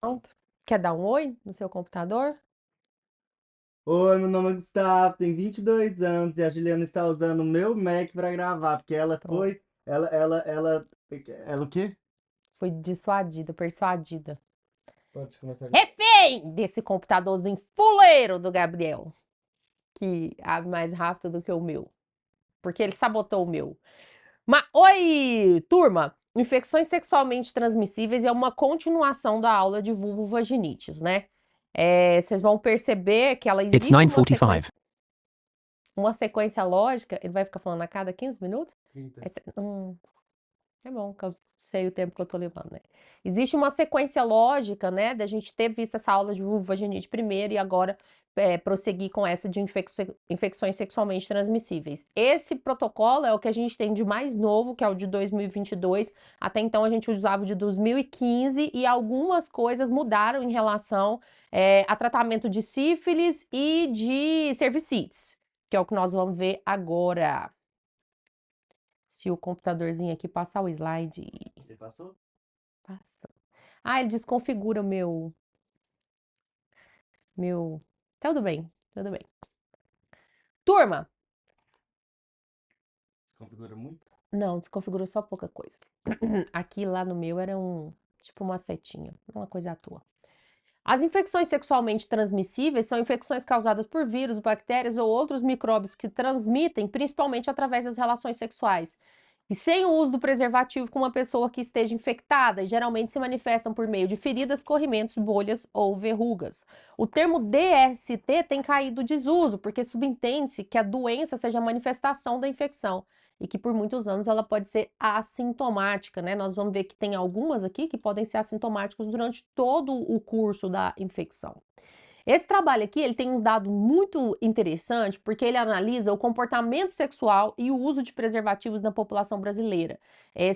Pronto. Quer dar um oi no seu computador? Oi, meu nome é Gustavo, tenho 22 anos e a Juliana está usando o meu Mac para gravar, porque ela Pronto. foi. Ela o quê? Fui dissuadida, persuadida. Pode começar a gravar. Refém desse computadorzinho fuleiro do Gabriel, que abre mais rápido do que o meu, porque ele sabotou o meu. Mas, oi, turma! Infecções sexualmente transmissíveis é uma continuação da aula de vulvovaginites, né? Vocês vão perceber que ela It's existe 9:45. uma sequência lógica. Ele vai ficar falando a cada 15 minutos? 30. É bom que eu sei o tempo que eu tô levando, né? Existe uma sequência lógica, né, da gente ter visto essa aula de vulvovaginite primeiro e agora prosseguir com essa de infecções sexualmente transmissíveis. Esse protocolo é o que a gente tem de mais novo, que é o de 2022. Até então a gente usava o de 2015 e algumas coisas mudaram em relação a tratamento de sífilis e de cervicites, que é o que nós vamos ver agora. Se o computadorzinho aqui passar o slide. Ele passou? Passa. Ah, ele desconfigura o meu. Tudo bem, tudo bem. Turma, Desconfigura muito? não, desconfigurou só pouca coisa. Aqui lá no meu era tipo uma setinha, uma coisa à toa. As infecções sexualmente transmissíveis são infecções causadas por vírus, bactérias ou outros micróbios que transmitem principalmente através das relações sexuais. E sem o uso do preservativo com uma pessoa que esteja infectada, e geralmente se manifestam por meio de feridas, corrimentos, bolhas ou verrugas. O termo DST tem caído desuso, porque subentende-se que a doença seja a manifestação da infecção e que por muitos anos ela pode ser assintomática, né? Nós vamos ver que tem algumas aqui que podem ser assintomáticas durante todo o curso da infecção. Esse trabalho aqui, ele tem um dado muito interessante, porque ele analisa o comportamento sexual e o uso de preservativos na população brasileira.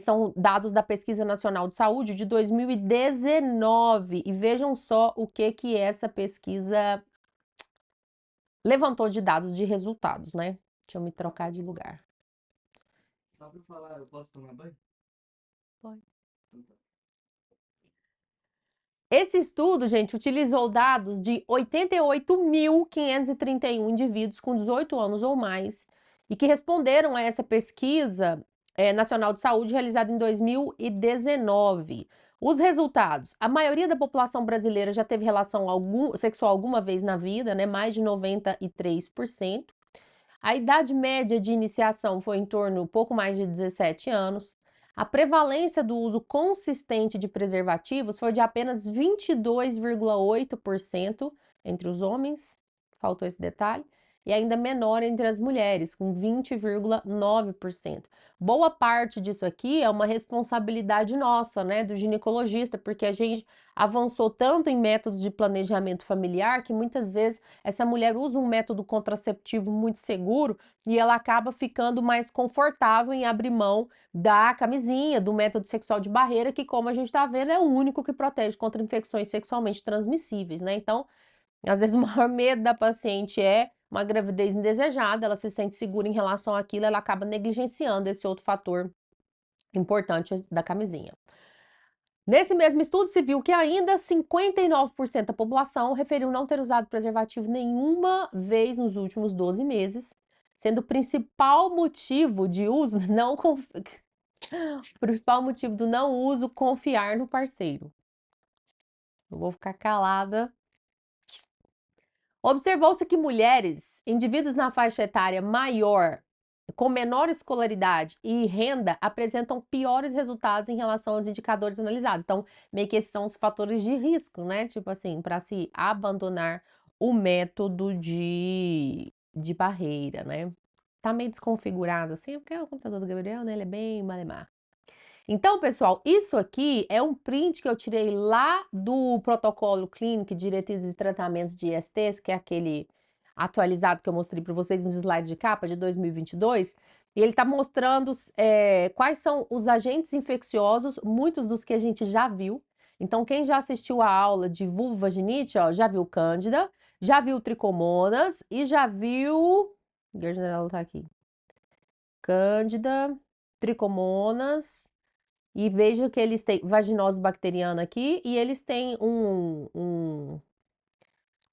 São dados da Pesquisa Nacional de Saúde de 2019, e vejam só o que essa pesquisa levantou de dados de resultados, né? Deixa eu me trocar de lugar. Só pra eu falar, eu posso tomar banho? Pode. Então tá. Esse estudo, gente, utilizou dados de 88.531 indivíduos com 18 anos ou mais e que responderam a essa pesquisa nacional de saúde realizada em 2019. Os resultados: a maioria da população brasileira já teve relação sexual alguma vez na vida, né? Mais de 93%. A idade média de iniciação foi em torno um pouco mais de 17 anos. A prevalência do uso consistente de preservativos foi de apenas 22,8% entre os homens, faltou esse detalhe, e ainda menor entre as mulheres, com 20,9%. Boa parte disso aqui é uma responsabilidade nossa, né, do ginecologista, porque a gente avançou tanto em métodos de planejamento familiar que muitas vezes essa mulher usa um método contraceptivo muito seguro e ela acaba ficando mais confortável em abrir mão da camisinha, do método sexual de barreira, que, como a gente está vendo, é o único que protege contra infecções sexualmente transmissíveis, né? Então, às vezes, o maior medo da paciente é uma gravidez indesejada, ela se sente segura em relação àquilo, ela acaba negligenciando esse outro fator importante da camisinha. Nesse mesmo estudo, se viu que ainda 59% da população referiu não ter usado preservativo nenhuma vez nos últimos 12 meses, sendo o principal motivo de uso não o principal motivo do não uso confiar no parceiro. Eu vou ficar calada. Observou-se que mulheres, indivíduos na faixa etária maior, com menor escolaridade e renda, apresentam piores resultados em relação aos indicadores analisados. Então, meio que esses são os fatores de risco, né? Tipo assim, para se abandonar o método de barreira, né? Tá meio desconfigurado assim, porque o computador do Gabriel, né? Ele é bem malemar. Então, pessoal, isso aqui é um print que eu tirei lá do protocolo clínico, diretrizes e tratamentos de ISTs, que é aquele atualizado que eu mostrei para vocês nos slides de capa de 2022. E ele está mostrando quais são os agentes infecciosos, muitos dos que a gente já viu. Então, quem já assistiu a aula de vulvovaginite, ó, já viu Cândida, já viu Tricomonas e já viu. A general tá aqui. Cândida, Tricomonas. E vejo que eles têm vaginose bacteriana aqui e eles têm um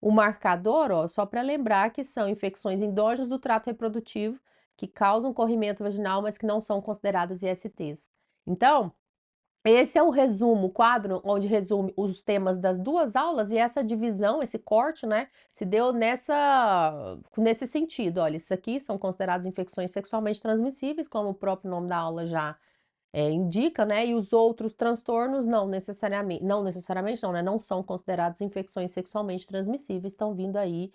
marcador, ó, só para lembrar que são infecções endógenas do trato reprodutivo que causam corrimento vaginal, mas que não são consideradas ISTs. Então, esse é o resumo, o quadro onde resume os temas das duas aulas e essa divisão, esse corte, né, se deu nesse sentido. Olha, isso aqui são consideradas infecções sexualmente transmissíveis, como o próprio nome da aula já indica, né? E os outros transtornos não necessariamente não, né? Não são considerados infecções sexualmente transmissíveis, estão vindo aí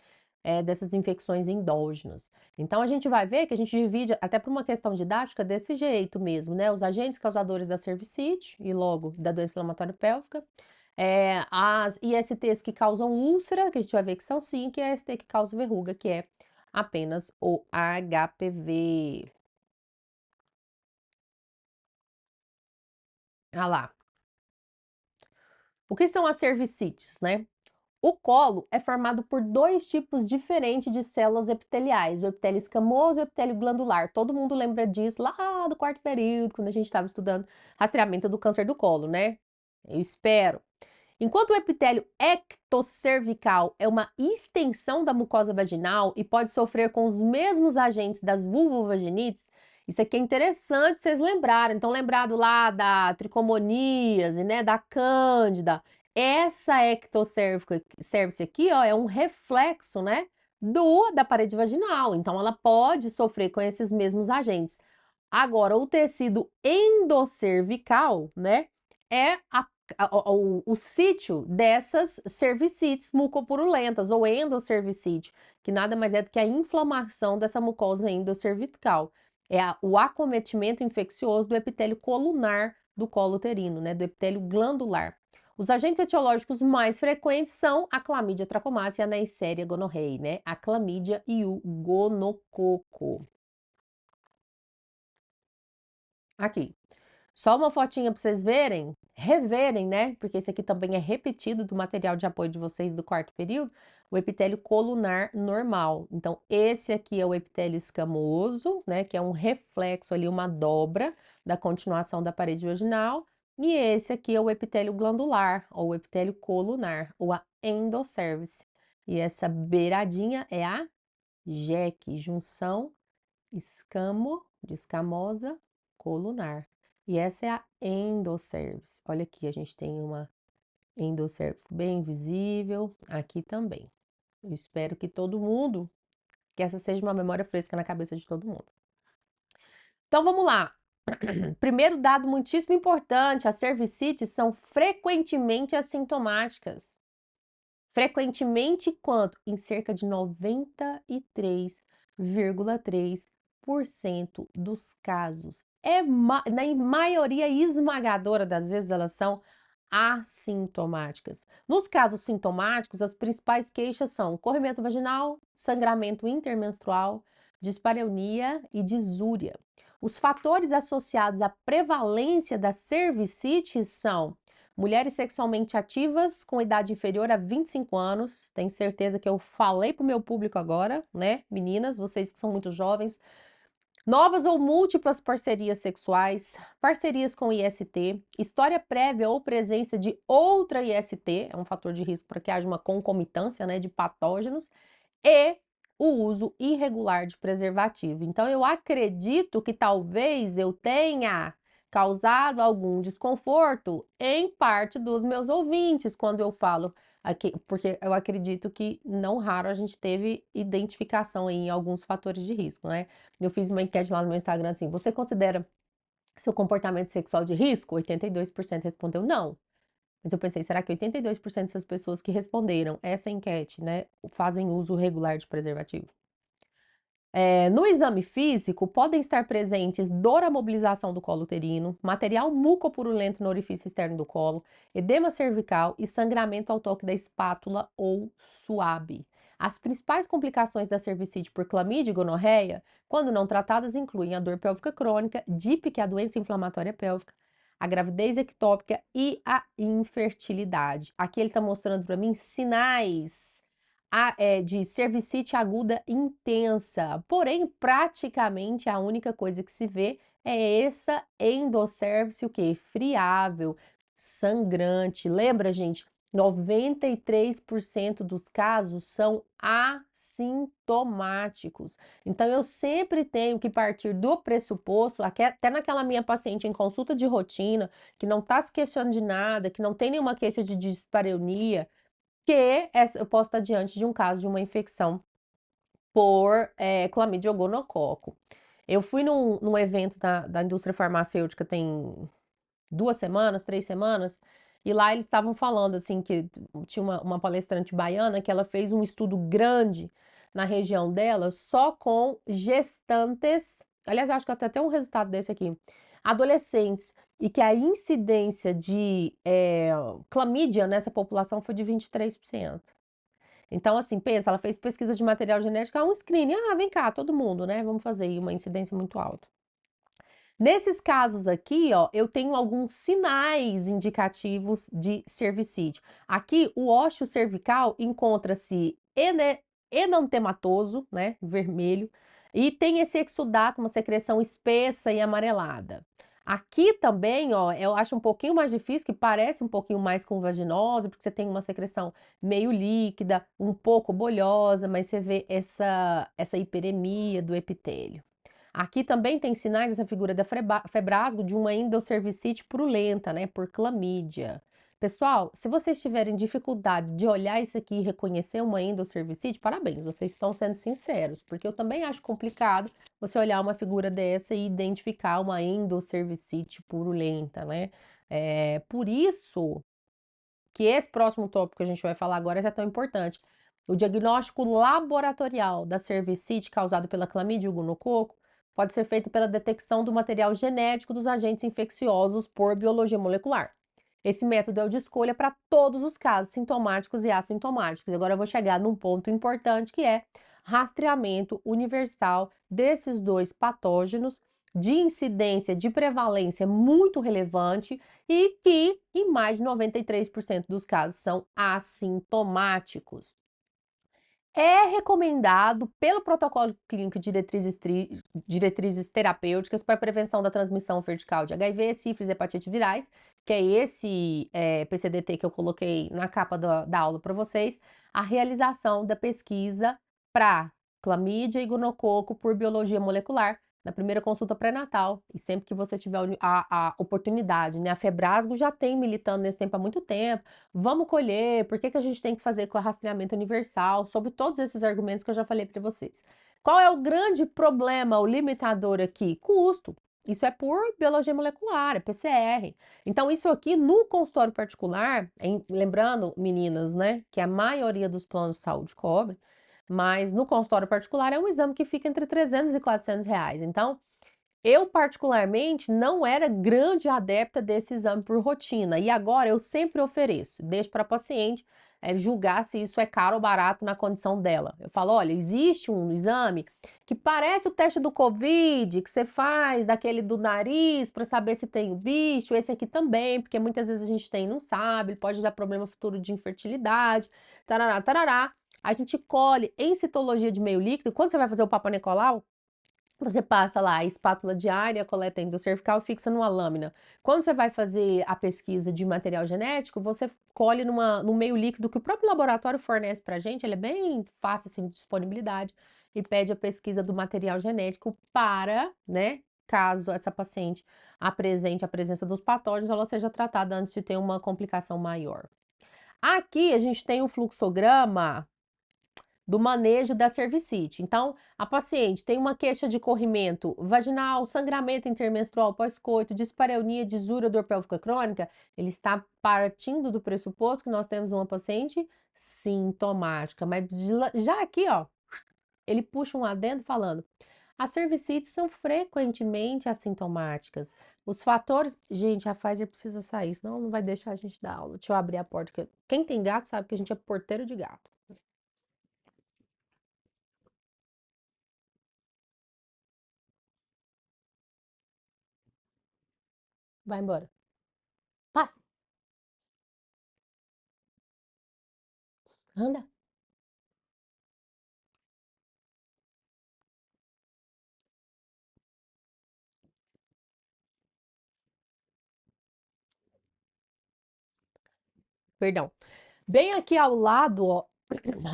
dessas infecções endógenas. Então a gente vai ver que a gente divide até por uma questão didática desse jeito mesmo, né? Os agentes causadores da cervicite e logo da doença inflamatória pélvica. As ISTs que causam úlcera, que a gente vai ver que são 5, e a IST que causa verruga, que é apenas o HPV. Ah lá. O que são as cervicites, né? O colo é formado por dois tipos diferentes de células epiteliais, o epitélio escamoso e o epitélio glandular. Todo mundo lembra disso lá do quarto período, quando a gente estava estudando rastreamento do câncer do colo, né? Eu espero. Enquanto o epitélio ectocervical é uma extensão da mucosa vaginal e pode sofrer com os mesmos agentes das vulvovaginites, isso aqui é interessante vocês lembrarem. Então, lembrado lá da tricomoníase, né, da cândida. Essa ectocervice aqui, ó, é um reflexo, né, da parede vaginal. Então, ela pode sofrer com esses mesmos agentes. Agora, o tecido endocervical, né, é o sítio dessas cervicites mucopurulentas ou endocervicite, que nada mais é do que a inflamação dessa mucosa endocervical. O acometimento infeccioso do epitélio colunar do colo uterino, né, do epitélio glandular. Os agentes etiológicos mais frequentes são a clamídia trachomatis e a Neisseria gonorrhoeae, né? A clamídia e o gonococo. Aqui. Só uma fotinha para vocês verem, reverem, né? Porque esse aqui também é repetido do material de apoio de vocês do quarto período, o epitélio colunar normal. Então, esse aqui é o epitélio escamoso, né? Que é um reflexo ali, uma dobra da continuação da parede vaginal. E esse aqui é o epitélio glandular, ou epitélio colunar, ou a endocervice. E essa beiradinha é a JEC, junção escamo, de escamosa, colunar. E essa é a endocervice. Olha aqui, a gente tem uma endocervice bem visível, aqui também. Eu espero que essa seja uma memória fresca na cabeça de todo mundo. Então vamos lá. Primeiro dado muitíssimo importante, as cervicites são frequentemente assintomáticas. Frequentemente quanto? Em cerca de 93,3% dos casos. Na maioria esmagadora das vezes elas são assintomáticas. Nos casos sintomáticos, as principais queixas são corrimento vaginal, sangramento intermenstrual, dispareunia e disúria. Os fatores associados à prevalência da cervicite são mulheres sexualmente ativas com idade inferior a 25 anos. Tenho certeza que eu falei para o meu público agora, né? Meninas, vocês que são muito jovens. Novas ou múltiplas parcerias sexuais, parcerias com IST, história prévia ou presença de outra IST, é um fator de risco para que haja uma concomitância, né, de patógenos, e o uso irregular de preservativo. Então, eu acredito que talvez eu tenha causado algum desconforto em parte dos meus ouvintes quando eu falo aqui, porque eu acredito que não raro a gente teve identificação em alguns fatores de risco, né? Eu fiz uma enquete lá no meu Instagram assim: você considera seu comportamento sexual de risco? 82% respondeu não. Mas eu pensei, será que 82% dessas pessoas que responderam essa enquete, né, fazem uso regular de preservativo? No exame físico, podem estar presentes dor à mobilização do colo uterino, material mucopurulento no orifício externo do colo, edema cervical e sangramento ao toque da espátula ou suave. As principais complicações da cervicite por clamídia e gonorreia, quando não tratadas, incluem a dor pélvica crônica, DIP, que é a doença inflamatória pélvica, a gravidez ectópica e a infertilidade. Aqui ele está mostrando para mim sinais de cervicite aguda intensa, porém, praticamente a única coisa que se vê é essa endosservice, o quê? Friável, sangrante. Lembra, gente? 93% dos casos são assintomáticos. Então, eu sempre tenho que partir do pressuposto, até naquela minha paciente em consulta de rotina, que não está se queixando de nada, que não tem nenhuma queixa de dispareunia, eu posso estar diante de um caso de uma infecção por Chlamydia ou gonococo. Eu fui num evento da indústria farmacêutica tem 2 semanas, 3 semanas, e lá eles estavam falando assim que tinha uma palestrante baiana que ela fez um estudo grande na região dela só com gestantes. Aliás, acho que até tem um resultado desse aqui. Adolescentes, e que a incidência de clamídia nessa população foi de 23%. Então, assim, pensa, ela fez pesquisa de material genético, um screening, vem cá, todo mundo, né? Vamos fazer aí uma incidência muito alta. Nesses casos aqui, ó, eu tenho alguns sinais indicativos de cervicite. Aqui, o ósseo cervical encontra-se enantematoso, né, vermelho, e tem esse exudato, uma secreção espessa e amarelada. Aqui também, ó, eu acho um pouquinho mais difícil, que parece um pouquinho mais com vaginose, porque você tem uma secreção meio líquida, um pouco bolhosa, mas você vê essa hiperemia do epitélio. Aqui também tem sinais dessa figura da febrasgo de uma endosservicite purulenta, né, por clamídia. Pessoal, se vocês tiverem dificuldade de olhar isso aqui e reconhecer uma endosservicite, parabéns, vocês estão sendo sinceros, porque eu também acho complicado você olhar uma figura dessa e identificar uma endosservicite purulenta, né? Por isso que esse próximo tópico que a gente vai falar agora é tão importante. O diagnóstico laboratorial da cervicite causada pela clamídia e o gonococo pode ser feito pela detecção do material genético dos agentes infecciosos por biologia molecular. Esse método é o de escolha para todos os casos sintomáticos e assintomáticos. Agora eu vou chegar num ponto importante que é rastreamento universal desses dois patógenos de incidência de prevalência muito relevante e que, em mais de 93% dos casos, são assintomáticos. É recomendado pelo protocolo clínico de diretrizes terapêuticas para prevenção da transmissão vertical de HIV, sífilis e hepatite virais, que é esse PCDT que eu coloquei na capa da aula para vocês, a realização da pesquisa para clamídia e gonococo por biologia molecular na primeira consulta pré-natal e sempre que você tiver a oportunidade, né? A Febrasgo já tem militando nesse tempo há muito tempo. Vamos colher, por que que a gente tem que fazer com o rastreamento universal, sobre todos esses argumentos que eu já falei para vocês. Qual é o grande problema, o limitador aqui? Custo. Isso é por biologia molecular, é PCR. Então, isso aqui no consultório particular, lembrando, meninas, né, que a maioria dos planos de saúde cobre, mas no consultório particular é um exame que fica entre 300 e 400 reais. Então, eu, particularmente, não era grande adepta desse exame por rotina, e agora eu sempre ofereço, deixo para a paciente julgar se isso é caro ou barato na condição dela. Eu falo: olha, existe um exame que parece o teste do Covid, que você faz daquele do nariz para saber se tem o bicho, esse aqui também, porque muitas vezes a gente tem e não sabe, ele pode dar problema futuro de infertilidade, tarará, tarará. A gente colhe em citologia de meio líquido, quando você vai fazer o Papa Nicolau, você passa lá a espátula diária, coleta endocervical e fixa numa lâmina. Quando você vai fazer a pesquisa de material genético, você colhe no meio líquido que o próprio laboratório fornece pra gente, ele é bem fácil assim, de disponibilidade, e pede a pesquisa do material genético para, né, caso essa paciente apresente a presença dos patógenos, ela seja tratada antes de ter uma complicação maior. Aqui a gente tem o fluxograma do manejo da cervicite. Então, a paciente tem uma queixa de corrimento vaginal, sangramento intermenstrual pós-coito, dispareunia, disúria, dor pélvica crônica, ele está partindo do pressuposto que nós temos uma paciente sintomática. Mas já aqui, ó, ele puxa um adendo falando: as cervicites são frequentemente assintomáticas. Os fatores. Gente, a Pfizer precisa sair, senão não vai deixar a gente dar aula. Deixa eu abrir a porta. Quem tem gato sabe que a gente é porteiro de gato. Vai embora. Passa. Anda. Perdão. Bem aqui ao lado, ó,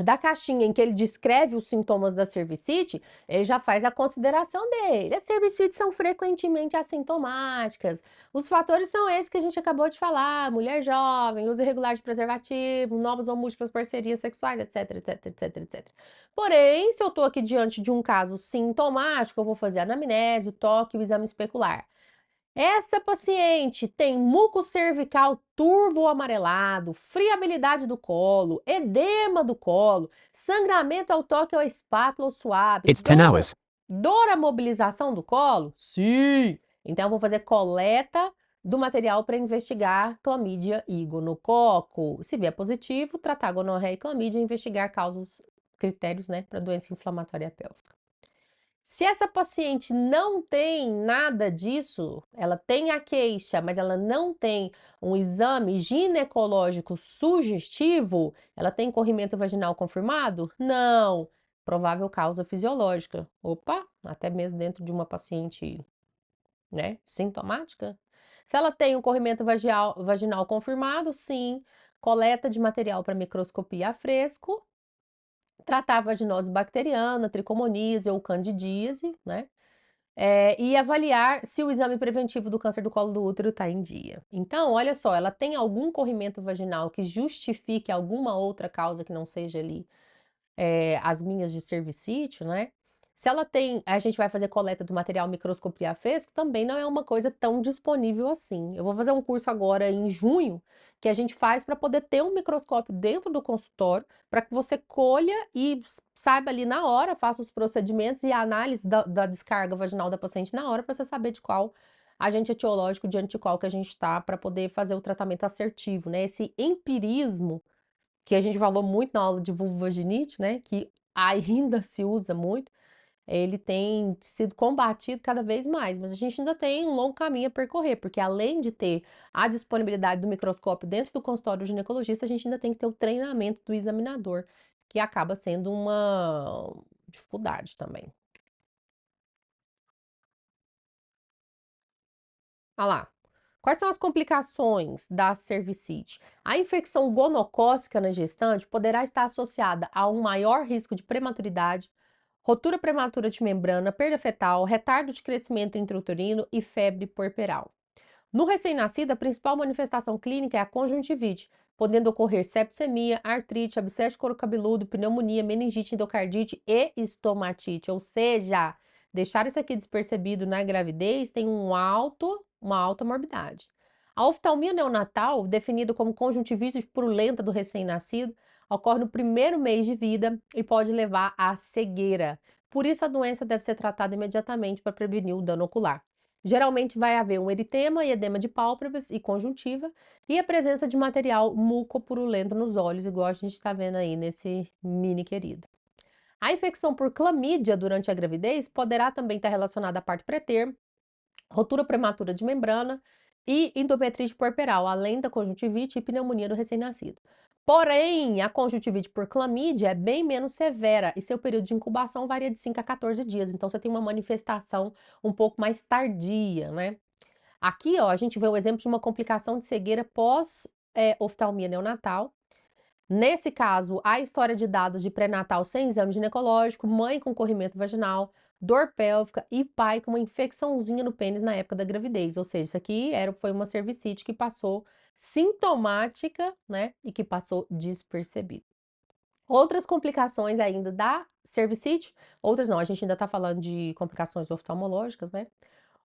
da caixinha em que ele descreve os sintomas da cervicite, ele já faz a consideração dele. As cervicites são frequentemente assintomáticas. Os fatores são esses que a gente acabou de falar: mulher jovem, uso irregular de preservativo, novas ou múltiplas parcerias sexuais, etc, etc, etc, etc. Porém, se eu estou aqui diante de um caso sintomático, eu vou fazer a anamnese, o toque e o exame especular. Essa paciente tem muco cervical turvo amarelado, friabilidade do colo, edema do colo, sangramento ao toque ou à espátula ou suave, It's 10 hours. dor à mobilização do colo? Sim! Então, eu vou fazer coleta do material para investigar clamídia e gonococo. Se vier positivo, tratar gonorreia e clamídia e investigar causas, critérios, né, para doença inflamatória pélvica. Se essa paciente não tem nada disso, ela tem a queixa, mas ela não tem um exame ginecológico sugestivo, ela tem corrimento vaginal confirmado? Não. Provável causa fisiológica. Opa, até mesmo dentro de uma paciente, né, sintomática. Se ela tem um corrimento vaginal confirmado, sim. Coleta de material para microscopia a fresco, tratar a vaginose bacteriana, tricomoníase ou candidíase, né? E avaliar se o exame preventivo do câncer do colo do útero está em dia. Então, olha só, ela tem algum corrimento vaginal que justifique alguma outra causa que não seja ali as minhas de cervicítio, né? Se ela tem, a gente vai fazer coleta do material microscopia a fresco, também não é uma coisa tão disponível assim. Eu vou fazer um curso agora em junho que a gente faz para poder ter um microscópio dentro do consultório, para que você colha e saiba ali na hora, faça os procedimentos e a análise da descarga vaginal da paciente na hora, para você saber de qual agente etiológico diante de qual que a gente está, para poder fazer o tratamento assertivo, né? Esse empirismo que a gente falou muito na aula de vulvovaginite, né, que ainda se usa muito, ele tem sido combatido cada vez mais, mas a gente ainda tem um longo caminho a percorrer, porque além de ter a disponibilidade do microscópio dentro do consultório do ginecologista, a gente ainda tem que ter o treinamento do examinador, que acaba sendo uma dificuldade também. Olha lá. Quais são as complicações da cervicite? A infecção gonocócica na gestante poderá estar associada a um maior risco de prematuridade, rotura prematura de membrana, perda fetal, retardo de crescimento intrauterino e febre puerperal. No recém-nascido, a principal manifestação clínica é a conjuntivite, podendo ocorrer sepsemia, artrite, abscesso de couro cabeludo, pneumonia, meningite, endocardite e estomatite. Ou seja, deixar isso aqui despercebido na gravidez tem uma alta morbidade. A oftalmia neonatal, definida como conjuntivite purulenta do recém-nascido, ocorre no primeiro mês de vida e pode levar à cegueira. Por isso, a doença deve ser tratada imediatamente para prevenir o dano ocular. Geralmente vai haver um eritema e edema de pálpebras e conjuntiva e a presença de material mucopurulento nos olhos, igual a gente está vendo aí nesse mini querido. A infecção por clamídia durante a gravidez poderá também estar relacionada à parte pré-termo, rotura prematura de membrana e endometrite puerperal, além da conjuntivite e pneumonia do recém-nascido. Porém, a conjuntivite por clamídia é bem menos severa e seu período de incubação varia de 5 a 14 dias. Então, você tem uma manifestação um pouco mais tardia, né? Aqui, ó, a gente vê o exemplo de uma complicação de cegueira pós-oftalmia neonatal. Nesse caso, a história de dados de pré-natal sem exame ginecológico, mãe com corrimento vaginal, dor pélvica e pai com uma infecçãozinha no pênis na época da gravidez. Ou seja, isso aqui foi uma cervicite que passou sintomática, né? E que passou despercebida. Outras complicações ainda da cervicite, outras não, a gente ainda tá falando de complicações oftalmológicas, né?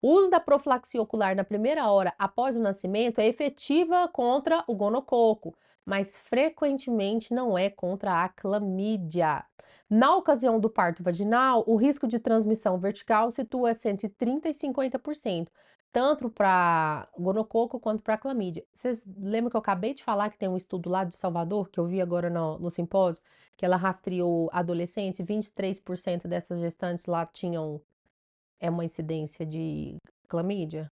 O uso da profilaxia ocular na primeira hora após o nascimento é efetiva contra o gonococo, mas frequentemente não é contra a clamídia. Na ocasião do parto vaginal, o risco de transmissão vertical situa-se entre 30% e 50%, tanto para gonococo quanto para clamídia. Vocês lembram que eu acabei de falar que tem um estudo lá de Salvador, que eu vi agora no simpósio, que ela rastreou adolescentes, e 23% dessas gestantes lá tinham uma incidência de clamídia?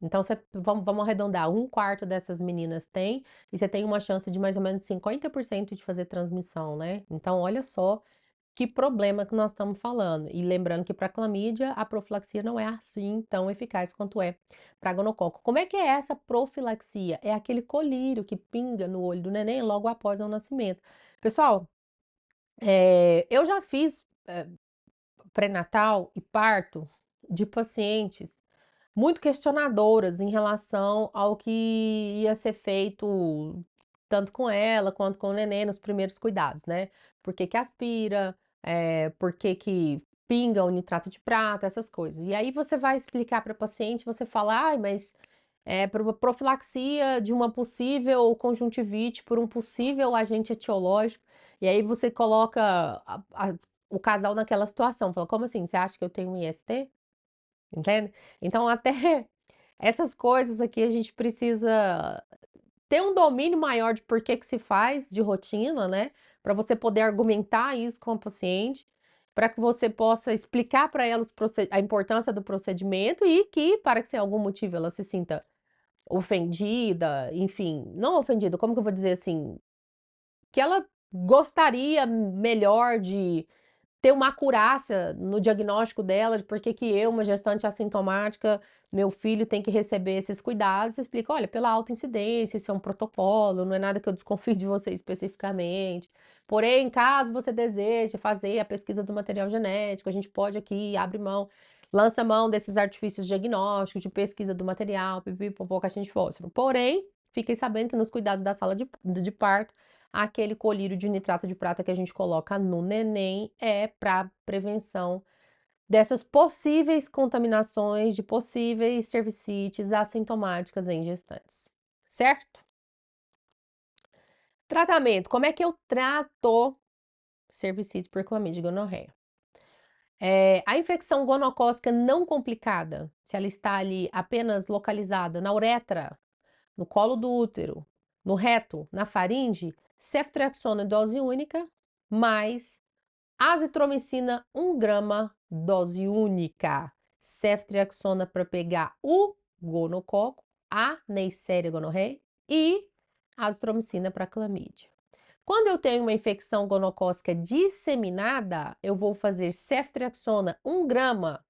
Então, vamos arredondar, um quarto dessas meninas tem, e você tem uma chance de mais ou menos 50% de fazer transmissão, né? Então, olha só que problema que nós estamos falando. E lembrando que para clamídia, a profilaxia não é assim tão eficaz quanto é para gonococo. Como é que é essa profilaxia? É aquele colírio que pinga no olho do neném logo após o nascimento. Pessoal, eu já fiz pré-natal e parto de pacientes muito questionadoras em relação ao que ia ser feito tanto com ela quanto com o neném nos primeiros cuidados, né? Por que que aspira, por que que pinga o nitrato de prata, essas coisas. E aí você vai explicar para a paciente, você fala, ai, mas é profilaxia de uma possível conjuntivite por um possível agente etiológico. E aí você coloca o casal naquela situação, fala, como assim? Você acha que eu tenho um IST? Entende? Então, até essas coisas aqui a gente precisa ter um domínio maior de por que que se faz de rotina, né? Para você poder argumentar isso com a paciente, para que você possa explicar para ela a importância do procedimento e que, para que se algum motivo ela se sinta ofendida, enfim, não ofendida, como que eu vou dizer assim, que ela gostaria melhor de ter uma acurácia no diagnóstico dela, de por que que eu, uma gestante assintomática, meu filho tem que receber esses cuidados, você explica, olha, pela alta incidência, isso é um protocolo, não é nada que eu desconfie de você especificamente. Porém, caso você deseje fazer a pesquisa do material genético, a gente pode aqui, abre mão, lança mão desses artifícios diagnósticos, de pesquisa do material, pipipopô, caixinha de fósforo. Porém, fiquem sabendo que nos cuidados da sala de parto, aquele colírio de nitrato de prata que a gente coloca no neném é para prevenção dessas possíveis contaminações de possíveis cervicites assintomáticas em gestantes, certo? Tratamento, como é que eu trato cervicites por clamídia e gonorreia? A infecção gonocócica não complicada, se ela está ali apenas localizada na uretra, no colo do útero, no reto, na faringe, ceftriaxona dose única, mais azitromicina 1 grama, dose única. Ceftriaxona para pegar o gonococo, a Neisseria gonorreia e azitromicina para clamídia. Quando eu tenho uma infecção gonocócica disseminada, eu vou fazer ceftriaxona 1 grama,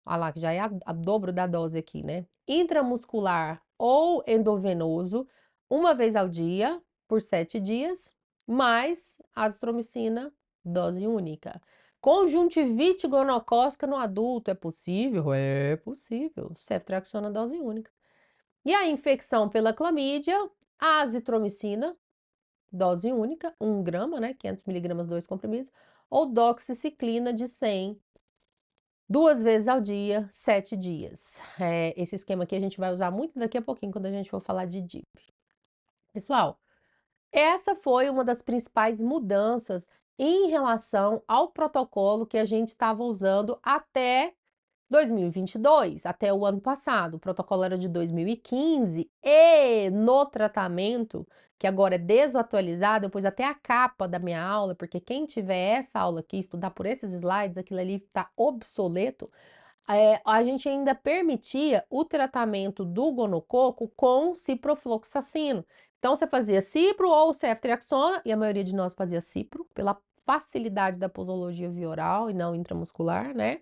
olha lá, que já é a dobro da dose aqui, né? Intramuscular ou endovenoso, uma vez ao dia, por 7 dias, mais azitromicina, dose única. Conjuntivite gonocócica no adulto, é possível? É possível. Ceftriaxona, dose única. E a infecção pela clamídia, azitromicina, dose única, 1 grama, né? 500 miligramas, 2 comprimidos, ou doxiciclina de 100 2 vezes ao dia, 7 dias. Esse esquema aqui a gente vai usar muito daqui a pouquinho, quando a gente for falar de DIP. Pessoal, essa foi uma das principais mudanças em relação ao protocolo que a gente estava usando até 2022, até o ano passado. O protocolo era de 2015 e no tratamento, que agora é desatualizado, eu pus até a capa da minha aula, porque quem tiver essa aula aqui, estudar por esses slides, aquilo ali está obsoleto. A gente ainda permitia o tratamento do gonococo com ciprofloxacino. Então, você fazia cipro ou ceftriaxona, e a maioria de nós fazia cipro, pela facilidade da posologia via oral e não intramuscular, né?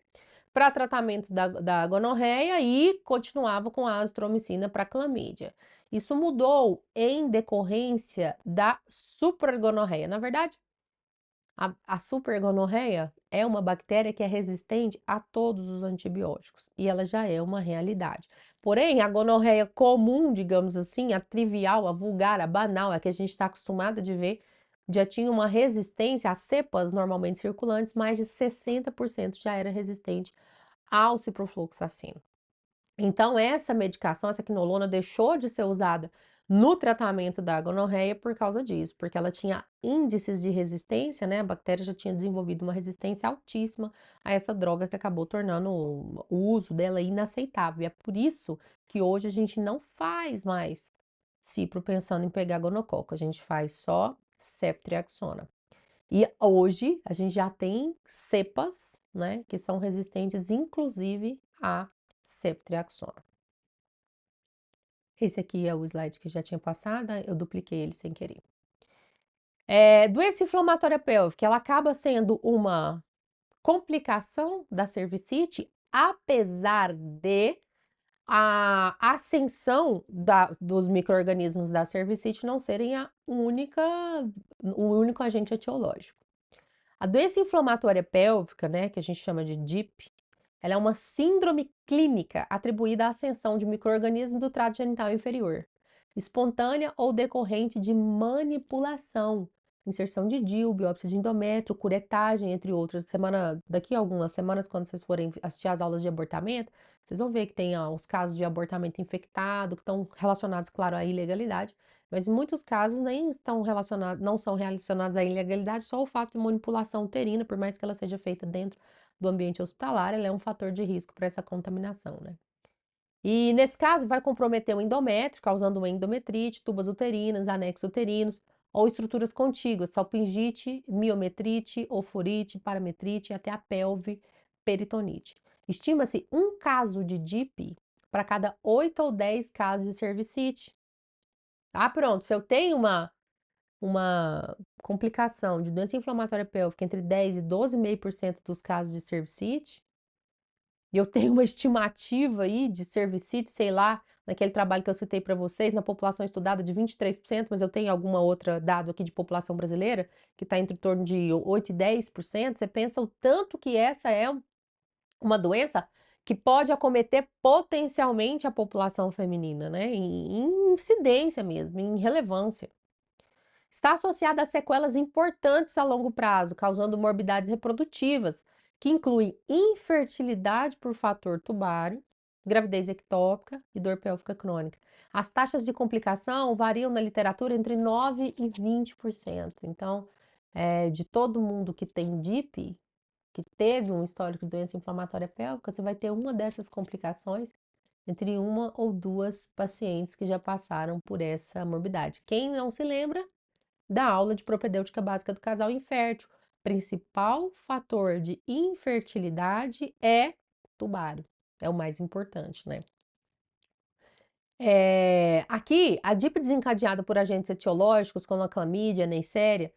Para tratamento da gonorreia e continuava com a azitromicina para clamídia. Isso mudou em decorrência da supergonorreia. Na verdade, a supergonorreia é uma bactéria que é resistente a todos os antibióticos e ela já é uma realidade. Porém, a gonorreia comum, digamos assim, a trivial, a vulgar, a banal, a que a gente está acostumado de ver, já tinha uma resistência a cepas normalmente circulantes, mais de 60% já era resistente ao ciprofloxacino. Então, essa medicação, essa quinolona, deixou de ser usada no tratamento da gonorreia por causa disso, porque ela tinha índices de resistência, né? A bactéria já tinha desenvolvido uma resistência altíssima a essa droga que acabou tornando o uso dela inaceitável. E é por isso que hoje a gente não faz mais cipro pensando em pegar gonococo, a gente faz só ceftriaxona. E hoje a gente já tem cepas, né, que são resistentes, inclusive a ceftriaxona. Esse aqui é o slide que já tinha passado, eu dupliquei ele sem querer. Doença inflamatória pélvica, ela acaba sendo uma complicação da cervicite, apesar de a ascensão dos micro-organismos da cervicite não serem o único agente etiológico. A doença inflamatória pélvica, né, que a gente chama de DIP, ela é uma síndrome clínica atribuída à ascensão de micro-organismos do trato genital inferior, espontânea ou decorrente de manipulação, inserção de DIU, biópsia de endométrio, curetagem, entre outros. Daqui a algumas semanas, quando vocês forem assistir às aulas de abortamento, vocês vão ver que tem os casos de abortamento infectado, que estão relacionados, claro, à ilegalidade, mas em muitos casos nem estão relacionados, não são relacionados à ilegalidade, só o fato de manipulação uterina, por mais que ela seja feita dentro do ambiente hospitalar, ela é um fator de risco para essa contaminação, né? E nesse caso, vai comprometer o endométrio, causando uma endometrite, tubas uterinas, anexos uterinos ou estruturas contíguas, salpingite, miometrite, oforite, parametrite e até a pelve, peritonite. Estima-se um caso de DIP para cada 8 ou 10 casos de cervicite. Ah, pronto, se eu tenho uma complicação de doença inflamatória pélvica entre 10 e 12,5% dos casos de cervicite, e eu tenho uma estimativa aí de cervicite, sei lá, naquele trabalho que eu citei para vocês, na população estudada de 23%, mas eu tenho alguma outra dado aqui de população brasileira, que está entre torno de 8 e 10%, você pensa o tanto que essa é uma doença que pode acometer potencialmente a população feminina, né? Em incidência mesmo, em relevância. Está associada a sequelas importantes a longo prazo, causando morbidades reprodutivas, que incluem infertilidade por fator tubário, gravidez ectópica e dor pélvica crônica. As taxas de complicação variam na literatura entre 9 e 20%. Então, de todo mundo que tem DIP, que teve um histórico de doença inflamatória pélvica, você vai ter uma dessas complicações entre uma ou duas pacientes que já passaram por essa morbidade. Quem não se lembra, da aula de propedêutica básica do casal infértil. Principal fator de infertilidade é tubário. É o mais importante, né? Aqui, a DIP desencadeada por agentes etiológicos, como a clamídia, a neisseria,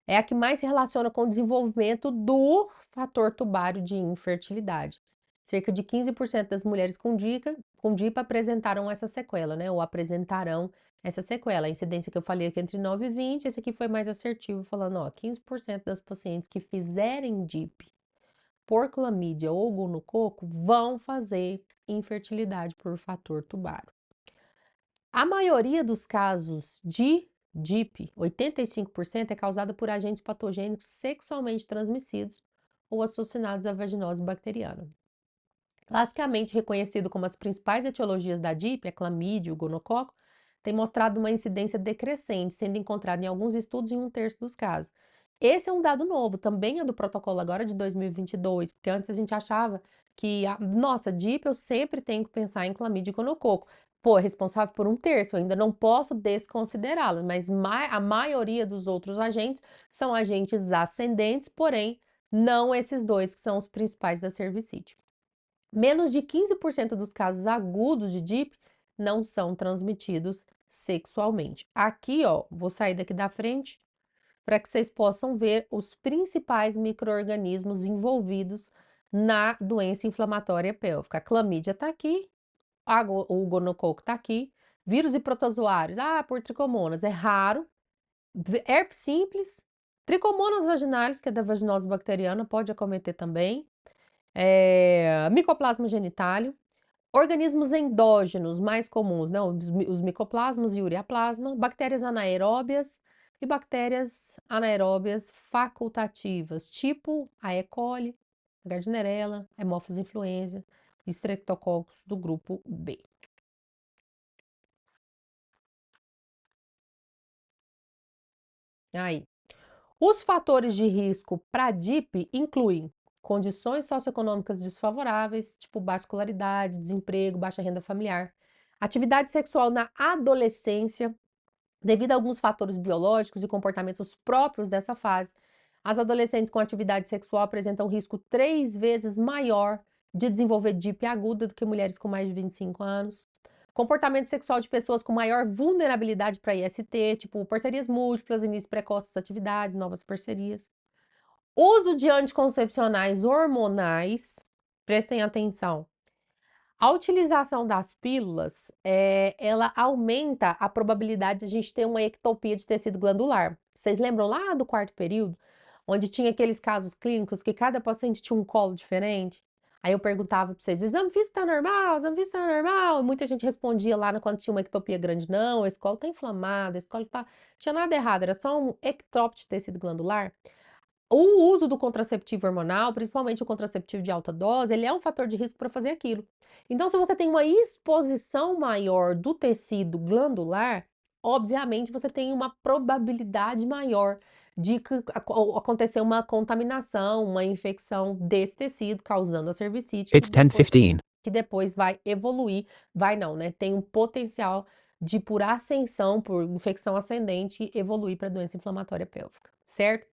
é a que mais se relaciona com o desenvolvimento do fator tubário de infertilidade. Cerca de 15% das mulheres com DIPA apresentaram essa sequela, né? Ou apresentarão essa sequela. A incidência que eu falei aqui entre 9 e 20, esse aqui foi mais assertivo, falando, ó, 15% das pacientes que fizerem DIP por clamídia ou gonococo vão fazer infertilidade por fator tubário. A maioria dos casos de DIP, 85%, é causada por agentes patogênicos sexualmente transmissíveis ou associados à vaginose bacteriana. Classicamente reconhecido como as principais etiologias da DIP, a clamídia e o gonococo, tem mostrado uma incidência decrescente, sendo encontrado em alguns estudos em 1/3 dos casos. Esse é um dado novo, também é do protocolo agora de 2022, porque antes a gente achava que, nossa, DIP eu sempre tenho que pensar em clamídia e gonococo. Pô, é responsável por 1/3, eu ainda não posso desconsiderá-lo, mas a maioria dos outros agentes são agentes ascendentes, porém, não esses dois que são os principais da cervicite. Menos de 15% dos casos agudos de DIP não são transmitidos sexualmente. Aqui, ó, vou sair daqui da frente para que vocês possam ver os principais micro-organismos envolvidos na doença inflamatória pélvica. A clamídia está aqui, o gonococo está aqui, vírus e protozoários, por tricomonas, é raro. Herpes simples, tricomonas vaginalis, que é da vaginose bacteriana, pode acometer também. Micoplasma genitális, organismos endógenos mais comuns, né? Os micoplasmas e ureaplasma, bactérias anaeróbias e bactérias anaeróbias facultativas, tipo a E. coli, Gardnerella, Haemophilus influenza e Streptococcus do grupo B. Aí, os fatores de risco para DIP incluem condições socioeconômicas desfavoráveis, tipo baixa escolaridade, desemprego, baixa renda familiar, atividade sexual na adolescência, devido a alguns fatores biológicos e comportamentos próprios dessa fase. As adolescentes com atividade sexual apresentam risco 3 vezes maior de desenvolver DIP aguda do que mulheres com mais de 25 anos. Comportamento sexual de pessoas com maior vulnerabilidade para IST, tipo parcerias múltiplas, início precoce das atividades, novas parcerias. Uso de anticoncepcionais hormonais, prestem atenção. A utilização das pílulas, ela aumenta a probabilidade de a gente ter uma ectopia de tecido glandular. Vocês lembram lá do quarto período, onde tinha aqueles casos clínicos que cada paciente tinha um colo diferente? Aí eu perguntava para vocês, o exame físico tá normal? O exame físico tá normal? E muita gente respondia lá quando tinha uma ectopia grande, não, esse colo tá inflamado, esse colo tá... Não tinha nada errado, era só um ectópio de tecido glandular. O uso do contraceptivo hormonal, principalmente o contraceptivo de alta dose, ele é um fator de risco para fazer aquilo. Então, se você tem uma exposição maior do tecido glandular, obviamente você tem uma probabilidade maior de acontecer uma contaminação, uma infecção desse tecido, causando a cervicite, It's 10:15. que depois vai evoluir, vai não, né? Tem um potencial de, por ascensão, por infecção ascendente, evoluir para doença inflamatória pélvica, certo?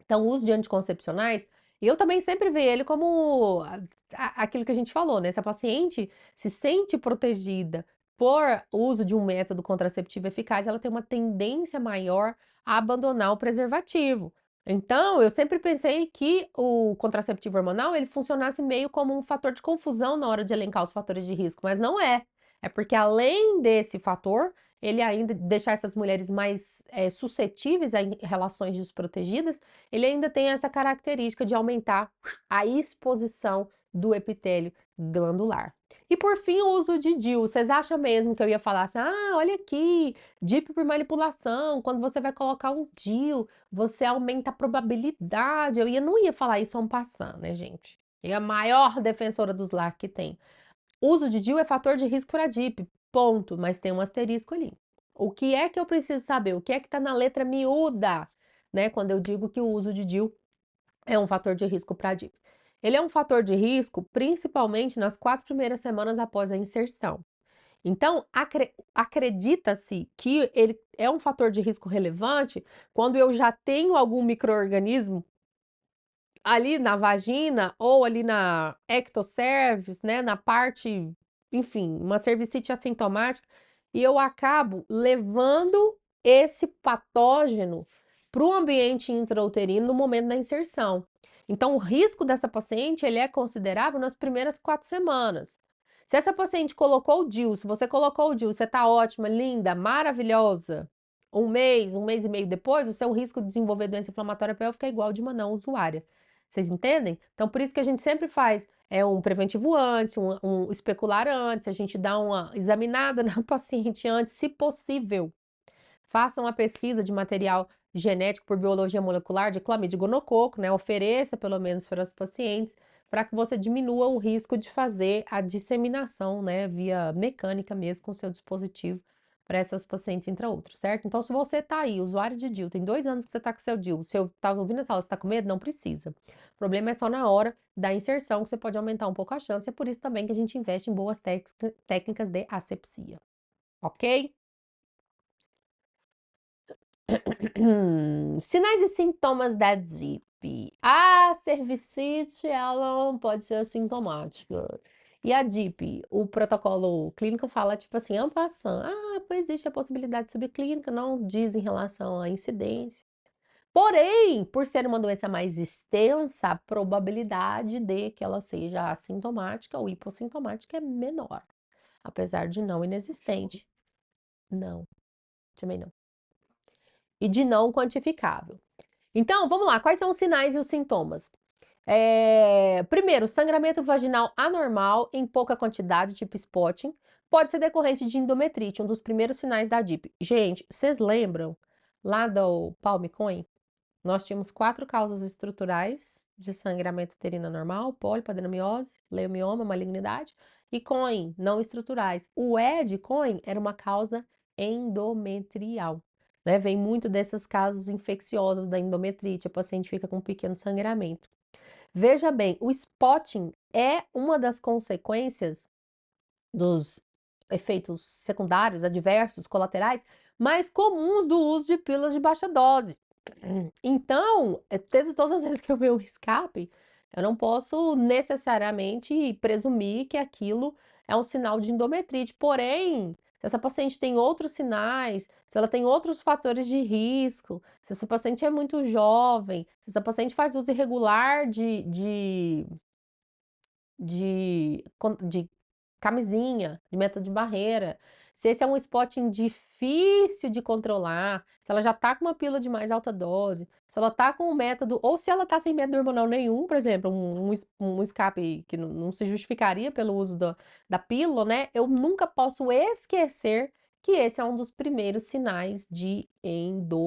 Então, o uso de anticoncepcionais, eu também sempre vejo ele como aquilo que a gente falou, né? Se a paciente se sente protegida por uso de um método contraceptivo eficaz, ela tem uma tendência maior a abandonar o preservativo. Então, eu sempre pensei que o contraceptivo hormonal ele funcionasse meio como um fator de confusão na hora de elencar os fatores de risco, mas não é. É porque além desse fator, ele ainda deixar essas mulheres mais suscetíveis a relações desprotegidas, ele ainda tem essa característica de aumentar a exposição do epitélio glandular. E por fim, o uso de DIU. Vocês acham mesmo que eu ia falar assim, ah, olha aqui, DIP por manipulação, quando você vai colocar um DIU, você aumenta a probabilidade. Não ia falar isso en passant, né, gente? É a maior defensora dos LAR que tem. Uso de DIU é fator de risco para DIP, ponto, mas tem um asterisco ali. O que é que eu preciso saber? O que é que está na letra miúda, né? Quando eu digo que o uso de DIU é um fator de risco para DIP. Ele é um fator de risco principalmente nas 4 primeiras semanas após a inserção. Então, acredita-se que ele é um fator de risco relevante quando eu já tenho algum micro-organismo ali na vagina ou ali na ectocervix, né, na parte, enfim, uma cervicite assintomática, e eu acabo levando esse patógeno para o ambiente intrauterino no momento da inserção. Então, o risco dessa paciente, ele é considerável nas primeiras 4 semanas. Se essa paciente colocou o DIU, se você colocou o DIU, você tá ótima, linda, maravilhosa, um mês e meio depois, o seu risco de desenvolver doença inflamatória pélvica é igual de uma não usuária. Vocês entendem? Então, por isso que a gente sempre faz um preventivo antes, um especular antes, a gente dá uma examinada na paciente antes, se possível. Façam a pesquisa de material genético por biologia molecular de clamídia e gonococo, né? Ofereça pelo menos para os pacientes, para que você diminua o risco de fazer a disseminação, né, via mecânica mesmo com o seu dispositivo para essas pacientes intra-outros, certo? Então, se você tá aí, usuário de DIU, tem 2 anos que você tá com seu DIU, se eu tá ouvindo essa aula, você tá com medo? Não precisa. O problema é só na hora da inserção, que você pode aumentar um pouco a chance, é por isso também que a gente investe em boas técnicas de asepsia, ok? Sinais e sintomas da DIP. A cervicite, ela não pode ser assintomática. E a DIP, o protocolo clínico fala, tipo assim, en passant. Ah, pois existe a possibilidade subclínica, não diz em relação à incidência. Porém, por ser uma doença mais extensa, a probabilidade de que ela seja assintomática ou hipossintomática é menor. Apesar de não inexistente. Não, também não. E de não quantificável. Então, vamos lá, quais são os sinais e os sintomas? Primeiro, sangramento vaginal anormal em pouca quantidade, tipo spotting, pode ser decorrente de endometrite, um dos primeiros sinais da DIP. Gente, vocês lembram lá do Palmicoin? Nós tínhamos 4 causas estruturais de sangramento uterino anormal: pólipo, adenomiose, leiomioma, malignidade, e COIN, não estruturais. O E de COIN era uma causa endometrial. Né? Vem muito desses casos infecciosos da endometrite, a paciente fica com um pequeno sangramento. Veja bem, o spotting é uma das consequências dos efeitos secundários, adversos, colaterais, mais comuns do uso de pílulas de baixa dose. Então, todas as vezes que eu ver um escape, eu não posso necessariamente presumir que aquilo é um sinal de endometrite. Porém, se essa paciente tem outros sinais, se ela tem outros fatores de risco, se essa paciente é muito jovem, se essa paciente faz uso irregular de camisinha, de método de barreira, se esse é um spotting difícil de controlar, se ela já tá com uma pílula de mais alta dose, se ela tá com um método, ou se ela tá sem método hormonal nenhum, por exemplo, um escape que não se justificaria pelo uso da pílula, né? Eu nunca posso esquecer que esse é um dos primeiros sinais de endometrite.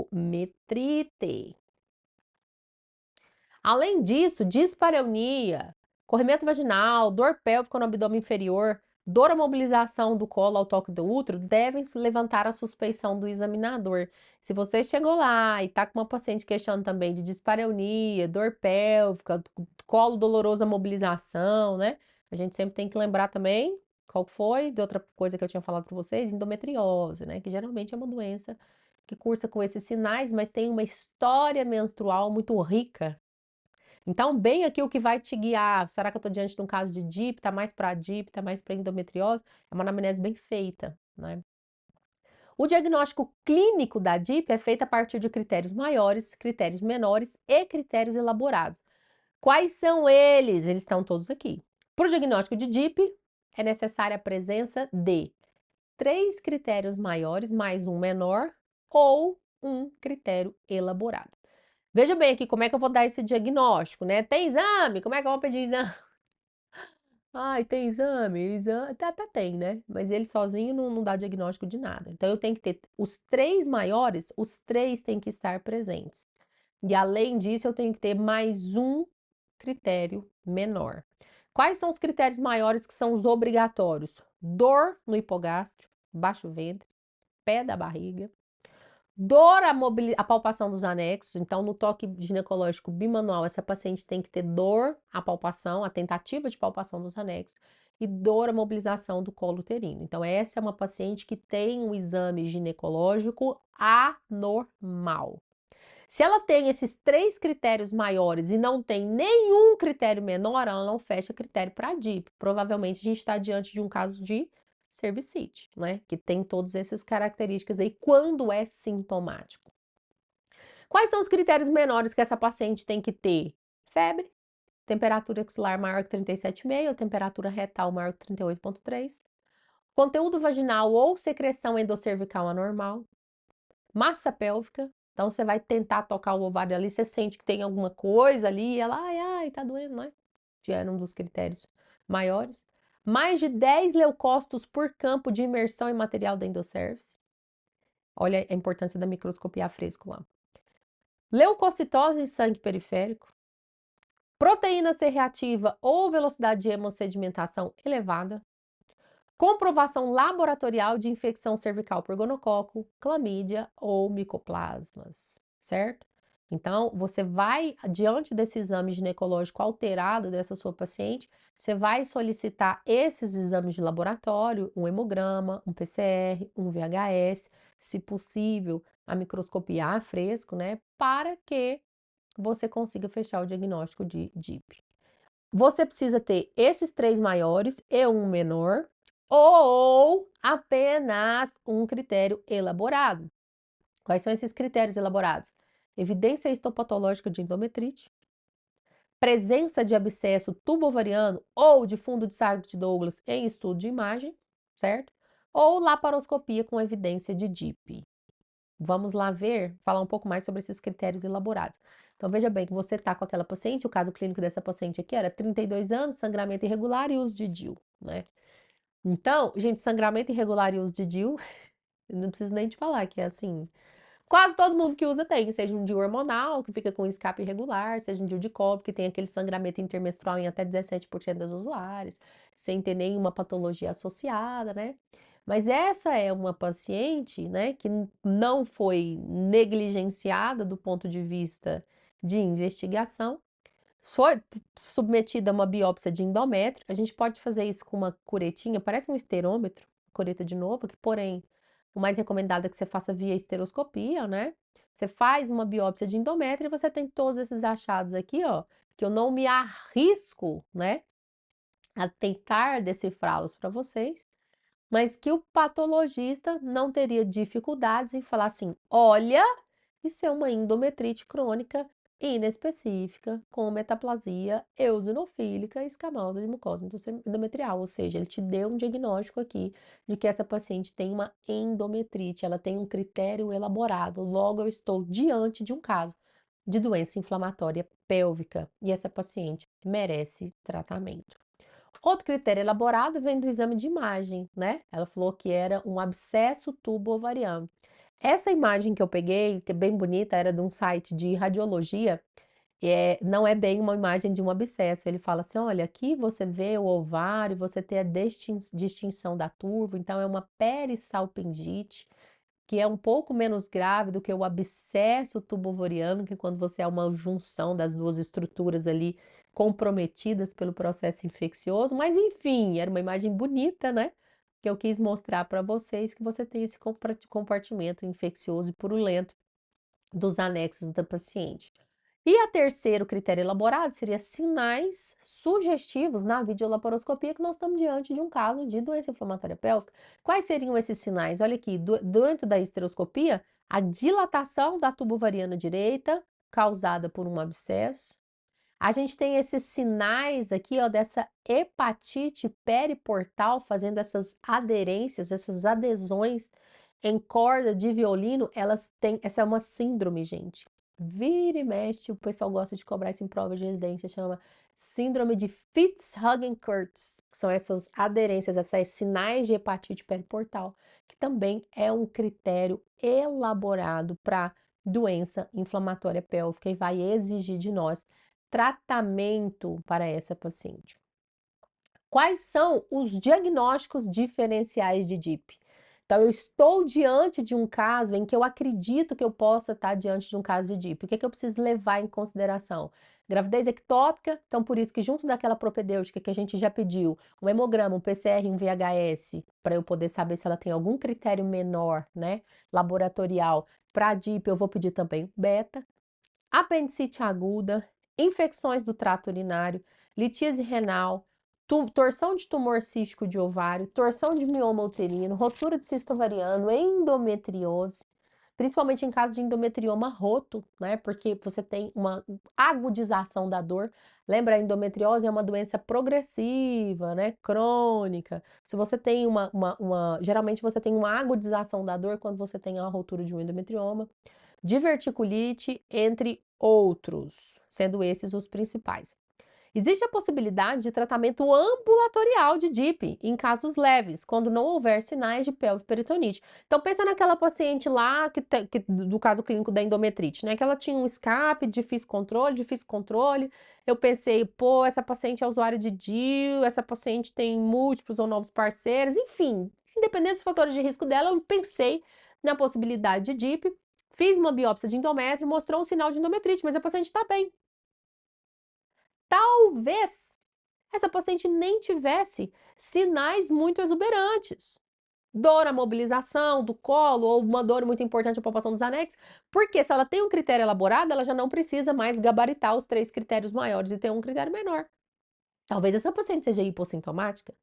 Além disso, dispareunia, corrimento vaginal, dor pélvica no abdômen inferior, dor à mobilização do colo ao toque do útero devem levantar a suspeição do examinador. Se você chegou lá e está com uma paciente queixando também de dispareunia, dor pélvica, colo doloroso à mobilização, né? A gente sempre tem que lembrar também qual foi de outra coisa que eu tinha falado para vocês, endometriose, né? Que geralmente é uma doença que cursa com esses sinais, mas tem uma história menstrual muito rica. Então, bem aqui o que vai te guiar. Será que eu estou diante de um caso de DIP? Está mais para DIP? Está mais para endometriose? É uma anamnese bem feita, né? O diagnóstico clínico da DIP é feito a partir de critérios maiores, critérios menores e critérios elaborados. Quais são eles? Eles estão todos aqui. Para o diagnóstico de DIP, é necessária a presença de 3 critérios maiores mais um menor ou um critério elaborado. Veja bem aqui como é que eu vou dar esse diagnóstico, né? Tem exame? Como é que eu vou pedir exame? Ai, tem exame? Exame até tem, né? Mas ele sozinho não dá diagnóstico de nada. Então eu tenho que ter os 3 maiores, os 3 têm que estar presentes. E além disso, eu tenho que ter mais um critério menor. Quais são os critérios maiores que são os obrigatórios? Dor no hipogástrio, baixo ventre, pé da barriga, dor à palpação dos anexos, então no toque ginecológico bimanual, essa paciente tem que ter dor à palpação, a tentativa de palpação dos anexos, e dor à mobilização do colo uterino. Então, essa é uma paciente que tem um exame ginecológico anormal. Se ela tem esses 3 critérios maiores e não tem nenhum critério menor, ela não fecha critério para DIP. Provavelmente a gente está diante de um caso de cervicite, né? Que tem todas essas características aí quando é sintomático. Quais são os critérios menores que essa paciente tem que ter? Febre, temperatura axilar maior que 37,5 ou temperatura retal maior que 38,3, conteúdo vaginal ou secreção endoscervical anormal, massa pélvica. Então você vai tentar tocar o ovário ali, você sente que tem alguma coisa ali, e ela, ai, tá doendo, né? Já era um dos critérios maiores. Mais de 10 leucócitos por campo de imersão em material da endocervice. Olha a importância da microscopia a fresco lá. Leucocitose em sangue periférico. Proteína C reativa ou velocidade de hemossedimentação elevada. Comprovação laboratorial de infecção cervical por gonococo, clamídia ou micoplasmas, certo? Então, você vai, diante desse exame ginecológico alterado dessa sua paciente, você vai solicitar esses exames de laboratório, um hemograma, um PCR, um VHS, se possível, a microscopia a fresco, né? Para que você consiga fechar o diagnóstico de DIP. Você precisa ter esses 3 maiores e um menor, ou apenas um critério elaborado. Quais são esses critérios elaborados? Evidência histopatológica de endometrite, presença de abscesso tubo-ovariano ou de fundo de saco de Douglas em estudo de imagem, certo? Ou laparoscopia com evidência de DIP. Vamos lá ver, falar um pouco mais sobre esses critérios elaborados. Então, veja bem que você está com aquela paciente, o caso clínico dessa paciente aqui era 32 anos, sangramento irregular e uso de DIU, né? Então, gente, sangramento irregular e uso de DIU, não preciso nem te falar que é assim, quase todo mundo que usa tem, seja um DIU hormonal, que fica com escape irregular, seja um DIU de cobre, que tem aquele sangramento intermenstrual em até 17% das usuárias, sem ter nenhuma patologia associada, né? Mas essa é uma paciente, né, que não foi negligenciada do ponto de vista de investigação, foi submetida a uma biópsia de endométrio. A gente pode fazer isso com uma curetinha, parece um esterômetro, cureta de novo, que porém o mais recomendado é que você faça via esteroscopia, né? Você faz uma biópsia de endométrio e você tem todos esses achados aqui, ó, que eu não me arrisco, né, a tentar decifrá-los para vocês, mas que o patologista não teria dificuldades em falar assim: olha, isso é uma endometrite crônica inespecífica com metaplasia eosinofílica escamosa de mucosa endometrial, ou seja, ele te deu um diagnóstico aqui de que essa paciente tem uma endometrite, ela tem um critério elaborado, logo eu estou diante de um caso de doença inflamatória pélvica e essa paciente merece tratamento. Outro critério elaborado vem do exame de imagem, né? Ela falou que era um abscesso tubo-ovariano. Essa imagem que eu peguei, que é bem bonita, era de um site de radiologia, não é bem uma imagem de um abscesso. Ele fala assim: olha, aqui você vê o ovário, você tem a distinção da turva, então é uma perissalpingite, que é um pouco menos grave do que o abscesso tubo-ovariano, que é quando você é uma junção das duas estruturas ali comprometidas pelo processo infeccioso, mas enfim, era uma imagem bonita, né? Que eu quis mostrar para vocês que você tem esse compartimento infeccioso e purulento dos anexos da paciente. E a terceiro critério elaborado seria sinais sugestivos na videolaparoscopia, que nós estamos diante de um caso de doença inflamatória pélvica. Quais seriam esses sinais? Olha aqui, durante a histeroscopia, a dilatação da tuba ovariana direita, causada por um abscesso. A gente tem esses sinais aqui, ó, dessa hepatite periportal, fazendo essas aderências, essas adesões em corda de violino, elas têm, essa é uma síndrome, gente. Vira e mexe, o pessoal gosta de cobrar isso em prova de residência, chama síndrome de Fitzhugh-Curtis, que são essas aderências, esses sinais de hepatite periportal, que também é um critério elaborado para doença inflamatória pélvica e vai exigir de nós tratamento para essa paciente. Quais são os diagnósticos diferenciais de DIP? Então, eu estou diante de um caso em que eu acredito que eu possa estar diante de um caso de DIP. O que é que eu preciso levar em consideração? Gravidez ectópica, então por isso que junto daquela propedêutica que a gente já pediu, um hemograma, um PCR, um VHS, para eu poder saber se ela tem algum critério menor, né, laboratorial, para DIP eu vou pedir também beta, apendicite aguda, infecções do trato urinário, litíase renal, torção de tumor cístico de ovário, torção de mioma uterino, rotura de cisto ovariano, endometriose, principalmente em caso de endometrioma roto, né? Porque você tem uma agudização da dor. Lembra, a endometriose é uma doença progressiva, né? Crônica. Se você tem geralmente você tem uma agudização da dor quando você tem a rotura de um endometrioma, diverticulite, entre outros, sendo esses os principais. Existe a possibilidade de tratamento ambulatorial de DIP em casos leves, quando não houver sinais de pelvoperitonite. Então, pensa naquela paciente lá do caso clínico da endometrite, né? Que ela tinha um escape, difícil controle, difícil controle. Eu pensei, pô, essa paciente é usuária de DIU, essa paciente tem múltiplos ou novos parceiros, enfim, independente dos fatores de risco dela, eu pensei na possibilidade de DIP. Fiz uma biópsia de endométrio, mostrou um sinal de endometrite, mas a paciente está bem. Talvez essa paciente nem tivesse sinais muito exuberantes. Dor à mobilização do colo ou uma dor muito importante à palpação dos anexos, porque se ela tem um critério elaborado, ela já não precisa mais gabaritar os 3 critérios maiores e ter um critério menor. Talvez essa paciente seja hipossintomática.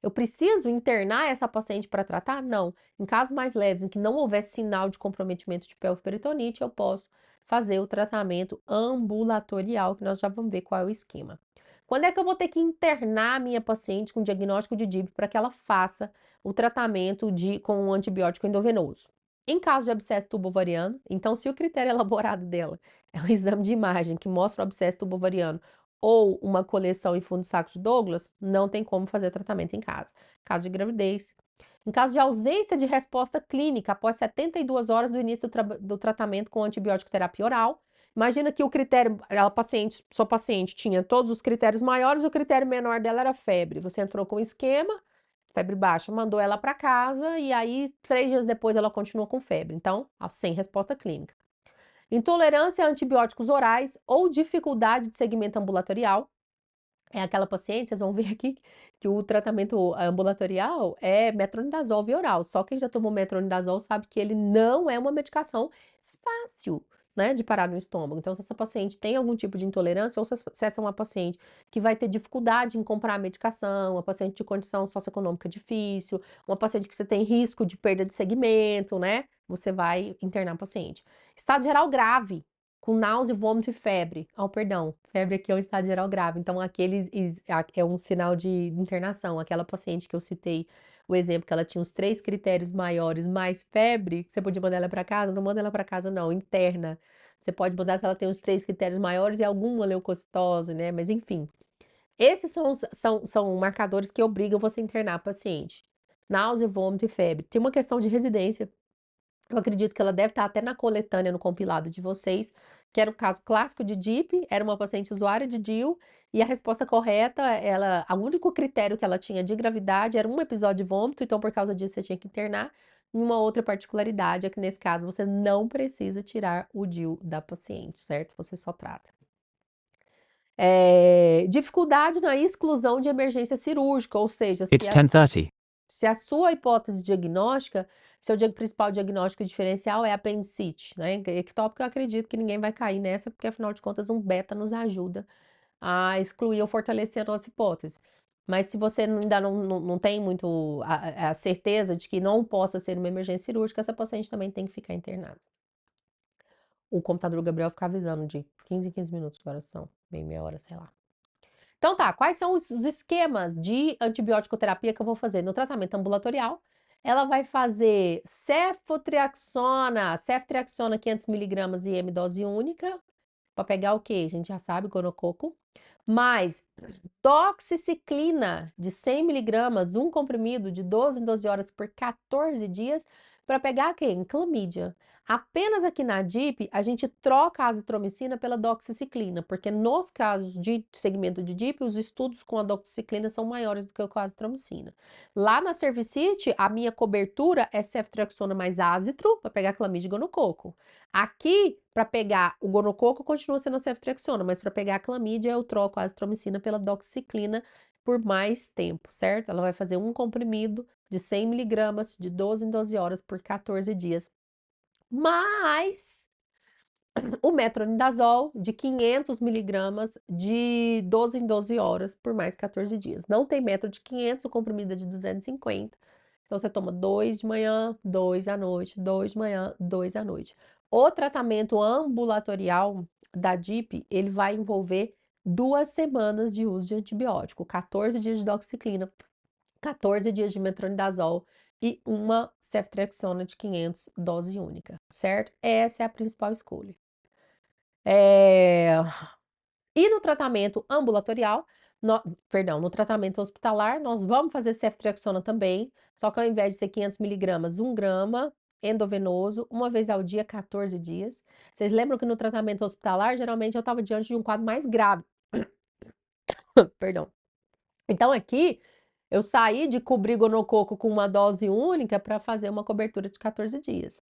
Eu preciso internar essa paciente para tratar? Não. Em casos mais leves, em que não houver sinal de comprometimento de pelvoperitonite, eu posso fazer o tratamento ambulatorial, que nós já vamos ver qual é o esquema. Quando é que eu vou ter que internar a minha paciente com diagnóstico de DIP para que ela faça o tratamento com um antibiótico endovenoso? Em caso de abscesso tubo-ovariano, então se o critério elaborado dela é um exame de imagem que mostra o abscesso tubo-ovariano ou uma coleção em fundo de saco de Douglas, não tem como fazer tratamento em casa. Caso de gravidez. Em caso de ausência de resposta clínica após 72 horas do início do tratamento com antibiótico terapia oral, imagina que o critério, sua paciente tinha todos os critérios maiores, o critério menor dela era febre. Você entrou com esquema, febre baixa, mandou ela para casa e aí 3 dias depois ela continuou com febre. Então, sem resposta clínica. Intolerância a antibióticos orais ou dificuldade de segmento ambulatorial. É aquela paciente, vocês vão ver aqui, que o tratamento ambulatorial é metronidazol via oral. Só quem já tomou metronidazol sabe que ele não é uma medicação fácil né, de parar no estômago. Então, se essa paciente tem algum tipo de intolerância, ou se essa é uma paciente que vai ter dificuldade em comprar a medicação, uma paciente de condição socioeconômica difícil, uma paciente que você tem risco de perda de segmento, né, você vai internar a paciente. Estado geral grave, com náusea, vômito e febre. Oh, perdão, febre aqui é um estado geral grave. Então, é um sinal de internação. Aquela paciente que eu citei, o exemplo que ela tinha os 3 critérios maiores mais febre, que você podia mandar ela para casa, não manda ela para casa não, interna. Você pode mandar se ela tem os 3 critérios maiores e alguma leucocitose, né? Mas enfim, esses são marcadores que obrigam você a internar a paciente. Náusea, vômito e febre. Tem uma questão de residência. Eu acredito que ela deve estar até na coletânea, no compilado de vocês, que era o caso clássico de DIP, era uma paciente usuária de DIU, e a resposta correta, o único critério que ela tinha de gravidade era um episódio de vômito, então por causa disso você tinha que internar. E uma outra particularidade é que nesse caso você não precisa tirar o DIU da paciente, certo? Você só trata. Dificuldade na exclusão de emergência cirúrgica, ou seja, It's 10:30. se a sua hipótese diagnóstica, seu principal diagnóstico diferencial é apendicite, né? Ectópico, eu acredito que ninguém vai cair nessa, porque afinal de contas um beta nos ajuda a excluir ou fortalecer a nossa hipótese. Mas se você ainda não tem muito a certeza de que não possa ser uma emergência cirúrgica, essa paciente também tem que ficar internada. O computador do Gabriel fica avisando de 15 em 15 minutos, agora são bem meia hora, sei lá. Então tá, quais são os esquemas de antibiótico-terapia que eu vou fazer? No tratamento ambulatorial, ela vai fazer ceftriaxona 500 miligramas IM dose única, para pegar o quê? A gente já sabe, gonococo. Mais doxiciclina de 100 miligramas, um comprimido de 12 em 12 horas por 14 dias, para pegar quem? Clamídia. Apenas aqui na DIP, a gente troca a azitromicina pela doxiciclina, porque nos casos de segmento de DIP, os estudos com a doxiciclina são maiores do que com a azitromicina. Lá na cervicite, a minha cobertura é ceftriaxona mais azitro, para pegar clamídia e gonococo. Aqui, para pegar o gonococo, continua sendo a ceftriaxona, mas para pegar a clamídia, eu troco a azitromicina pela doxiciclina por mais tempo, certo? Ela vai fazer um comprimido de 100 miligramas de 12 em 12 horas por 14 dias. Mais o metronidazol de 500 miligramas de 12 em 12 horas por mais 14 dias. Não tem metro de 500, o comprimido é de 250. Então, você toma 2 de manhã, 2 à noite, 2 de manhã, 2 à noite. O tratamento ambulatorial da DIP, ele vai envolver 2 semanas de uso de antibiótico, 14 dias de doxiciclina, 14 dias de metronidazol e uma ceftriaxona de 500, dose única, certo? Essa é a principal escolha. E no tratamento ambulatorial, no tratamento hospitalar, nós vamos fazer ceftriaxona também, só que ao invés de ser 500 miligramas, 1 grama endovenoso, uma vez ao dia, 14 dias. Vocês lembram que no tratamento hospitalar, geralmente eu estava diante de um quadro mais grave. Perdão. Então aqui, eu saí de cobrir gonococo com uma dose única para fazer uma cobertura de 14 dias.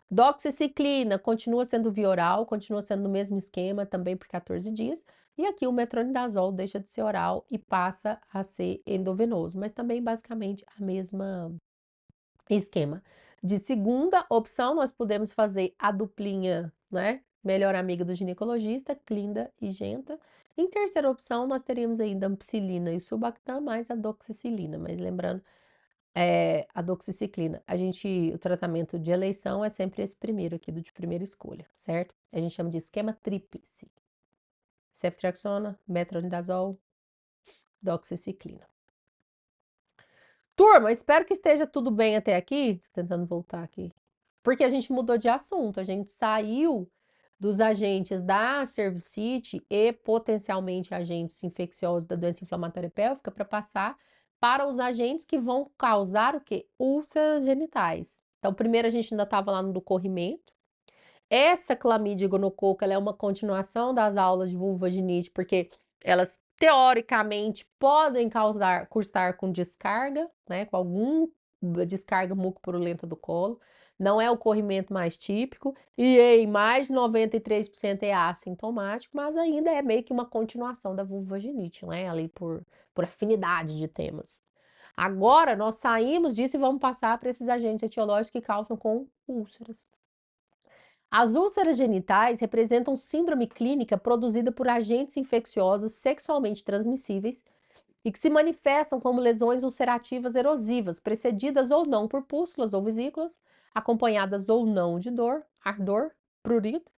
Doxiciclina continua sendo via oral, continua sendo no mesmo esquema também por 14 dias. E aqui o metronidazol deixa de ser oral e passa a ser endovenoso, mas também basicamente a mesma esquema. De segunda opção, nós podemos fazer a duplinha, né? Melhor amiga do ginecologista, Clinda e Genta. Em terceira opção, nós teríamos ainda ampicilina e subactam mais a doxicilina, mas lembrando a doxiciclina. O tratamento de eleição é sempre esse primeiro aqui, do de primeira escolha, certo? A gente chama de esquema tríplice. Ceftriaxona, metronidazol, doxiciclina. Turma, espero que esteja tudo bem até aqui. Tô tentando voltar aqui. Porque a gente mudou de assunto, a gente saiu dos agentes da cervicite e potencialmente agentes infecciosos da doença inflamatória pélvica para passar para os agentes que vão causar o quê? Úlceras genitais. Então, primeiro a gente ainda estava lá no do corrimento. Essa clamídia gonococo, ela é uma continuação das aulas de vulvovaginite, porque elas teoricamente podem cursar com descarga, né, com algum descarga mucopurulenta do colo. Não é o corrimento mais típico, e em mais de 93% é assintomático, mas ainda é meio que uma continuação da vulvovaginite, né, ali por afinidade de temas. Agora, nós saímos disso e vamos passar para esses agentes etiológicos que causam com úlceras. As úlceras genitais representam síndrome clínica produzida por agentes infecciosos sexualmente transmissíveis e que se manifestam como lesões ulcerativas erosivas, precedidas ou não por pústulas ou vesículas, acompanhadas ou não de dor, ardor, prurito,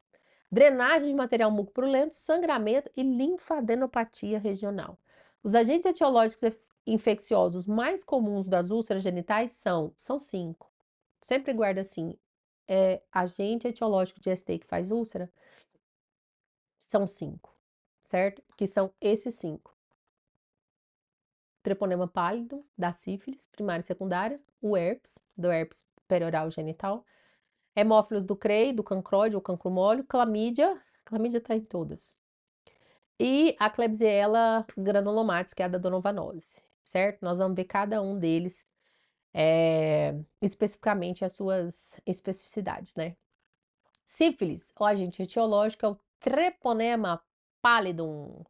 drenagem de material mucopurulento, sangramento e linfadenopatia regional. Os agentes etiológicos infecciosos mais comuns das úlceras genitais são 5. Sempre guarda assim, agente etiológico de ST que faz úlcera, são 5, certo? Que são esses 5. Treponema pálido, da sífilis, primária e secundária, o herpes, do herpes perioral genital, hemófilos do CREI, do cancróide ou cancro mole, clamídia tá em todas. E a Klebsiella granulomatis, que é a da Donovanose, certo? Nós vamos ver cada um deles, especificamente as suas especificidades, né? Sífilis, o agente etiológico é o Treponema pallidum.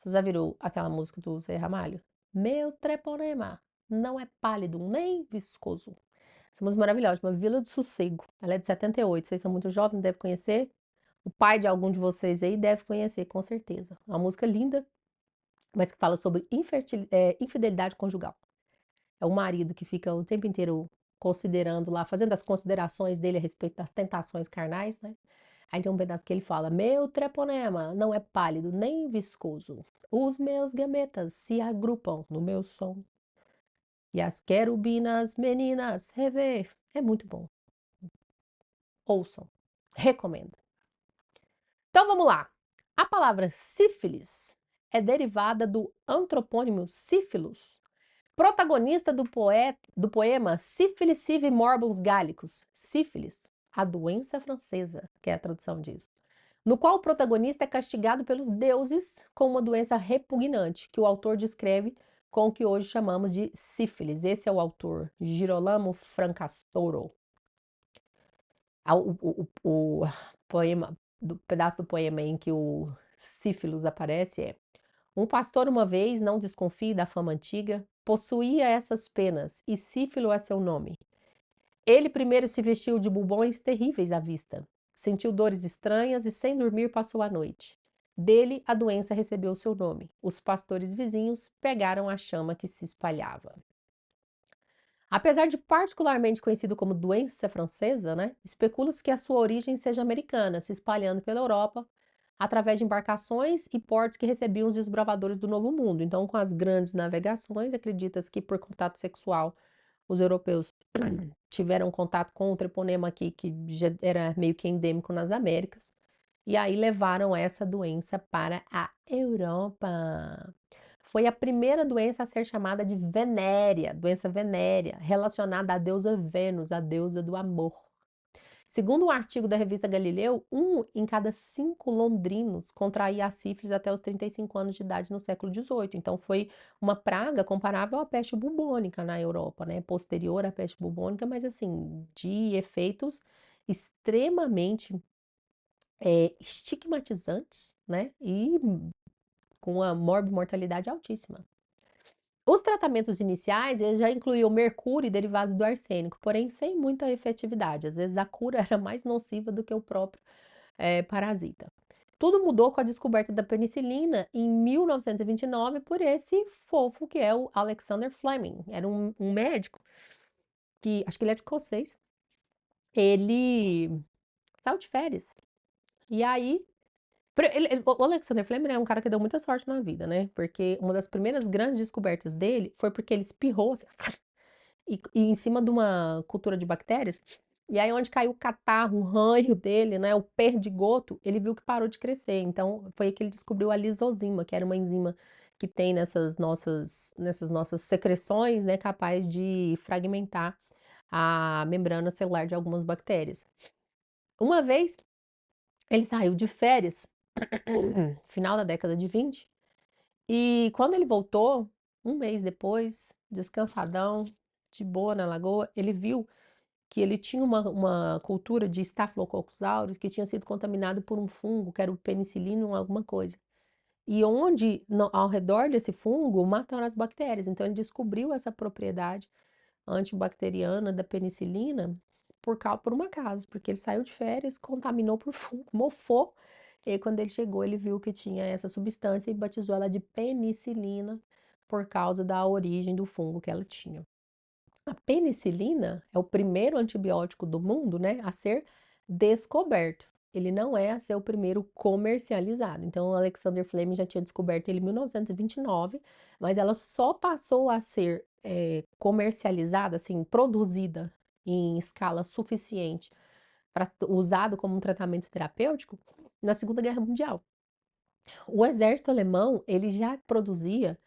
Você já viram aquela música do Zé Ramalho? Meu treponema não é pálido nem viscoso. Essa música maravilhosa, chama Vila do Sossego. Ela é de 78. Vocês são muito jovens, devem conhecer. O pai de algum de vocês aí deve conhecer, com certeza. É uma música linda, mas que fala sobre infidelidade conjugal. É o marido que fica o tempo inteiro considerando lá, fazendo as considerações dele a respeito das tentações carnais, né? Aí tem um pedaço que ele fala: Meu treponema não é pálido nem viscoso. Os meus gametas se agrupam no meu som. E as querubinas meninas rever. É muito bom. Ouçam. Recomendo. Então vamos lá. A palavra sífilis é derivada do antropônimo sífilos, protagonista do poema Sífilis sive morbus gallicus. Sífilis, a doença francesa, que é a tradução disso. No qual o protagonista é castigado pelos deuses com uma doença repugnante, que o autor descreve com o que hoje chamamos de sífilis. Esse é o autor, Girolamo Francastoro. O poema, do pedaço do poema em que o sífilis aparece é: um pastor uma vez, não desconfie da fama antiga, possuía essas penas, e sífilo é seu nome. Ele primeiro se vestiu de bubões terríveis à vista. Sentiu dores estranhas e sem dormir passou a noite. Dele a doença recebeu seu nome. Os pastores vizinhos pegaram a chama que se espalhava. Apesar de particularmente conhecido como doença francesa, né, especula-se que a sua origem seja americana, se espalhando pela Europa através de embarcações e portos que recebiam os desbravadores do Novo Mundo. Então, com as grandes navegações, acredita-se que por contato sexual os europeus tiveram contato com o treponema aqui, que já era meio que endêmico nas Américas, e aí levaram essa doença para a Europa. Foi a primeira doença a ser chamada de venérea, doença venérea, relacionada à deusa Vênus, a deusa do amor. Segundo um artigo da revista Galileu, 1 em cada 5 londrinos contraía a sífilis até os 35 anos de idade no século XVIII. Então, foi uma praga comparável à peste bubônica na Europa, né? Posterior à peste bubônica, mas assim, de efeitos extremamente estigmatizantes, né? E com uma morbimortalidade altíssima. Os tratamentos iniciais, eles já incluíam mercúrio e derivados do arsênico, porém sem muita efetividade. Às vezes a cura era mais nociva do que o próprio parasita. Tudo mudou com a descoberta da penicilina em 1929 por esse fofo que é o Alexander Fleming. Era um médico que, acho que ele é de escocês. Ele saiu de férias. E aí, o Alexander Fleming é um cara que deu muita sorte na vida, né? Porque uma das primeiras grandes descobertas dele foi porque ele espirrou assim, e em cima de uma cultura de bactérias. E aí, onde caiu o catarro, o ranho dele, né, o perdigoto, ele viu que parou de crescer. Então, foi aí que ele descobriu a lisozima, que era uma enzima que tem nessas nossas secreções, né, capaz de fragmentar a membrana celular de algumas bactérias. Uma vez, ele saiu de férias, final da década de 20, e quando ele voltou, um mês depois, descansadão, de boa na lagoa, ele viu que ele tinha uma cultura de Staphylococcus aureus que tinha sido contaminado por um fungo, que era o penicillium alguma coisa. E onde, ao redor desse fungo, mataram as bactérias. Então, ele descobriu essa propriedade antibacteriana da penicilina por uma casa, porque ele saiu de férias, contaminou por fungo, mofou. E aí, quando ele chegou, ele viu que tinha essa substância e batizou ela de penicilina por causa da origem do fungo que ela tinha. A penicilina é o primeiro antibiótico do mundo, né, a ser descoberto. Ele não é a ser o primeiro comercializado. Então, o Alexander Fleming já tinha descoberto ele em 1929, mas ela só passou a ser comercializada, assim, produzida em escala suficiente para usado como um tratamento terapêutico na Segunda Guerra Mundial. O exército alemão, ele já produzia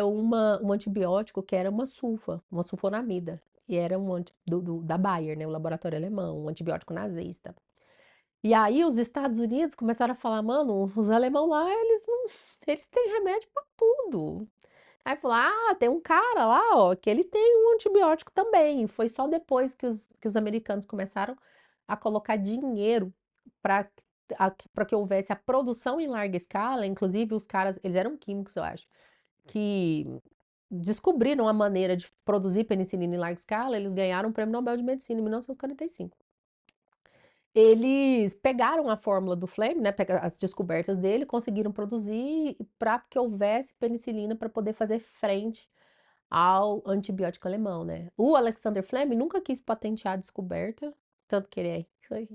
um antibiótico que era uma sulfonamida, e era da Bayer, né, o laboratório alemão, um antibiótico nazista. E aí os Estados Unidos começaram a falar, mano, os alemão lá, eles não, eles têm remédio pra tudo. Aí falou, ah, tem um cara lá, ó, que ele tem um antibiótico também. Foi só depois que os americanos começaram a colocar dinheiro para para que houvesse a produção em larga escala, inclusive os caras, eles eram químicos, eu acho, que descobriram a maneira de produzir penicilina em larga escala, eles ganharam o Prêmio Nobel de Medicina em 1945. Eles pegaram a fórmula do Fleming, né, as descobertas dele, conseguiram produzir para que houvesse penicilina para poder fazer frente ao antibiótico alemão, né? O Alexander Fleming nunca quis patentear a descoberta, tanto que ele foi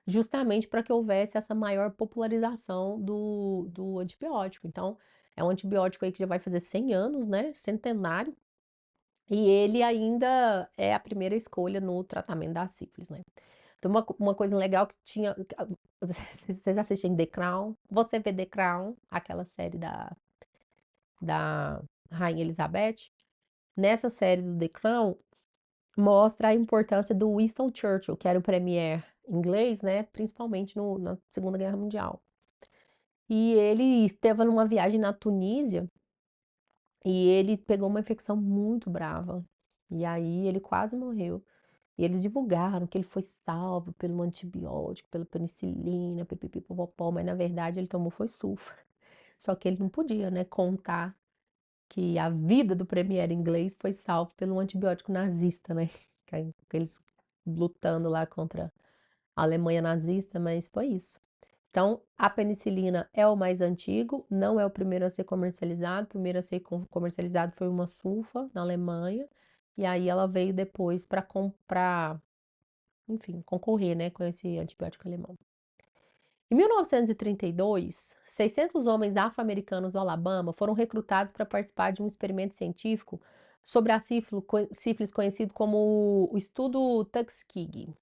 justamente para que houvesse essa maior popularização do antibiótico. Então, é um antibiótico aí que já vai fazer 100 anos, né? Centenário. E ele ainda é a primeira escolha no tratamento da sífilis, né? Então, uma coisa legal que tinha. Vocês assistem The Crown? Você vê The Crown, aquela série da Rainha Elizabeth? Nessa série do The Crown, mostra a importância do Winston Churchill, que era o premier inglês, né? Principalmente na Segunda Guerra Mundial. E ele esteve numa viagem na Tunísia e ele pegou uma infecção muito brava. E aí ele quase morreu. E eles divulgaram que ele foi salvo pelo antibiótico, pela penicilina, pipipipopopó, mas na verdade ele tomou foi sulfa. Só que ele não podia, né, contar que a vida do premier inglês foi salvo pelo antibiótico nazista, né? Eles lutando lá contra a Alemanha nazista, mas foi isso. Então, a penicilina é o mais antigo, não é o primeiro a ser comercializado. O primeiro a ser comercializado foi uma sulfa na Alemanha, e aí ela veio depois para comprar, enfim, concorrer, né, com esse antibiótico alemão. Em 1932, 600 homens afro-americanos do Alabama foram recrutados para participar de um experimento científico sobre a sífilis conhecido como o estudo Tuskegee.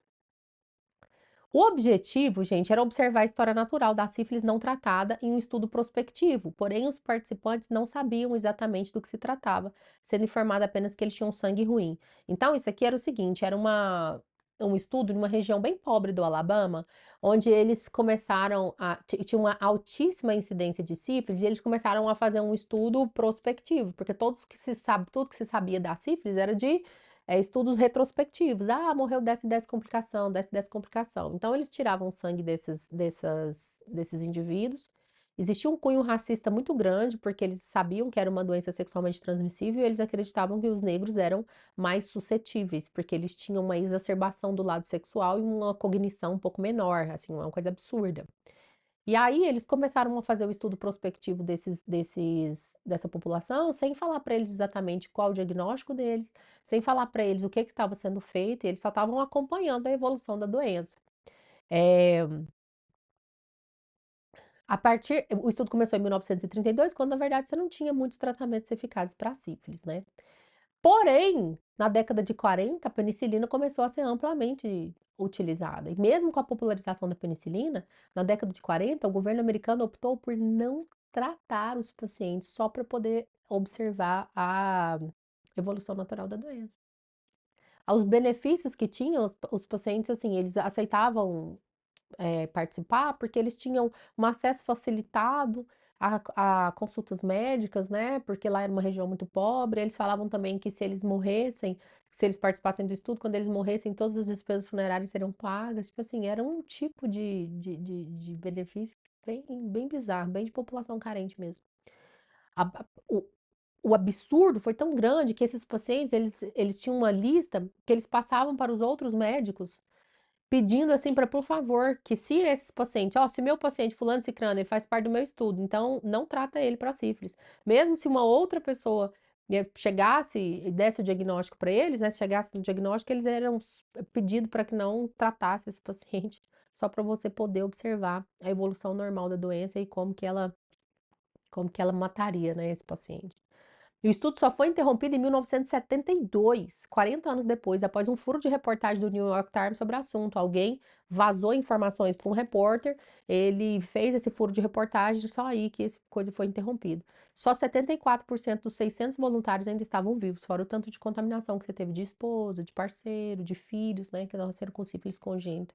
O objetivo, gente, era observar a história natural da sífilis não tratada em um estudo prospectivo, porém os participantes não sabiam exatamente do que se tratava, sendo informado apenas que eles tinham sangue ruim. Então, isso aqui era o seguinte, era um estudo em uma região bem pobre do Alabama, onde eles começaram tinha uma altíssima incidência de sífilis, e eles começaram a fazer um estudo prospectivo, porque tudo que se sabia da sífilis era de estudos retrospectivos. Ah, morreu dessa complicação, dessa complicação. Então, eles tiravam sangue desses indivíduos. Existia um cunho racista muito grande, porque eles sabiam que era uma doença sexualmente transmissível e eles acreditavam que os negros eram mais suscetíveis, porque eles tinham uma exacerbação do lado sexual e uma cognição um pouco menor, assim, uma coisa absurda. E aí eles começaram a fazer o estudo prospectivo dessa população, sem falar para eles exatamente qual o diagnóstico deles, sem falar para eles o que estava sendo feito, e eles só estavam acompanhando a evolução da doença. É, o estudo começou em 1932, quando na verdade você não tinha muitos tratamentos eficazes para sífilis, né? Porém, na década de 40, a penicilina começou a ser amplamente utilizada. E mesmo com a popularização da penicilina, na década de 40, o governo americano optou por não tratar os pacientes só para poder observar a evolução natural da doença. Os benefícios que tinham, os pacientes, assim, eles aceitavam participar, porque eles tinham um acesso facilitado a consultas médicas, né? Porque lá era uma região muito pobre. Eles falavam também que se eles morressem, se eles participassem do estudo, quando eles morressem, todas as despesas funerárias seriam pagas. Tipo assim, era um tipo de benefício bem bizarro, bem de população carente mesmo. o absurdo foi tão grande que esses pacientes, eles tinham uma lista que eles passavam para os outros médicos pedindo assim para, por favor, que se esses pacientes, ó, se meu paciente fulano cicrano, ele faz parte do meu estudo, então não trata ele para sífilis. Mesmo se uma outra pessoa chegasse e desse o diagnóstico para eles, né, se chegasse no diagnóstico, eles eram pedido para que não tratasse esse paciente, só para você poder observar a evolução normal da doença e como que ela mataria, né, esse paciente. O estudo só foi interrompido em 1972, 40 anos depois, após um furo de reportagem do New York Times sobre o assunto. Alguém vazou informações para um repórter, ele fez esse furo de reportagem, só aí que essa coisa foi interrompida. Só 74% dos 600 voluntários ainda estavam vivos, fora o tanto de contaminação que você teve de esposa, de parceiro, de filhos, né, que nasceram com sífilis congênita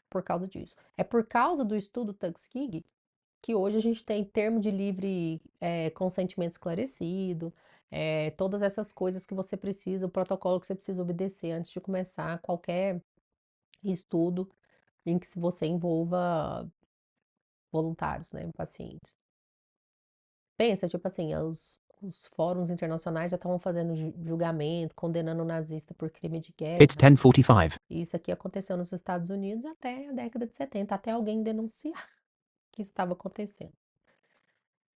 por causa disso. É por causa do estudo Tuskegee que hoje a gente tem termo de livre consentimento esclarecido, todas essas coisas que você precisa, o protocolo que você precisa obedecer antes de começar qualquer estudo em que você envolva voluntários, né, pacientes. Pensa, tipo assim, os fóruns internacionais já estavam fazendo julgamento, condenando o nazista por crime de It's guerra. 10:45. E isso aqui aconteceu nos Estados Unidos até a década de 70, até alguém denunciar que isso estava acontecendo.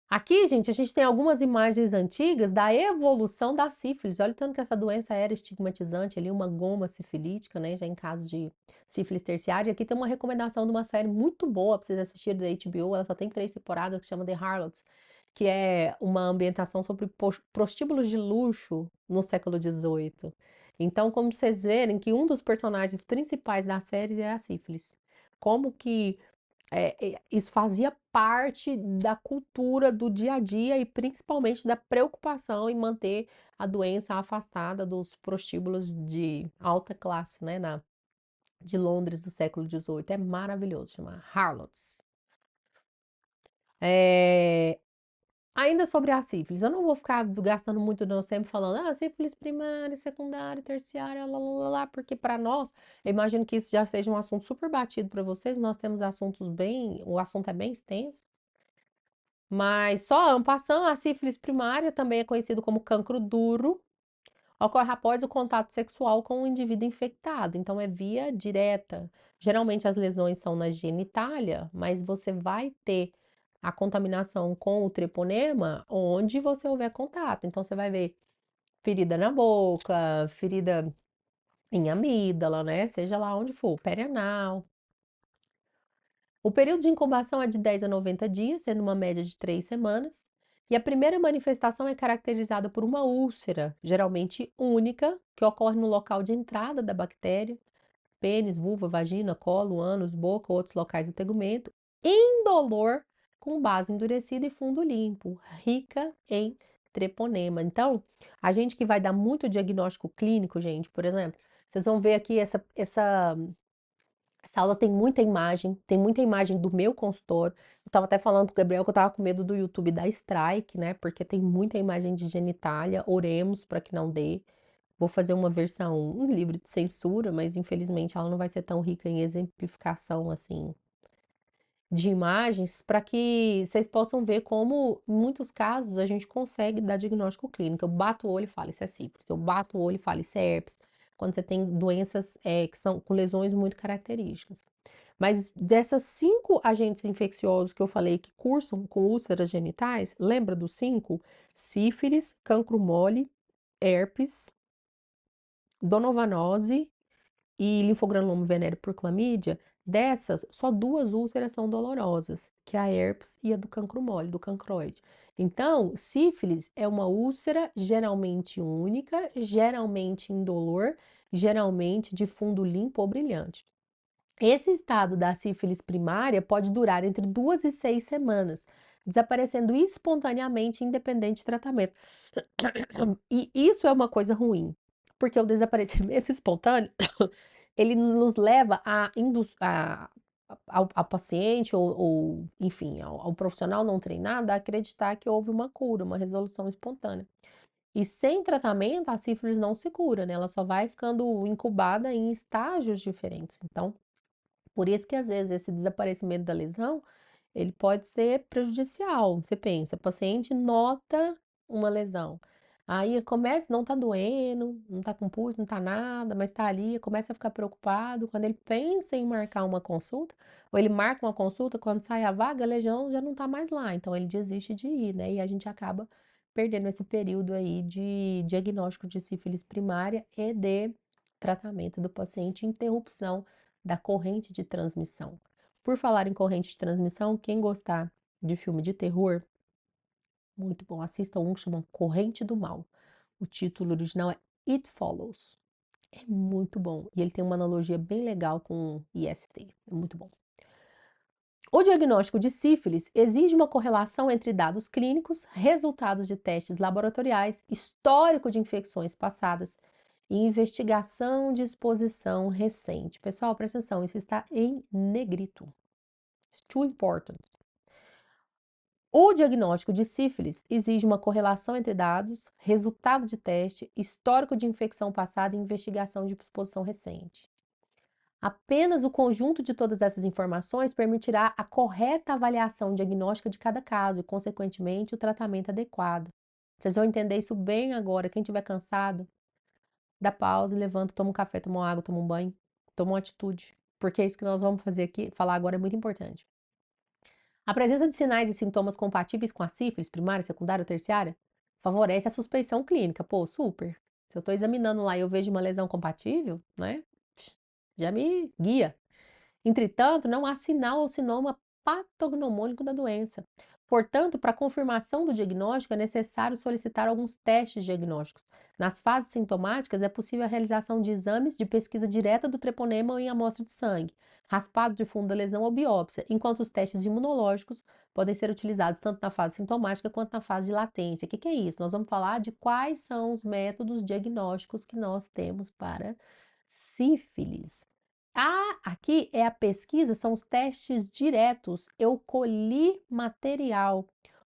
Aqui, gente, a gente tem algumas imagens antigas da evolução da sífilis. Olha o tanto que essa doença era estigmatizante ali, uma goma sifilítica, né? Já em caso de sífilis terciária. Aqui tem uma recomendação de uma série muito boa para vocês assistirem da HBO. Ela só tem 3 temporadas, que chama The Harlots, que é uma ambientação sobre prostíbulos de luxo no século XVIII. Então, como vocês verem que um dos personagens principais da série é a sífilis. Como que isso fazia parte da cultura do dia a dia e principalmente da preocupação em manter a doença afastada dos prostíbulos de alta classe, né, de Londres do século XVIII. É maravilhoso, chama Harlots. É, ainda sobre a sífilis, eu não vou ficar gastando muito do nosso tempo falando, sífilis primária, secundária, terciária, lá, porque para nós, eu imagino que isso já seja um assunto super batido para vocês, nós temos assuntos bem, o assunto é bem extenso. Mas só en passant, a sífilis primária também é conhecido como cancro duro, ocorre após o contato sexual com o indivíduo infectado, então é via direta. Geralmente as lesões são na genitália, mas você vai ter a contaminação com o treponema onde você houver contato. Então você vai ver ferida na boca, ferida em amígdala, né? Seja lá onde for, perianal. O período de incubação é de 10 a 90 dias, sendo uma média de 3 semanas. E a primeira manifestação é caracterizada por uma úlcera, geralmente única, que ocorre no local de entrada da bactéria, pênis, vulva, vagina, colo, ânus, boca, outros locais do tegumento, indolor, com base endurecida e fundo limpo, rica em treponema. Então, a gente que vai dar muito diagnóstico clínico, gente, por exemplo, vocês vão ver aqui essa aula tem muita imagem do meu consultório. Eu tava até falando pro Gabriel que eu tava com medo do YouTube dar strike, né? Porque tem muita imagem de genitália. Oremos para que não dê. Vou fazer uma versão livre de censura, mas infelizmente ela não vai ser tão rica em exemplificação assim de imagens para que vocês possam ver como, em muitos casos, a gente consegue dar diagnóstico clínico. Eu bato o olho e falo, isso é sífilis. Eu bato o olho e falo, isso é herpes. Quando você tem doenças que são com lesões muito características. Mas dessas 5 agentes infecciosos que eu falei que cursam com úlceras genitais, lembra dos 5? Sífilis, cancro mole, herpes, donovanose e linfogranuloma venéreo por clamídia. Dessas, só 2 úlceras são dolorosas, que é a herpes e a do cancro mole, do cancroide. Então, sífilis é uma úlcera geralmente única, geralmente indolor, geralmente de fundo limpo ou brilhante. Esse estado da sífilis primária pode durar entre 2 e 6 semanas, desaparecendo espontaneamente, independente de tratamento. E isso é uma coisa ruim, porque o desaparecimento espontâneo, ele nos leva ao paciente enfim, ao profissional não treinado a acreditar que houve uma cura, uma resolução espontânea. E sem tratamento, a sífilis não se cura, né? Ela só vai ficando incubada em estágios diferentes. Então, por isso que às vezes esse desaparecimento da lesão, ele pode ser prejudicial. Você pensa, o paciente nota uma lesão. Aí começa, não tá doendo, não tá com pulso, não tá nada, mas tá ali, começa a ficar preocupado. Quando ele pensa em marcar uma consulta, ou ele marca uma consulta, quando sai a vaga, a legião já não tá mais lá, então ele desiste de ir, né? E a gente acaba perdendo esse período aí de diagnóstico de sífilis primária e de tratamento do paciente, interrupção da corrente de transmissão. Por falar em corrente de transmissão, quem gostar de filme de terror, muito bom, assista um que chama Corrente do Mal. O título original é It Follows. É muito bom. E ele tem uma analogia bem legal com IST. É muito bom. O diagnóstico de sífilis exige uma correlação entre dados clínicos, resultados de testes laboratoriais, histórico de infecções passadas e investigação de exposição recente. Pessoal, presta atenção, isso está em negrito. It's too important. O diagnóstico de sífilis exige uma correlação entre dados, resultado de teste, histórico de infecção passada e investigação de exposição recente. Apenas o conjunto de todas essas informações permitirá a correta avaliação diagnóstica de cada caso e, consequentemente, o tratamento adequado. Vocês vão entender isso bem agora. Quem estiver cansado, dá pausa, levanta, toma um café, toma uma água, toma um banho, toma uma atitude. Porque isso que nós vamos fazer aqui, falar agora, é muito importante. A presença de sinais e sintomas compatíveis com a sífilis primária, secundária ou terciária favorece a suspeição clínica. Pô, super. Se eu estou examinando lá e eu vejo uma lesão compatível, né? Já me guia. Entretanto, não há sinal ou sinoma patognomônico da doença. Portanto, para confirmação do diagnóstico, é necessário solicitar alguns testes diagnósticos. Nas fases sintomáticas, é possível a realização de exames de pesquisa direta do treponema ou em amostra de sangue, raspado de fundo da lesão ou biópsia, enquanto os testes imunológicos podem ser utilizados tanto na fase sintomática quanto na fase de latência. O que é isso? Nós vamos falar de quais são os métodos diagnósticos que nós temos para sífilis. Aqui é a pesquisa, são os testes diretos. Eu colhi material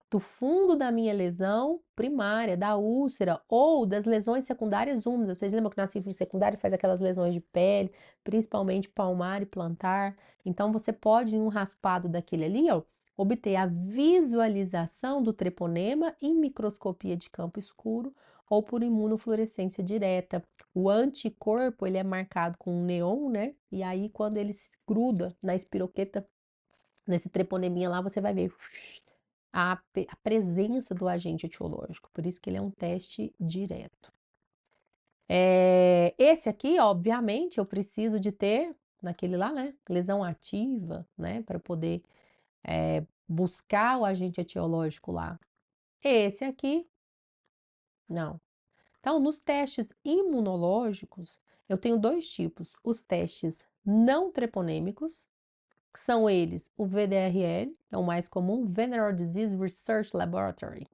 do fundo da minha lesão primária, da úlcera ou das lesões secundárias úmidas. Vocês lembram que na sífilis secundária faz aquelas lesões de pele, principalmente palmar e plantar? Então você pode, em um raspado daquele ali, ó, obter a visualização do treponema em microscopia de campo escuro ou por imunofluorescência direta. O anticorpo, ele é marcado com um neon, né? E aí, quando ele se gruda na espiroqueta, nesse treponeminha lá, você vai ver a presença do agente etiológico. Por isso que ele é um teste direto. Esse aqui, obviamente, eu preciso de ter, naquele lá, né? Lesão ativa, né? Para poder buscar o agente etiológico lá. Esse aqui, não. Então, nos testes imunológicos, eu tenho dois tipos: os testes não treponêmicos, que são eles o VDRL, é o mais comum, Venereal Disease Research Laboratory,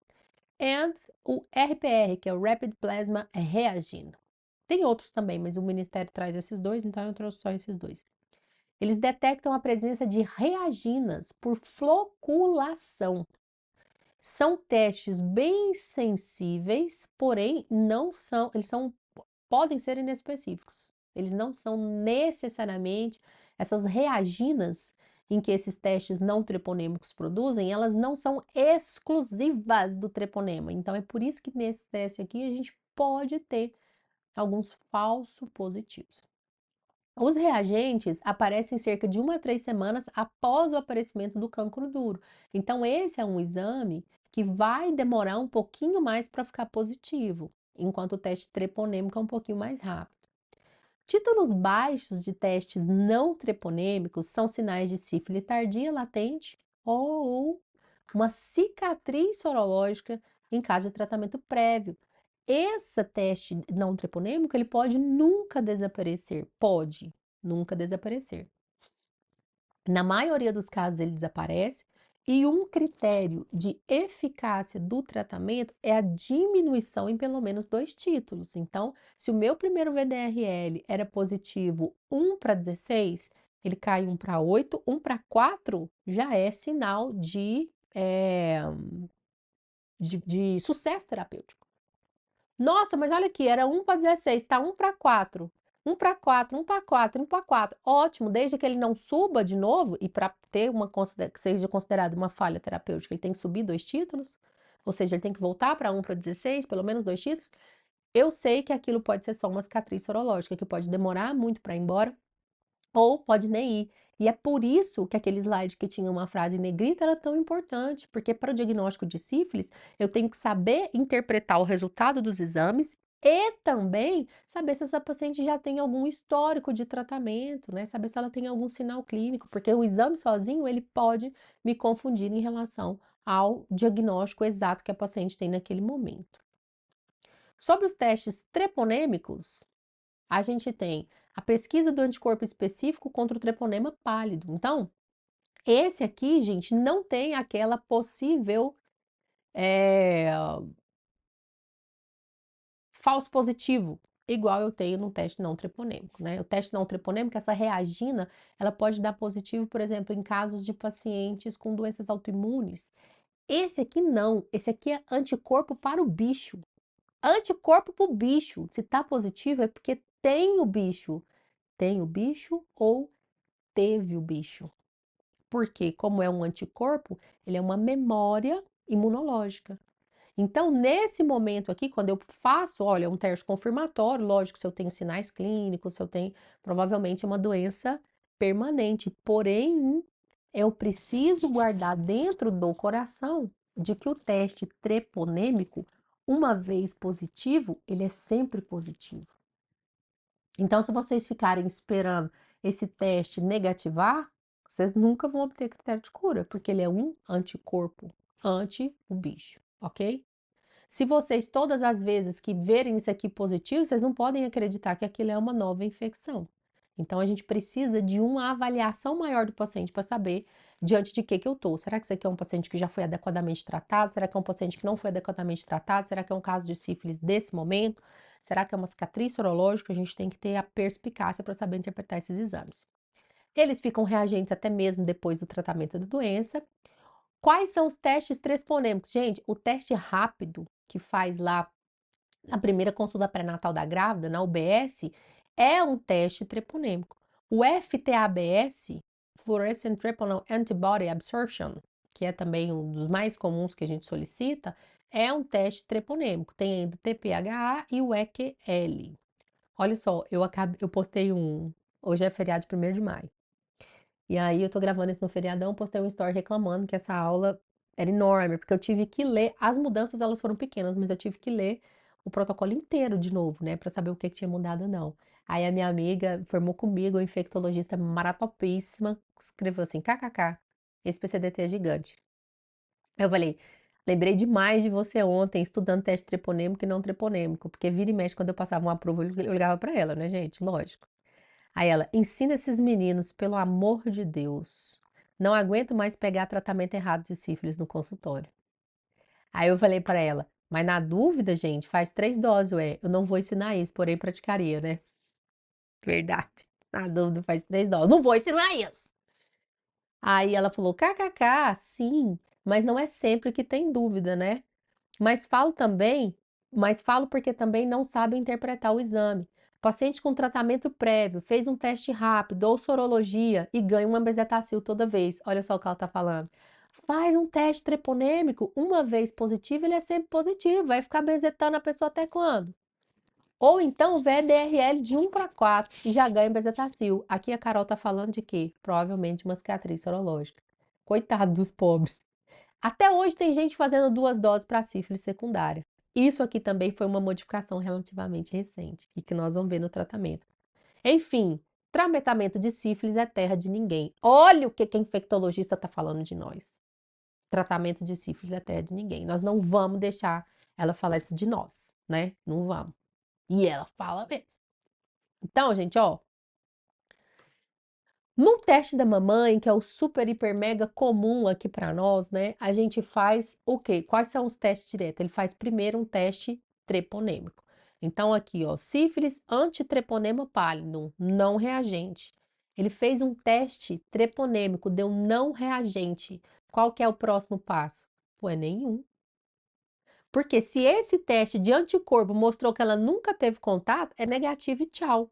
e o RPR, que é o Rapid Plasma Reagin. Tem outros também, mas o Ministério traz esses dois, então eu trouxe só esses dois. Eles detectam a presença de reaginas por floculação. São testes bem sensíveis, porém não são, podem ser inespecíficos. Eles não são necessariamente essas reaginas em que esses testes não treponêmicos produzem, elas não são exclusivas do treponema. Então é por isso que nesse teste aqui a gente pode ter alguns falsos positivos. Os reagentes aparecem cerca de 1 a 3 semanas após o aparecimento do cancro duro. Então, esse é um exame que vai demorar um pouquinho mais para ficar positivo, enquanto o teste treponêmico é um pouquinho mais rápido. Títulos baixos de testes não treponêmicos são sinais de sífilis tardia latente ou uma cicatriz sorológica em caso de tratamento prévio. Esse teste não treponêmico, ele pode nunca desaparecer. Pode nunca desaparecer. Na maioria dos casos, ele desaparece. E um critério de eficácia do tratamento é a diminuição em pelo menos 2 títulos. Então, se o meu primeiro VDRL era positivo 1 para 16, ele cai 1 para 8, 1 para 4 já é sinal de sucesso terapêutico. Nossa, mas olha aqui, era 1 para 16, tá 1 para 4. 1 para 4, 1 para 4, 1 para 4. Ótimo, desde que ele não suba de novo, e para ter que seja considerado uma falha terapêutica, ele tem que subir 2 títulos. ou seja, ele tem que voltar para 1 para 16, pelo menos 2 títulos, eu sei que aquilo pode ser só uma cicatriz sorológica, que pode demorar muito para ir embora, ou pode nem ir. E é por isso que aquele slide que tinha uma frase em negrita era tão importante, porque para o diagnóstico de sífilis, eu tenho que saber interpretar o resultado dos exames e também saber se essa paciente já tem algum histórico de tratamento, né? Saber se ela tem algum sinal clínico, porque o exame sozinho ele pode me confundir em relação ao diagnóstico exato que a paciente tem naquele momento. Sobre os testes treponêmicos, a gente tem a pesquisa do anticorpo específico contra o treponema pálido. Então, esse aqui, gente, não tem aquela possível falso positivo, igual eu tenho no teste não treponêmico, né? O teste não treponêmico, essa reagina, ela pode dar positivo, por exemplo, em casos de pacientes com doenças autoimunes. Esse aqui não, esse aqui é anticorpo para o bicho. Anticorpo para o bicho. Se tá positivo é porque tem o bicho. Tem o bicho ou teve o bicho. Porque, como é um anticorpo, ele é uma memória imunológica. Então, nesse momento aqui, quando eu faço, olha, um teste confirmatório, lógico, se eu tenho sinais clínicos, se eu tenho, provavelmente é uma doença permanente. Porém, eu preciso guardar dentro do coração de que o teste treponêmico, uma vez positivo, ele é sempre positivo. Então, se vocês ficarem esperando esse teste negativar, vocês nunca vão obter critério de cura, porque ele é um anticorpo anti o bicho, ok? Se vocês, todas as vezes que verem isso aqui positivo, vocês não podem acreditar que aquilo é uma nova infecção. Então, a gente precisa de uma avaliação maior do paciente para saber diante de que eu estou. Será que isso aqui é um paciente que já foi adequadamente tratado? Será que é um paciente que não foi adequadamente tratado? Será que é um caso de sífilis desse momento? Será que é uma cicatriz sorológica? A gente tem que ter a perspicácia para saber interpretar esses exames. Eles ficam reagentes até mesmo depois do tratamento da doença. Quais são os testes treponêmicos? Gente, o teste rápido que faz lá na primeira consulta pré-natal da grávida, na UBS, é um teste treponêmico. O FTABS, Fluorescent Troponin Antibody Absorption, que é também um dos mais comuns que a gente solicita, é um teste treponêmico. Tem ainda o TPHA e o EQL. Olha só, eu postei um. Hoje é feriado de 1º de maio. E aí eu tô gravando isso no feriadão, postei um story reclamando que essa aula era enorme, porque eu tive que ler, as mudanças elas foram pequenas, mas eu tive que ler o protocolo inteiro de novo, né, pra saber o que tinha mudado ou não. Aí a minha amiga formou comigo, a infectologista maratopíssima, escreveu assim, kkk, esse PCDT é gigante. Eu falei, lembrei demais de você ontem, estudando teste treponêmico e não treponêmico, porque vira e mexe, quando eu passava uma prova, eu ligava pra ela, né, gente, lógico. Aí ela, ensina esses meninos, pelo amor de Deus. Não aguento mais pegar tratamento errado de sífilis no consultório. Aí eu falei para ela, mas na dúvida, gente, faz 3 doses, ué. Eu não vou ensinar isso, porém praticaria, né? Verdade. Na dúvida, faz 3 doses. Não vou ensinar isso! Aí ela falou, kkk, sim, mas não é sempre que tem dúvida, né? Mas falo também, mas falo porque também não sabe interpretar o exame. Paciente com tratamento prévio, fez um teste rápido ou sorologia e ganha uma bezetacil toda vez. Olha só o que ela está falando. Faz um teste treponêmico, uma vez positivo, ele é sempre positivo. Vai ficar bezetando a pessoa até quando? Ou então VDRL de 1 para 4 e já ganha bezetacil. Aqui a Carol tá falando de quê? Provavelmente uma cicatriz sorológica. Coitado dos pobres. Até hoje tem gente fazendo 2 doses para sífilis secundária. Isso aqui também foi uma modificação relativamente recente e que nós vamos ver no tratamento. Enfim, tratamento de sífilis é terra de ninguém. Olha o que a infectologista está falando de nós. Tratamento de sífilis é terra de ninguém. Nós não vamos deixar ela falar isso de nós, né? Não vamos. E ela fala mesmo. Então, gente, ó, no teste da mamãe, que é o super, hiper, mega comum aqui para nós, né? A gente faz o quê? Quais são os testes diretos? Ele faz primeiro um teste treponêmico. Então, aqui, ó, sífilis antitreponema pallidum, não reagente. Ele fez um teste treponêmico, deu não reagente. Qual que é o próximo passo? Pô, é nenhum. Porque se esse teste de anticorpo mostrou que ela nunca teve contato, é negativo e tchau.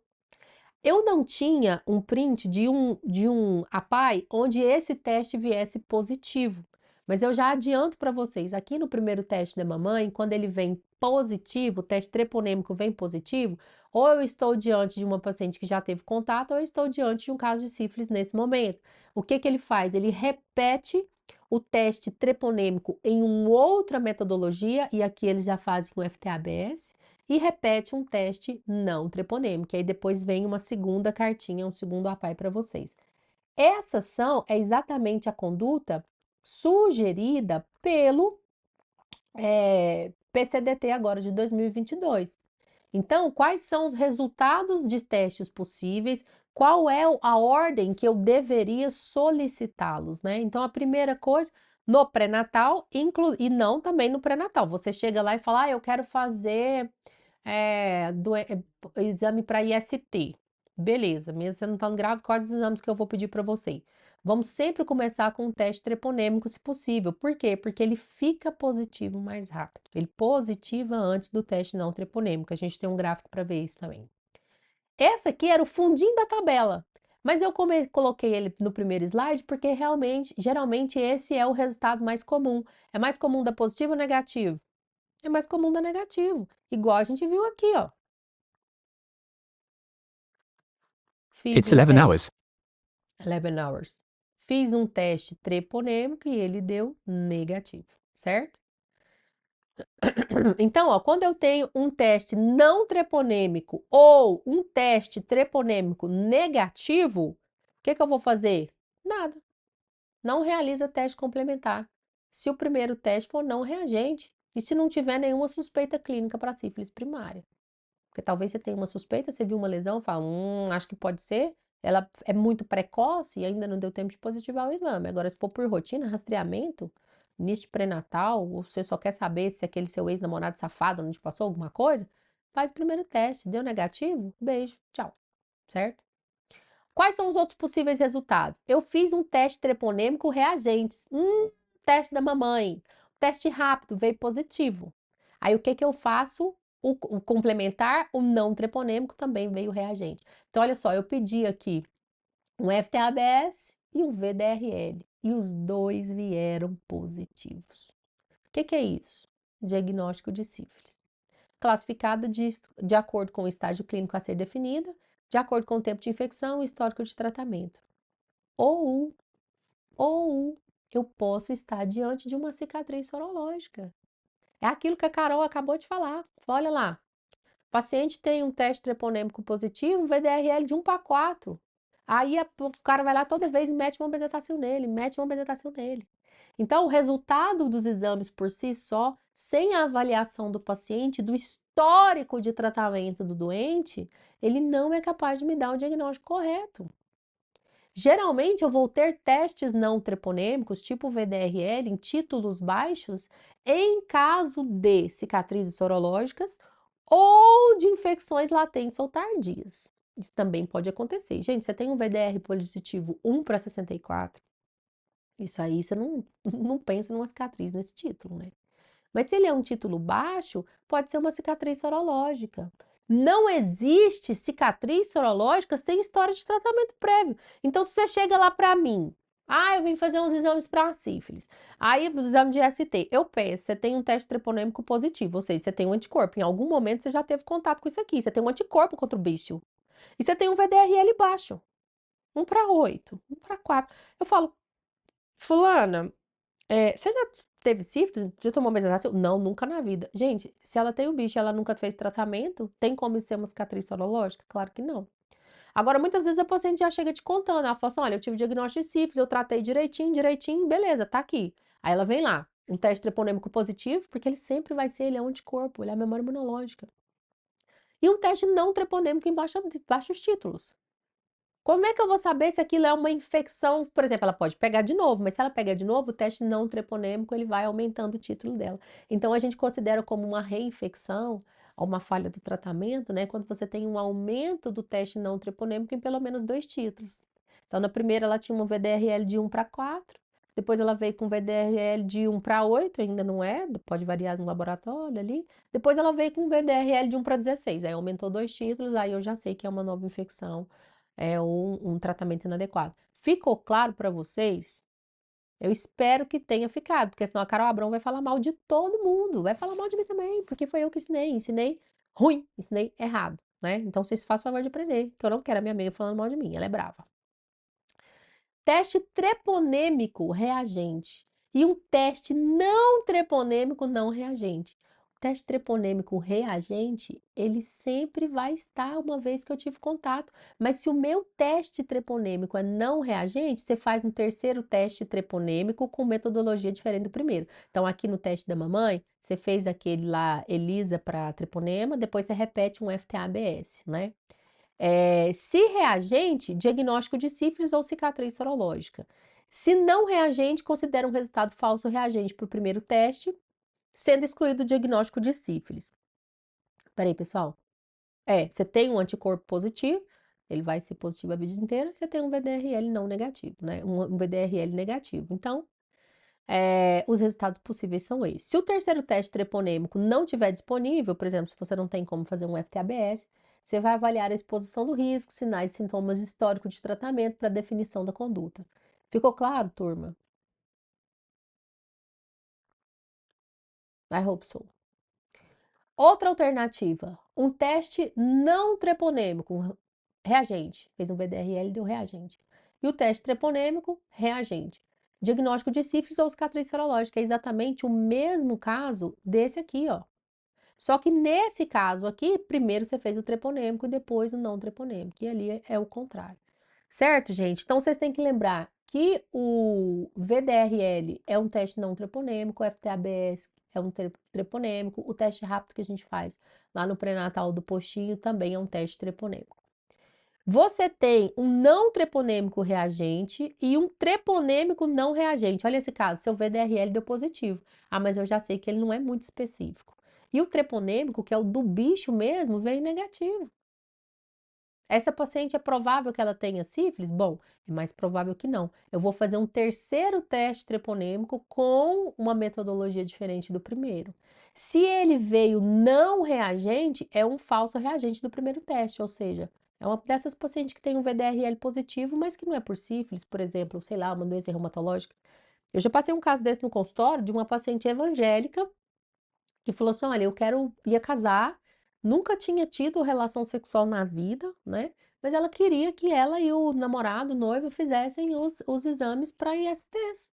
Eu não tinha um print de um APAI onde esse teste viesse positivo, Mas eu já adianto para vocês, aqui no primeiro teste da mamãe, quando ele vem positivo, o teste treponêmico vem positivo, ou eu estou diante de uma paciente que já teve contato, ou eu estou diante de um caso de sífilis nesse momento. O que que ele faz? Ele repete o teste treponêmico em uma outra metodologia, e aqui eles já fazem com FTABS, e repete um teste não treponêmico. E aí depois vem uma segunda cartinha, um segundo APAI para vocês. Essa ação é exatamente a conduta sugerida pelo PCDT agora de 2022. Então, quais são os resultados de testes possíveis? Qual é a ordem que eu deveria solicitá-los, né? Então, a primeira coisa, no pré-natal, e não também no pré-natal. Você chega lá e fala, eu quero fazer exame para IST. Beleza, mesmo você não estando grávida, quais os exames que eu vou pedir para você? Vamos sempre começar com um teste treponêmico, se possível. Por quê? Porque ele fica positivo mais rápido. Ele positiva antes do teste não treponêmico. A gente tem um gráfico para ver isso também. Essa aqui era o fundinho da tabela. Mas eu coloquei ele no primeiro slide porque realmente, geralmente, esse é o resultado mais comum. É mais comum da positivo ou negativo? É mais comum da negativo. Igual a gente viu aqui, ó. Fiz It's um 11 teste. hours. 11 hours. Fiz um teste treponêmico e ele deu negativo, certo? Então, ó, quando eu tenho um teste não treponêmico ou um teste treponêmico negativo, o que que eu vou fazer? Nada. Não realiza teste complementar. Se o primeiro teste for não reagente e se não tiver nenhuma suspeita clínica para sífilis primária. Porque talvez você tenha uma suspeita, você viu uma lesão, fala, acho que pode ser. Ela é muito precoce e ainda não deu tempo de positivar o exame. Agora, se for por rotina, rastreamento, início de pré-natal, ou você só quer saber se aquele seu ex-namorado safado não te passou alguma coisa, faz o primeiro teste. Deu negativo? Beijo, tchau. Certo? Quais são os outros possíveis resultados? Eu fiz um teste treponêmico reagentes. Teste da mamãe. Teste rápido, veio positivo. Aí o que que eu faço? O complementar, o não treponêmico também veio reagente. Então, olha só, eu pedi aqui um FTABS e um VDRL. E os dois vieram positivos. O que que é isso? Diagnóstico de sífilis. Classificada de acordo com o estágio clínico a ser definido, de acordo com o tempo de infecção e histórico de tratamento. Ou, ou eu posso estar diante de uma cicatriz sorológica. É aquilo que a Carol acabou de falar. Olha lá, o paciente tem um teste treponêmico positivo, um VDRL de 1 para 4. Aí o cara vai lá toda vez e mete uma bezetacil nele, mete uma bezetacil nele. Então, o resultado dos exames por si só, sem a avaliação do paciente, do histórico de tratamento do doente, ele não é capaz de me dar o diagnóstico correto. Geralmente, eu vou ter testes não treponêmicos, tipo VDRL, em títulos baixos, em caso de cicatrizes sorológicas ou de infecções latentes ou tardias. Isso também pode acontecer. Gente, você tem um VDR positivo 1 para 64, isso aí você não pensa numa cicatriz nesse título, né? Mas se ele é um título baixo, pode ser uma cicatriz sorológica. Não existe cicatriz sorológica sem história de tratamento prévio. Então, se você chega lá para mim, eu vim fazer uns exames para sífilis. Aí, o exame de ST, eu penso, você tem um teste treponêmico positivo, ou seja, você tem um anticorpo. Em algum momento você já teve contato com isso aqui, você tem um anticorpo contra o bicho. E você tem um VDRL baixo, 1 para 8, 1 para 4. Eu falo, fulana, você já teve sífilis? Já tomou bezetacil? Não, nunca na vida. Gente, se ela tem o bicho e ela nunca fez tratamento, tem como ser uma cicatriz sorológica? Claro que não. Agora, muitas vezes a paciente já chega te contando, ela fala assim, olha, eu tive diagnóstico de sífilis, eu tratei direitinho, direitinho, beleza, tá aqui. Aí ela vem lá, um teste treponêmico positivo, porque ele sempre vai ser, ele é um anticorpo, ele é a memória imunológica. E um teste não treponêmico em baixos títulos. Como é que eu vou saber se aquilo é uma infecção? Por exemplo, ela pode pegar de novo, mas se ela pegar de novo, o teste não treponêmico ele vai aumentando o título dela. Então a gente considera como uma reinfecção ou uma falha do tratamento, né? Quando você tem um aumento do teste não treponêmico em pelo menos 2 títulos. Então na primeira ela tinha um VDRL de 1 para 4, depois ela veio com VDRL de 1 para 8, ainda não é, pode variar no laboratório ali. Depois ela veio com VDRL de 1 para 16, aí aumentou 2 títulos, aí eu já sei que é uma nova infecção um tratamento inadequado. Ficou claro para vocês? Eu espero que tenha ficado, porque senão a Carol Abrão vai falar mal de todo mundo, vai falar mal de mim também, porque foi eu que ensinei ruim, ensinei errado, né? Então vocês façam o favor de aprender, que eu não quero a minha amiga falando mal de mim, ela é brava. Teste treponêmico reagente e um teste não treponêmico não reagente. O teste treponêmico reagente, ele sempre vai estar uma vez que eu tive contato. Mas se o meu teste treponêmico é não reagente, você faz um terceiro teste treponêmico com metodologia diferente do primeiro. Então, aqui no teste da mamãe, você fez aquele lá, ELISA para treponema, depois você repete um FTA-ABS, né? Se reagente, diagnóstico de sífilis ou cicatriz sorológica. Se não reagente, considera um resultado falso reagente para o primeiro teste, sendo excluído o diagnóstico de sífilis. Peraí, pessoal. Você tem um anticorpo positivo, ele vai ser positivo a vida inteira, você tem um VDRL não negativo, né? Um VDRL negativo. Então, os resultados possíveis são esses. Se o terceiro teste treponêmico não estiver disponível, por exemplo, se você não tem como fazer um FTABS, você vai avaliar a exposição do risco, sinais e sintomas históricos de tratamento para definição da conduta. Ficou claro, turma? I hope so. Outra alternativa, um teste não treponêmico, reagente. Fez um VDRL, deu reagente. E o teste treponêmico, reagente. Diagnóstico de sífilis ou cicatriz serológica, é exatamente o mesmo caso desse aqui, ó. Só que nesse caso aqui, primeiro você fez o treponêmico e depois o não treponêmico. E ali é o contrário. Certo, gente? Então vocês têm que lembrar que o VDRL é um teste não treponêmico, o FTABS é um treponêmico, o teste rápido que a gente faz lá no pré-natal do postinho também é um teste treponêmico. Você tem um não treponêmico reagente e um treponêmico não reagente. Olha esse caso, seu VDRL deu positivo. Ah, mas eu já sei que ele não é muito específico. E o treponêmico, que é o do bicho mesmo, veio negativo. Essa paciente é provável que ela tenha sífilis? Bom, é mais provável que não. Eu vou fazer um terceiro teste treponêmico com uma metodologia diferente do primeiro. Se ele veio não reagente, é um falso reagente do primeiro teste, ou seja, é uma dessas pacientes que tem um VDRL positivo, mas que não é por sífilis, por exemplo, sei lá, uma doença reumatológica. Eu já passei um caso desse no consultório de uma paciente evangélica que falou assim: olha, ia casar, nunca tinha tido relação sexual na vida, né? Mas ela queria que ela e o namorado, o noivo, fizessem os exames para ISTs.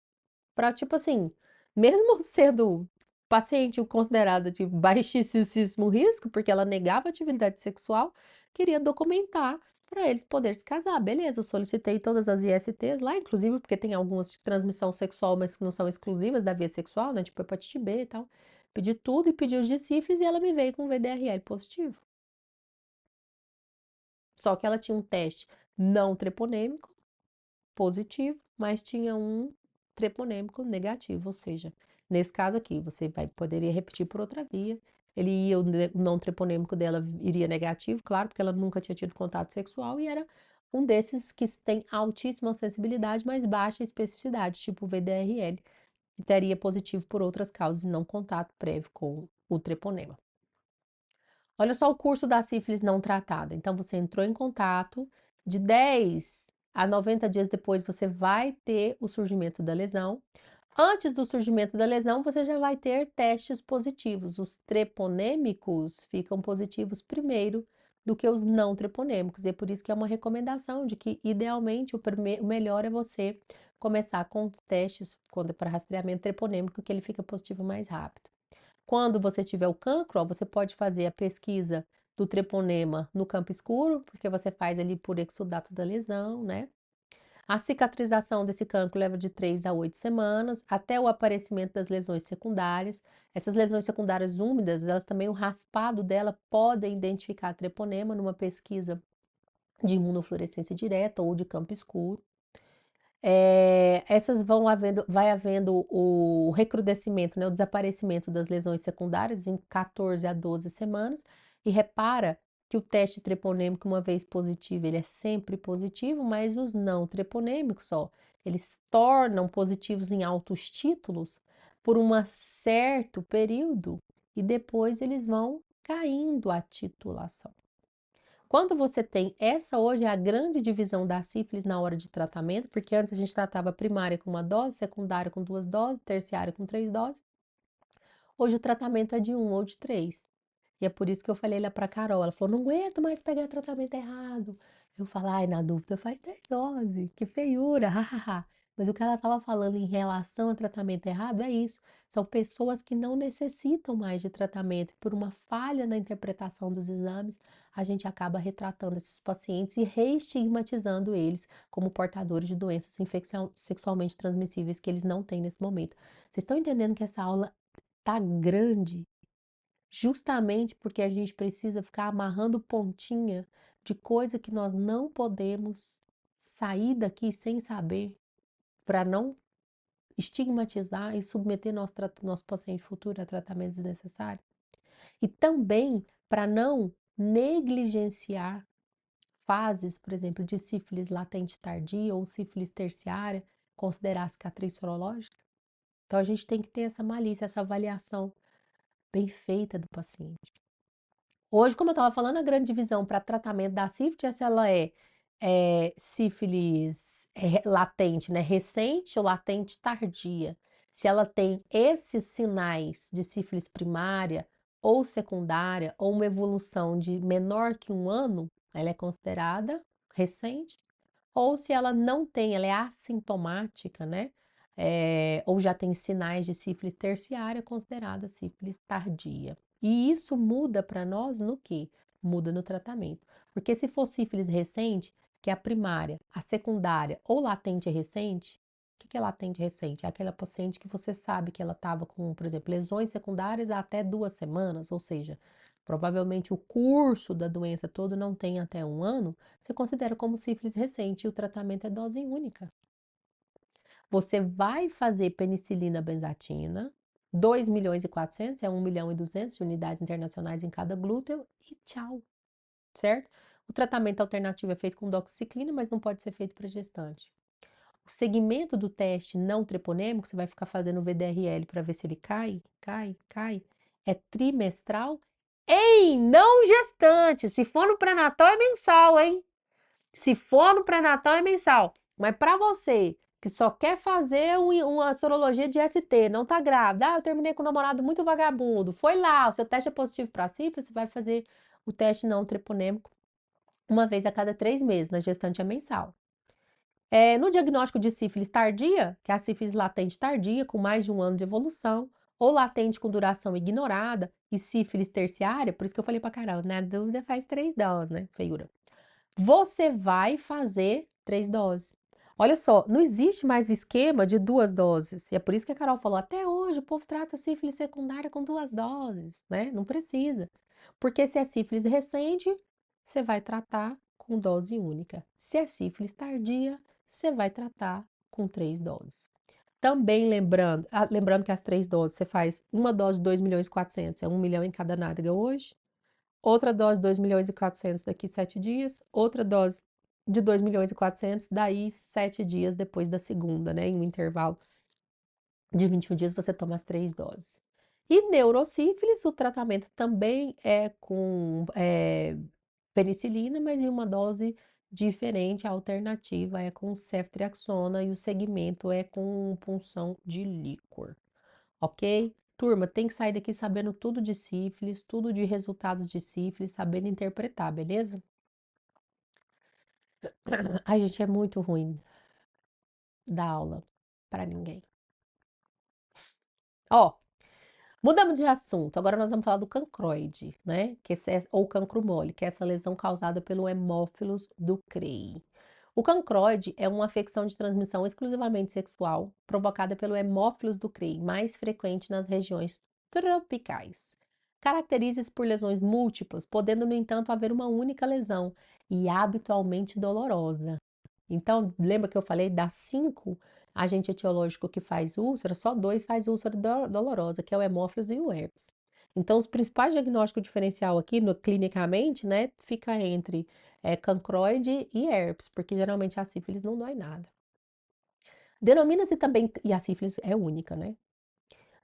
Para, tipo assim, mesmo sendo paciente considerada de baixíssimo risco, porque ela negava atividade sexual, queria documentar para eles poderem se casar. Beleza, eu solicitei todas as ISTs lá, inclusive porque tem algumas de transmissão sexual, mas que não são exclusivas da via sexual, né? Tipo hepatite B e tal. Pedi tudo e pedi os de sífilis e ela me veio com VDRL positivo. Só que ela tinha um teste não treponêmico positivo, mas tinha um treponêmico negativo, ou seja, nesse caso aqui, poderia repetir por outra via. O não treponêmico dela iria negativo, claro, porque ela nunca tinha tido contato sexual e era um desses que tem altíssima sensibilidade, mas baixa especificidade, tipo VDRL, que teria positivo por outras causas e não contato prévio com o treponema. Olha só o curso da sífilis não tratada. Então, você entrou em contato, de 10 a 90 dias depois, você vai ter o surgimento da lesão. Antes do surgimento da lesão, você já vai ter testes positivos. Os treponêmicos ficam positivos primeiro do que os não treponêmicos. E é por isso que é uma recomendação de que, idealmente, o melhor é você começar com os testes para rastreamento treponêmico, que ele fica positivo mais rápido. Quando você tiver o cancro, ó, você pode fazer a pesquisa do treponema no campo escuro, porque você faz ali por exudato da lesão, né? A cicatrização desse cancro leva de 3 a 8 semanas, até o aparecimento das lesões secundárias. Essas lesões secundárias úmidas, elas também, o raspado dela podem identificar treponema numa pesquisa de imunofluorescência direta ou de campo escuro. Essas vai havendo o recrudescimento, né, o desaparecimento das lesões secundárias em 14 a 12 semanas. E repara que o teste treponêmico, uma vez positivo, ele é sempre positivo, mas os não treponêmicos, ó, eles tornam positivos em altos títulos por um certo período e depois eles vão caindo a titulação. Quando você tem essa hoje é a grande divisão da sífilis na hora de tratamento, porque antes a gente tratava primária com uma dose, secundária com 2 doses, terciária com 3 doses. Hoje o tratamento é de 1 ou de 3. E é por isso que eu falei lá pra Carol. Ela falou: não aguento mais pegar tratamento errado. Eu falo: ai, na dúvida faz 3 doses. Que feiura, hahaha. Mas o que ela estava falando em relação ao tratamento errado é isso. São pessoas que não necessitam mais de tratamento. E por uma falha na interpretação dos exames, a gente acaba retratando esses pacientes e reestigmatizando eles como portadores de doenças sexualmente transmissíveis que eles não têm nesse momento. Vocês estão entendendo que essa aula tá grande? Justamente porque a gente precisa ficar amarrando pontinha de coisa que nós não podemos sair daqui sem saber, para não estigmatizar e submeter nosso paciente futuro a tratamento desnecessário. E também para não negligenciar fases, por exemplo, de sífilis latente tardia ou sífilis terciária, considerar a cicatriz sorológica. Então a gente tem que ter essa malícia, essa avaliação bem feita do paciente. Hoje, como eu estava falando, a grande divisão para tratamento da sífilis é se ela sífilis latente, né, recente ou latente tardia. Se ela tem esses sinais de sífilis primária ou secundária ou uma evolução de menor que 1 ano, ela é considerada recente. Ou se ela não tem, ela é assintomática, né? Ou já tem sinais de sífilis terciária, considerada sífilis tardia. E isso muda para nós no quê? Muda no tratamento. Porque se for sífilis recente, que é a primária, a secundária ou latente recente, o que é latente recente? É aquela paciente que você sabe que ela estava com, por exemplo, lesões secundárias há até 2 semanas, ou seja, provavelmente o curso da doença todo não tem até 1 ano, você considera como sífilis recente e o tratamento é dose única. Você vai fazer penicilina benzatina, 2.400.000, é 1.200.000 de unidades internacionais em cada glúteo e tchau, certo? O tratamento alternativo é feito com doxiciclina, mas não pode ser feito para gestante. O segmento do teste não treponêmico, você vai ficar fazendo o VDRL para ver se ele cai, é trimestral em não gestante. Se for no pré-natal é mensal, hein? Se for no pré-natal é mensal. Mas para você que só quer fazer uma sorologia de ST, não tá grávida, eu terminei com um namorado muito vagabundo, foi lá, o seu teste é positivo para sífilis, você vai fazer o teste não treponêmico uma vez a cada 3 meses, na gestante é mensal. No diagnóstico de sífilis tardia, que é a sífilis latente tardia, com mais de 1 ano de evolução, ou latente com duração ignorada, e sífilis terciária, por isso que eu falei pra caramba, na dúvida faz 3 doses, né, feiura. Você vai fazer 3 doses. Olha só, não existe mais o esquema de 2 doses. E é por isso que a Carol falou, até hoje o povo trata sífilis secundária com 2 doses, né? Não precisa. Porque se é sífilis recente, você vai tratar com dose única. Se é sífilis tardia, você vai tratar com 3 doses. Também lembrando que as 3 doses, você faz uma dose de 2.400.000, é 1 milhão em cada nádega hoje. Outra dose, 2.400.000 daqui 7 dias. Outra dose de 2.400.000 daí 7 dias depois da segunda, né? Em um intervalo de 21 dias você toma as 3 doses. E neurosífilis, o tratamento também é com penicilina, mas em uma dose diferente, a alternativa é com ceftriaxona e o segmento é com punção de líquor, ok? Turma, tem que sair daqui sabendo tudo de sífilis, tudo de resultados de sífilis, sabendo interpretar, beleza? Ai, gente, é muito ruim dar aula para ninguém. Ó, mudamos de assunto. Agora nós vamos falar do cancroide, né? Ou cancro mole, que é essa lesão causada pelo hemófilos do Crei. O cancroide é uma afecção de transmissão exclusivamente sexual provocada pelo hemófilos do Crei, mais frequente nas regiões tropicais. Caracteriza-se por lesões múltiplas, podendo, no entanto, haver uma única lesão e habitualmente dolorosa. Então, lembra que eu falei das 5 agente etiológico que faz úlcera, só 2 faz úlcera dolorosa, que é o hemófilos e o herpes. Então, os principais diagnósticos diferencial aqui, clinicamente, né, fica entre cancroide e herpes, porque geralmente a sífilis não dói nada. Denomina-se também, e a sífilis é única, né?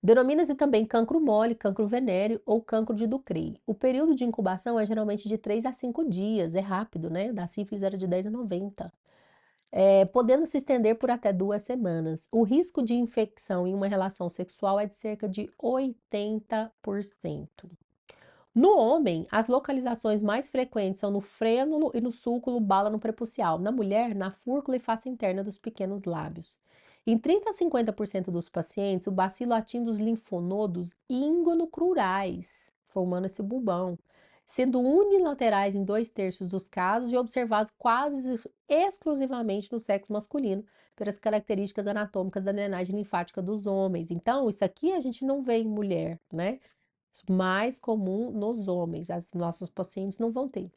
Denomina-se também cancro mole, cancro venéreo ou cancro de Ducrey. O período de incubação é geralmente de 3 a 5 dias, é rápido, né? Da sífilis era de 10 a 90. Podendo se estender por até 2 semanas. O risco de infecção em uma relação sexual é de cerca de 80%. No homem, as localizações mais frequentes são no frênulo e no súculo bálano prepucial. Na mulher, na fúrcula e face interna dos pequenos lábios. Em 30 a 50% dos pacientes, o bacilo atinge os linfonodos inguinocrurais, formando esse bulbão, sendo unilaterais em 2/3 dos casos e observados quase exclusivamente no sexo masculino, pelas características anatômicas da drenagem linfática dos homens. Então, isso aqui a gente não vê em mulher, né? Mais comum nos homens, as nossos pacientes não vão ter.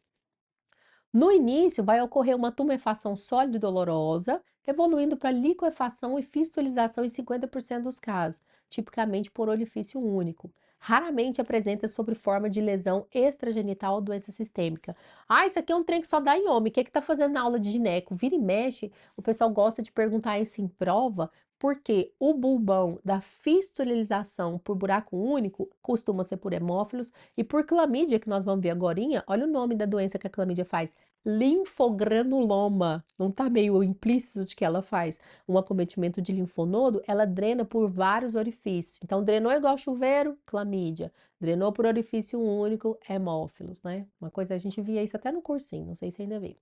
No início, vai ocorrer uma tumefação sólida e dolorosa, evoluindo para liquefação e fistolização em 50% dos casos, tipicamente por orifício único. Raramente apresenta sob forma de lesão extragenital ou doença sistêmica. Ah, isso aqui é um trem que só dá em homem. O que é que tá fazendo na aula de gineco? Vira e mexe, o pessoal gosta de perguntar isso em prova, porque o bulbão da fistolização por buraco único costuma ser por hemófilos e por clamídia, que nós vamos ver agorinha. Olha o nome da doença que a clamídia faz: linfogranuloma. Não está meio implícito de que ela faz um acometimento de linfonodo? Ela drena por vários orifícios. Então, drenou igual chuveiro, clamídia. Drenou por orifício único, hemófilos, né? Uma coisa, a gente via isso até no cursinho, não sei se ainda vê.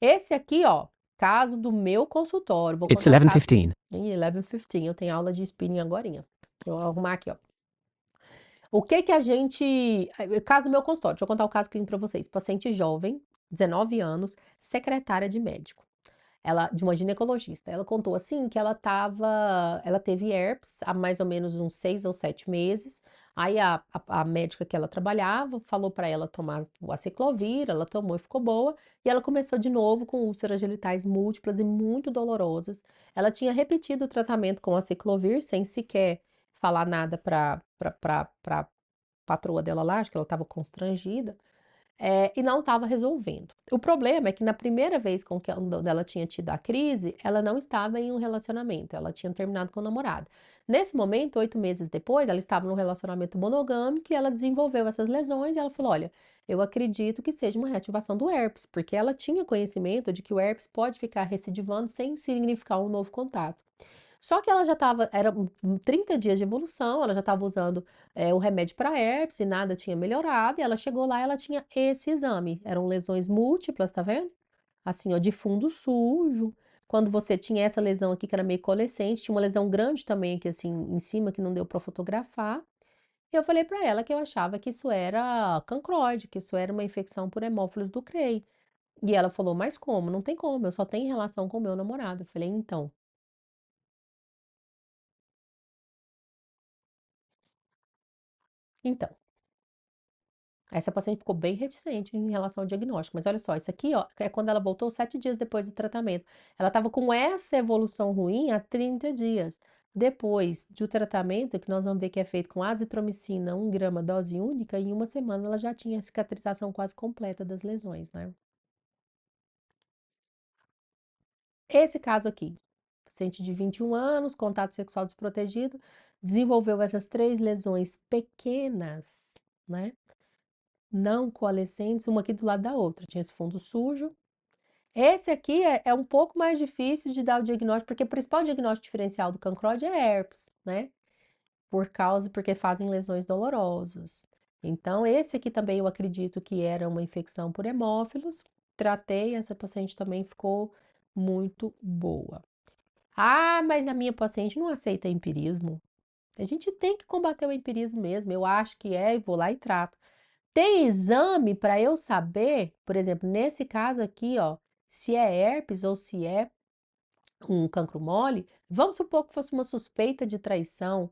Esse aqui, ó, caso do meu consultório. Vou It's contar o caso. 11:15. Em 11:15, eu tenho aula de spinning agorinha. Vou arrumar aqui, ó. O que que a gente. Caso do meu consultório, deixa eu contar o caso clínico para vocês. Paciente jovem, 19 anos, secretária de médico. Ela, de uma ginecologista. Ela contou assim que ela teve herpes há mais ou menos uns 6 ou 7 meses. Aí a médica que ela trabalhava falou para ela tomar o aciclovir, ela tomou e ficou boa. E ela começou de novo com úlceras genitais múltiplas e muito dolorosas. Ela tinha repetido o tratamento com aciclovir sem sequer falar nada para patroa dela lá, acho que ela estava constrangida, e não estava resolvendo. O problema é que na primeira vez com que ela tinha tido a crise, ela não estava em um relacionamento, ela tinha terminado com o namorado. Nesse momento, 8 meses depois, ela estava num relacionamento monogâmico e ela desenvolveu essas lesões e ela falou: olha, eu acredito que seja uma reativação do herpes, porque ela tinha conhecimento de que o herpes pode ficar recidivando sem significar um novo contato. Só que ela já estava, era 30 dias de evolução, ela já estava usando o remédio para herpes e nada tinha melhorado, e ela chegou lá e ela tinha esse exame. Eram lesões múltiplas, tá vendo? Assim, ó, de fundo sujo. Quando você tinha essa lesão aqui, que era meio coalescente, tinha uma lesão grande também aqui, assim, em cima, que não deu para fotografar. Eu falei para ela que eu achava que isso era cancroide, que isso era uma infecção por hemófilos do Crei. E ela falou: mas como? Não tem como, eu só tenho relação com o meu namorado. Eu falei: então. Então. Essa paciente ficou bem reticente em relação ao diagnóstico, mas olha só, isso aqui, ó, é quando ela voltou 7 dias depois do tratamento. Ela estava com essa evolução ruim há 30 dias. Depois do tratamento, que nós vamos ver que é feito com azitromicina, 1 grama, dose única, em uma semana ela já tinha a cicatrização quase completa das lesões, né? Esse caso aqui, paciente de 21 anos, contato sexual desprotegido, desenvolveu essas 3 lesões pequenas, né? Não coalescentes, uma aqui do lado da outra. Tinha esse fundo sujo. Esse aqui é um pouco mais difícil de dar o diagnóstico, porque o principal diagnóstico diferencial do cancroide é herpes, né? Porque fazem lesões dolorosas. Então, esse aqui também eu acredito que era uma infecção por hemófilos. Tratei, essa paciente também ficou muito boa. Ah, mas a minha paciente não aceita empirismo. A gente tem que combater o empirismo mesmo. Eu acho que é, e vou lá e trato. Tem exame para eu saber, por exemplo, nesse caso aqui, ó, se é herpes ou se é um cancro mole. Vamos supor que fosse uma suspeita de traição.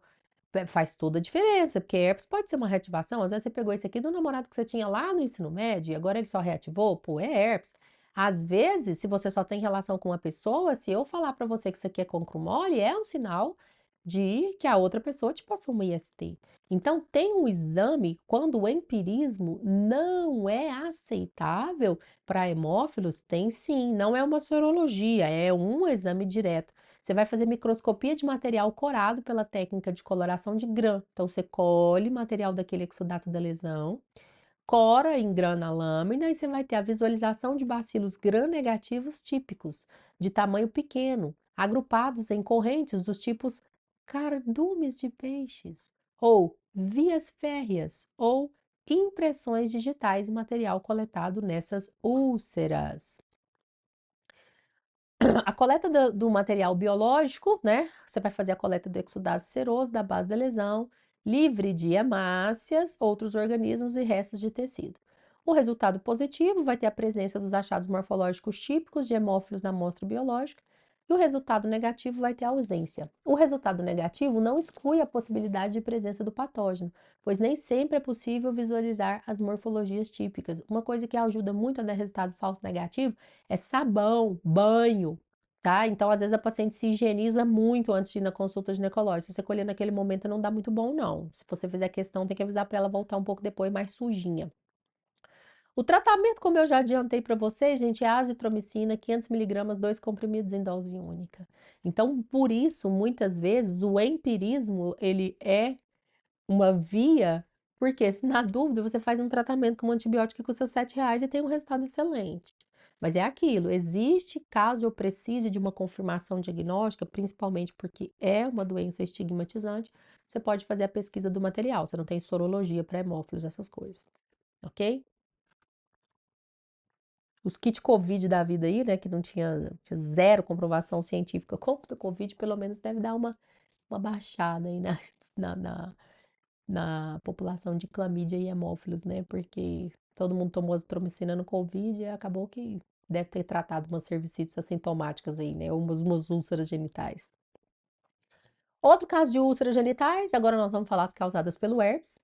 Faz toda a diferença, porque herpes pode ser uma reativação. Às vezes você pegou esse aqui do namorado que você tinha lá no ensino médio e agora ele só reativou, pô, é herpes. Às vezes, se você só tem relação com uma pessoa, se eu falar para você que isso aqui é cancro mole, é um sinal de que a outra pessoa te passou uma IST. Então, tem um exame, quando o empirismo não é aceitável para hemófilos, tem sim, não é uma sorologia, é um exame direto. Você vai fazer microscopia de material corado pela técnica de coloração de grã. Então, você colhe material daquele exudato da lesão, cora em grã na lâmina e você vai ter a visualização de bacilos gram-negativos típicos, de tamanho pequeno, agrupados em correntes dos tipos cardumes de peixes, ou vias férreas, ou impressões digitais em material coletado nessas úlceras. A coleta do material biológico, né? Você vai fazer a coleta do exudato seroso da base da lesão, livre de hemácias, outros organismos e restos de tecido. O resultado positivo vai ter a presença dos achados morfológicos típicos de hemófilos na amostra biológica, e o resultado negativo vai ter a ausência. O resultado negativo não exclui a possibilidade de presença do patógeno, pois nem sempre é possível visualizar as morfologias típicas. Uma coisa que ajuda muito a dar resultado falso negativo é sabão, banho, tá? Então, às vezes, a paciente se higieniza muito antes de ir na consulta ginecológica. Se você colher naquele momento, não dá muito bom, não. Se você fizer questão, tem que avisar para ela voltar um pouco depois mais sujinha. O tratamento, como eu já adiantei para vocês, gente, é azitromicina, 500 miligramas, 2 comprimidos em dose única. Então, por isso, muitas vezes, o empirismo, ele é uma via, porque se na dúvida você faz um tratamento com um antibiótico que custa R$ 7 e tem um resultado excelente. Mas é aquilo, existe caso eu precise de uma confirmação diagnóstica, principalmente porque é uma doença estigmatizante, você pode fazer a pesquisa do material, você não tem sorologia para hemófilos, essas coisas, ok? Os kits Covid da vida aí, né, que não tinha zero comprovação científica contra o Covid, pelo menos deve dar uma baixada aí na população de clamídia e hemófilos, né? Porque todo mundo tomou azitromicina no Covid e acabou que deve ter tratado umas cervicites assintomáticas aí, né? Ou umas úlceras genitais. Outro caso de úlceras genitais, agora nós vamos falar as causadas pelo herpes.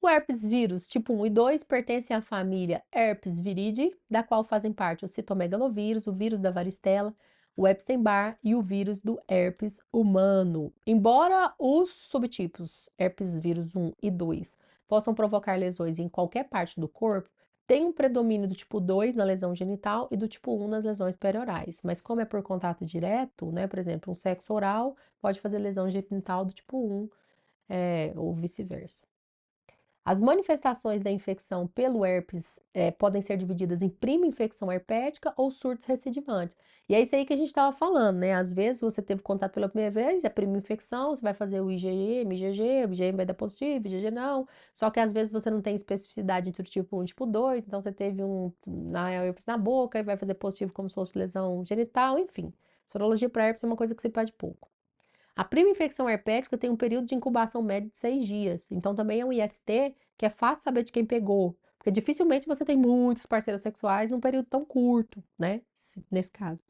O herpes vírus tipo 1 e 2 pertencem à família Herpes viridae, da qual fazem parte o citomegalovírus, o vírus da varicela, o Epstein-Barr e o vírus do herpes humano. Embora os subtipos herpes vírus 1 e 2 possam provocar lesões em qualquer parte do corpo, tem um predomínio do tipo 2 na lesão genital e do tipo 1 nas lesões periorais. Mas como é por contato direto, né, por exemplo, um sexo oral pode fazer lesão genital do tipo 1, ou vice-versa. As manifestações da infecção pelo herpes podem ser divididas em prima infecção herpética ou surtos recidivantes. E é isso aí que a gente estava falando, né? Às vezes você teve contato pela primeira vez, é prima infecção, você vai fazer o IgM, IgG, o IgM vai dar positivo, IgG não. Só que às vezes você não tem especificidade entre o tipo 1 e o tipo 2, então você teve herpes na boca e vai fazer positivo como se fosse lesão genital, enfim. Sorologia para herpes é uma coisa que você perde pouco. A prima infecção herpética tem um período de incubação médio de 6 dias. Então, também é um IST que é fácil saber de quem pegou. Porque dificilmente você tem muitos parceiros sexuais num período tão curto, né? Nesse caso.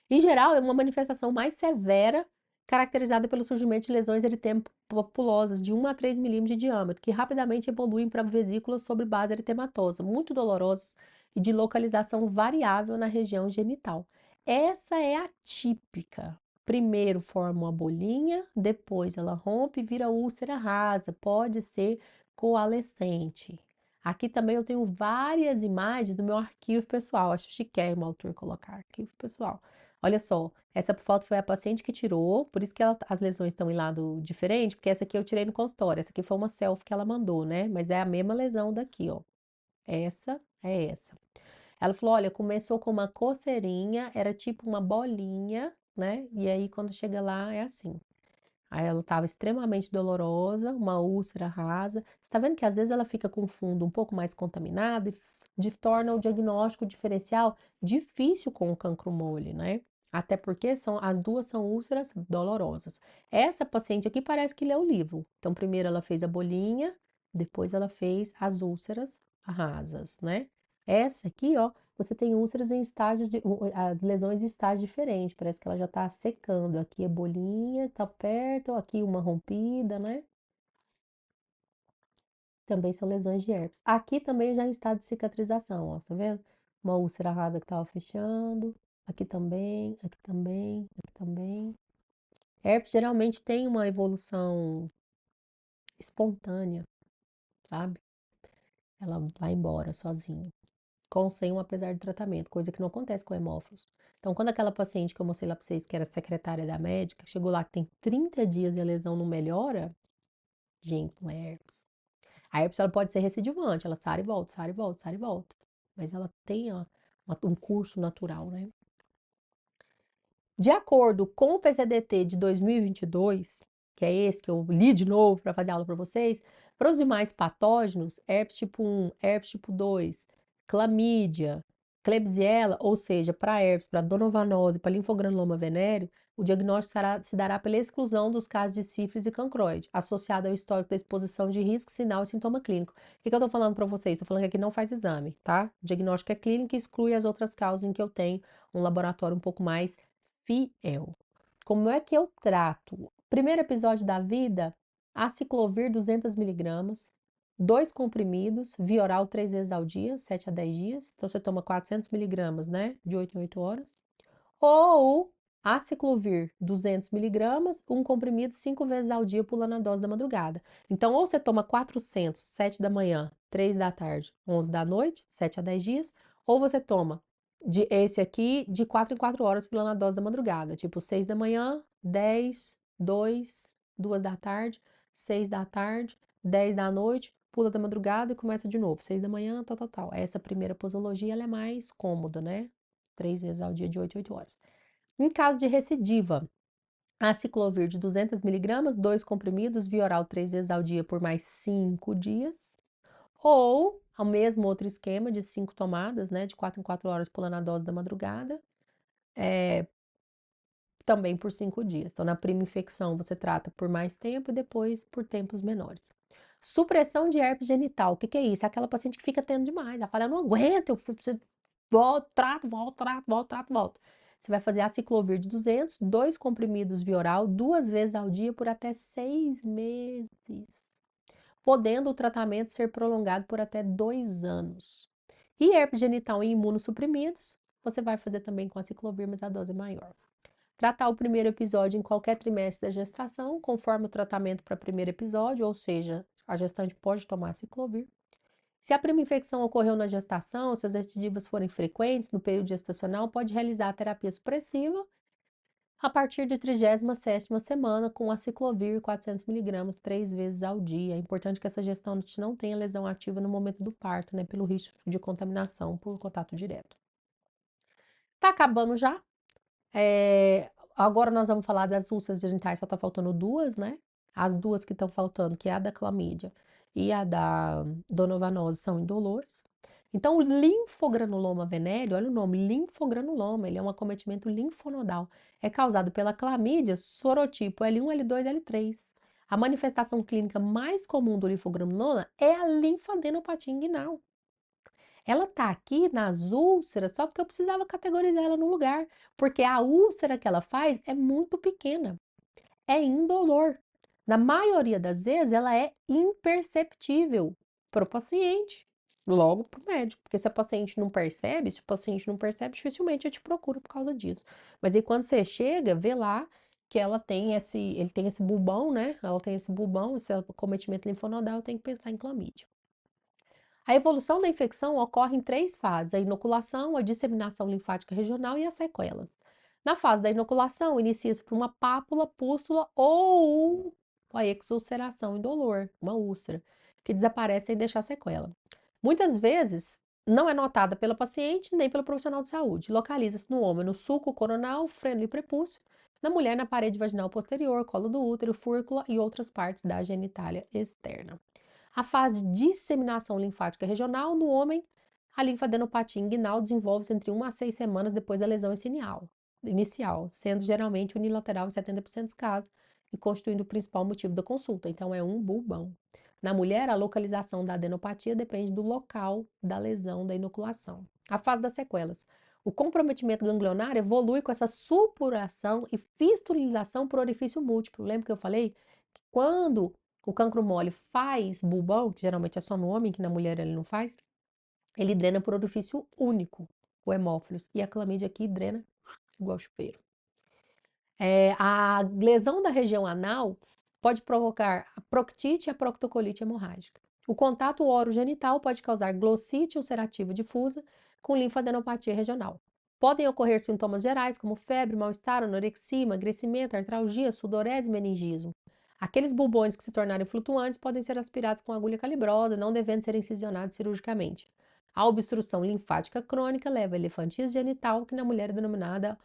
Em geral, é uma manifestação mais severa, caracterizada pelo surgimento de lesões eritemopulosas de 1 a 3 milímetros de diâmetro, que rapidamente evoluem para vesículas sobre base eritematosa, muito dolorosas e de localização variável na região genital. Essa é a típica. Primeiro forma uma bolinha, depois ela rompe e vira úlcera rasa, pode ser coalescente. Aqui também eu tenho várias imagens do meu arquivo pessoal, acho chiquérrimo o autor colocar arquivo pessoal. Olha só, essa foto foi a paciente que tirou, por isso que as lesões estão em lado diferente, porque essa aqui eu tirei no consultório, essa aqui foi uma selfie que ela mandou, né? Mas é a mesma lesão daqui, ó. Essa é essa. Ela falou: olha, começou com uma coceirinha, era tipo uma bolinha, né? E aí quando chega lá é assim. Aí ela estava extremamente dolorosa, uma úlcera rasa. Você tá vendo que às vezes ela fica com o fundo um pouco mais contaminado e torna o diagnóstico diferencial difícil com o cancro mole, né? Até porque as duas são úlceras dolorosas. Essa paciente aqui parece que leu o livro. Então, primeiro ela fez a bolinha, depois ela fez as úlceras rasas, né? Essa aqui, ó, você tem úlceras em estágios as lesões em estágio diferente, parece que ela já tá secando. Aqui é bolinha, tá perto, aqui uma rompida, né? Também são lesões de herpes. Aqui também já em estado de cicatrização, ó, tá vendo? Uma úlcera rasa que tava fechando, aqui também, aqui também, aqui também. Herpes geralmente tem uma evolução espontânea, sabe? Ela vai embora sozinha. com ou sem um apesar de tratamento, coisa que não acontece com hemófilos. Então, quando aquela paciente que eu mostrei lá pra vocês, que era secretária da médica, chegou lá que tem 30 dias e a lesão não melhora, gente, não é herpes. A herpes ela pode ser recidivante, ela sara e volta, sara e volta, sara e volta. Mas ela tem ó, um curso natural, né? De acordo com o PCDT de 2022, que é esse que eu li de novo para fazer aula para vocês, para os demais patógenos, herpes tipo 1, herpes tipo 2, clamídia, Klebsiella, ou seja, para herpes, para donovanose, para linfogranuloma venéreo, o diagnóstico se dará pela exclusão dos casos de sífilis e cancroide, associado ao histórico da exposição de risco, sinal e sintoma clínico. O que eu estou falando para vocês? Estou falando que aqui não faz exame, tá? O diagnóstico é clínico e exclui as outras causas em que eu tenho um laboratório um pouco mais fiel. Como é que eu trato? Primeiro episódio da vida, aciclovir 200 miligramas, dois comprimidos, via oral 3 vezes ao dia, 7 a 10 dias. Então, você toma 400 miligramas, né? De 8 em 8 horas. Ou aciclovir 200 miligramas, um comprimido 5 vezes ao dia, pulando a dose da madrugada. Então, ou você toma 400, 7 da manhã, 3 da tarde, 11 da noite, 7 a 10 dias, ou você toma esse aqui de 4 em 4 horas, pulando a dose da madrugada. Tipo, 6 da manhã, 10, 2, 2 da tarde, 6 da tarde, 10 da noite, pula da madrugada e começa de novo. 6 da manhã, tal, tal, tal. Essa primeira posologia, ela é mais cômoda, né? 3 vezes ao dia de 8 em 8 horas. Em caso de recidiva, aciclovir de 200 miligramas, dois comprimidos, via oral 3 vezes ao dia por mais 5 dias. Ou, ao mesmo outro esquema de 5 tomadas, né, de 4 em 4 horas, pulando a dose da madrugada, também por 5 dias. Então, na prima infecção, você trata por mais tempo e depois por tempos menores. Supressão de herpes genital, o que é isso? É aquela paciente que fica tendo demais. Ela fala, eu não aguento, eu preciso, volto, trato, volto, trato, volto, trato, volto. Você vai fazer aciclovir de 200, dois comprimidos via oral, 2 vezes ao dia por até 6 meses, podendo o tratamento ser prolongado por até 2 anos. E herpes genital em imunossuprimidos, você vai fazer também com aciclovir, mas a dose é maior. Tratar o primeiro episódio em qualquer trimestre da gestação, conforme o tratamento para o primeiro episódio, ou seja, a gestante pode tomar ciclovir. Se a prima infecção ocorreu na gestação, se as recidivas forem frequentes no período gestacional, pode realizar a terapia supressiva a partir de 37ª semana com aciclovir 400 miligramas 3 vezes ao dia. É importante que essa gestante não tenha lesão ativa no momento do parto, né, pelo risco de contaminação por contato direto. Tá acabando já. Agora nós vamos falar das úlceras genitais, só tá faltando duas, né? As duas que estão faltando, que é a da clamídia e a da donovanose, são indolores. Então, o linfogranuloma venéreo, olha o nome, linfogranuloma, ele é um acometimento linfonodal. É causado pela clamídia sorotipo L1, L2, L3. A manifestação clínica mais comum do linfogranuloma é a linfadenopatia inguinal. Ela tá aqui nas úlceras só porque eu precisava categorizar ela no lugar, porque a úlcera que ela faz é muito pequena, é indolor. Na maioria das vezes, ela é imperceptível para o paciente, logo para o médico, porque se a paciente não percebe, se o paciente não percebe, dificilmente eu te procuro por causa disso. Mas aí quando você chega, vê lá que ele tem esse bulbão, né? Ela tem esse bulbão, esse acometimento linfonodal, tem que pensar em clamídia. A evolução da infecção ocorre em 3 fases: a inoculação, a disseminação linfática regional e as sequelas. Na fase da inoculação, inicia-se por uma pápula, pústula ou a exulceração indolor, uma úlcera, que desaparece sem deixar sequela. Muitas vezes não é notada pela paciente nem pelo profissional de saúde. Localiza-se no homem no sulco coronal, frênule e prepúcio, na mulher na parede vaginal posterior, colo do útero, fúrcula e outras partes da genitália externa. A fase de disseminação linfática regional no homem, a linfadenopatia inguinal desenvolve-se entre 1 a 6 semanas depois da lesão inicial, sendo geralmente unilateral em 70% dos casos e constituindo o principal motivo da consulta. Então, é um bulbão. Na mulher, a localização da adenopatia depende do local da lesão da inoculação. A fase das sequelas. O comprometimento ganglionar evolui com essa supuração e fistularização por orifício múltiplo. Lembra que eu falei que quando o cancro mole faz bulbão, que geralmente é só no homem, que na mulher ele não faz, ele drena por orifício único, o hemófilos. E a clamídia aqui drena igual chuveiro. A lesão da região anal Pode provocar a proctite e a proctocolite hemorrágica. O contato oro-genital pode causar glossite ulcerativa difusa com linfadenopatia regional. Podem ocorrer sintomas gerais como febre, mal-estar, anorexia, emagrecimento, artralgia, sudorese e meningismo. Aqueles bulbões que se tornarem flutuantes podem ser aspirados com agulha calibrosa, não devendo ser incisionados cirurgicamente. A obstrução linfática crônica leva a elefantias genital, que na mulher é denominada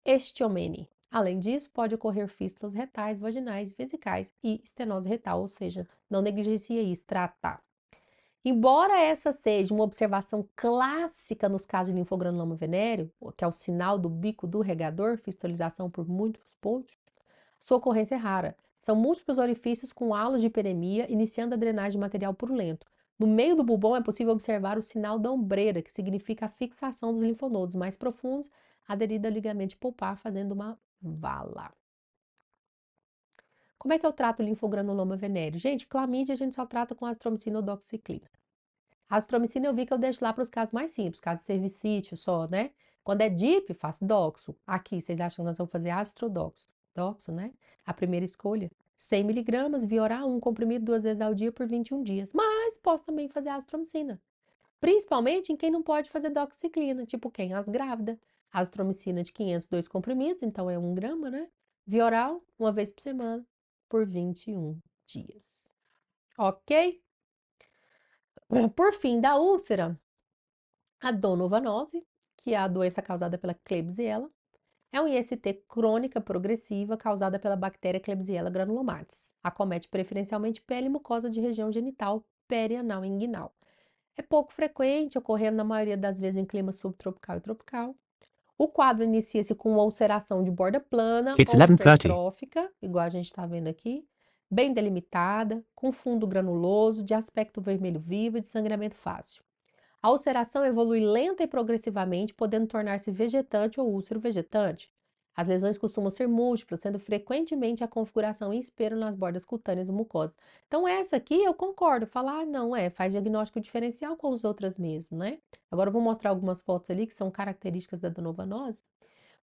estiomene. Além disso, pode ocorrer fístulas retais, vaginais, vesicais e estenose retal, ou seja, não negligencie isso, tratar. Embora essa seja uma observação clássica nos casos de linfogranuloma venéreo, que é o sinal do bico do regador, fistolização por muitos pontos, sua ocorrência é rara. São múltiplos orifícios com halos de hiperemia, iniciando a drenagem de material purulento. No meio do bulbão é possível observar o sinal da ombreira, que significa a fixação dos linfonodos mais profundos, aderido ao ligamento de Pulpar, fazendo uma vala. Como é que eu trato o linfogranuloma venéreo? Gente, clamídia a gente só trata com azitromicina ou doxiciclina. A azitromicina eu vi que eu deixo lá para os casos mais simples, caso de cervicite só, né? Quando é DIP, faço doxo. Aqui, vocês acham que nós vamos fazer astrodoxo? Doxo, né? A primeira escolha. 100 miligramas, via oral, um comprimido 2 vezes ao dia por 21 dias. Mas posso também fazer azitromicina. Principalmente em quem não pode fazer doxiciclina, tipo quem? As grávidas. Azitromicina de 500, 2 comprimidos, então é 1 grama, né? Via oral, 1 vez por semana, por 21 dias. Ok? Por fim, da úlcera, a donovanose, que é a doença causada pela Klebsiella, é uma IST crônica progressiva causada pela bactéria Klebsiella granulomatis. Acomete preferencialmente pele e mucosa de região genital, perianal e inguinal. É pouco frequente, ocorrendo na maioria das vezes em clima subtropical e tropical. O quadro inicia-se com uma ulceração de borda plana It's ou 11:30. hipertrófica, igual a gente está vendo aqui, bem delimitada, com fundo granuloso, de aspecto vermelho vivo e de sangramento fácil. A ulceração evolui lenta e progressivamente, podendo tornar-se vegetante ou úlcero vegetante. As lesões costumam ser múltiplas, sendo frequentemente a configuração em espelho nas bordas cutâneas ou mucosas. Então, essa aqui eu concordo, falar, não, faz diagnóstico diferencial com as outras mesmo, né? Agora eu vou mostrar algumas fotos ali que são características da donovanose,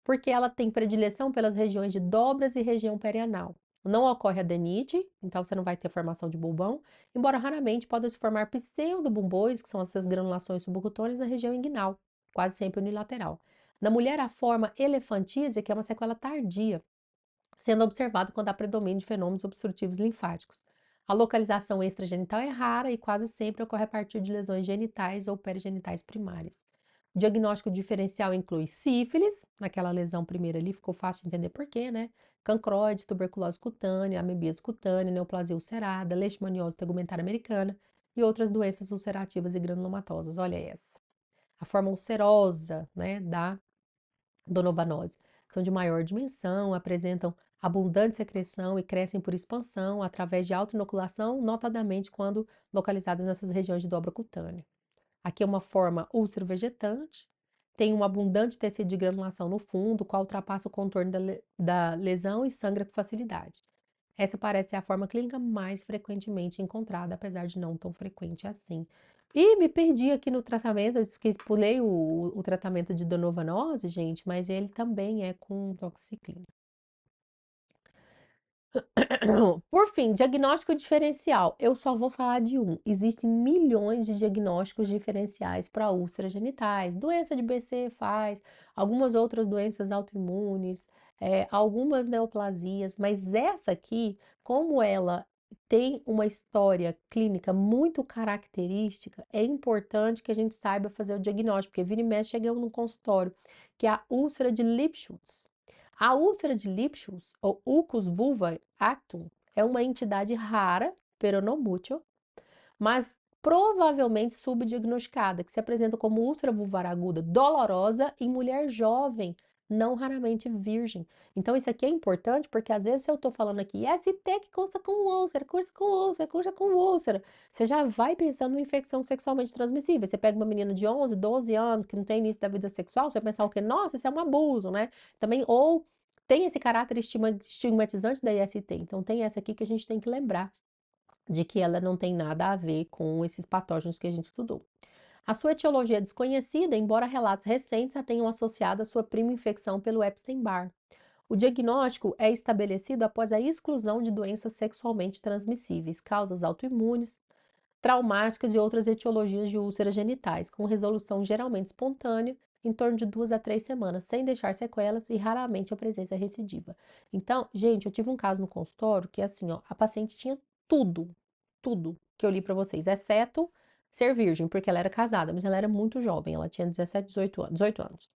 porque ela tem predileção pelas regiões de dobras e região perianal. Não ocorre adenite, então você não vai ter formação de bulbão, embora raramente possa se formar pseudobulbões, que são essas granulações subcutâneas na região inguinal, quase sempre unilateral. Na mulher, a forma elefantíase, que é uma sequela tardia, sendo observado quando há predomínio de fenômenos obstrutivos linfáticos. A localização extragenital é rara e quase sempre ocorre a partir de lesões genitais ou perigenitais primárias. O diagnóstico diferencial inclui sífilis, naquela lesão primeira ali, ficou fácil de entender por quê, né? Cancroide, tuberculose cutânea, amebíase cutânea, neoplasia ulcerada, leishmaniose tegumentar americana e outras doenças ulcerativas e granulomatosas. Olha essa. A forma ulcerosa, né, da donovanose. São de maior dimensão, apresentam abundante secreção e crescem por expansão através de autoinoculação, notadamente quando localizadas nessas regiões de dobra cutânea. Aqui é uma forma úlcero-vegetante, tem um abundante tecido de granulação no fundo, qual ultrapassa o contorno da lesão e sangra com facilidade. Essa parece ser a forma clínica mais frequentemente encontrada, apesar de não tão frequente assim. E me perdi aqui no tratamento, pulei o tratamento de donovanose, gente, mas ele também é com doxiciclina. Por fim, diagnóstico diferencial. Eu só vou falar de um. Existem milhões de diagnósticos diferenciais para úlceras genitais. Doença de BC faz, algumas outras doenças autoimunes, algumas neoplasias, mas essa aqui, como ela tem uma história clínica muito característica, é importante que a gente saiba fazer o diagnóstico, porque vira e mexe chega no consultório, que é a úlcera de Lipschutz. A úlcera de Lipschutz, ou Ulcus vulva actum, é uma entidade rara, peronomútil, mas provavelmente subdiagnosticada, que se apresenta como úlcera vulvar aguda dolorosa em mulher jovem, não raramente virgem. Então, isso aqui é importante porque às vezes se eu tô falando aqui, ST que cursa com úlcera, cursa com úlcera, cursa com úlcera, você já vai pensando em infecção sexualmente transmissível. Você pega uma menina de 11, 12 anos que não tem início da vida sexual, você vai pensar o quê? Nossa, isso é um abuso, né? Também, ou tem esse caráter estigmatizante da IST. Então, tem essa aqui que a gente tem que lembrar de que ela não tem nada a ver com esses patógenos que a gente estudou. A sua etiologia é desconhecida, embora relatos recentes a tenham associado a sua prima infecção pelo Epstein-Barr. O diagnóstico é estabelecido após a exclusão de doenças sexualmente transmissíveis, causas autoimunes, traumáticas e outras etiologias de úlceras genitais, com resolução geralmente espontânea, em torno de 2 a 3 semanas, sem deixar sequelas e raramente a presença recidiva. Então, gente, eu tive um caso no consultório que, assim, ó, a paciente tinha tudo, tudo que eu li pra vocês, exceto ser virgem, porque ela era casada, mas ela era muito jovem, ela tinha 17, 18 anos.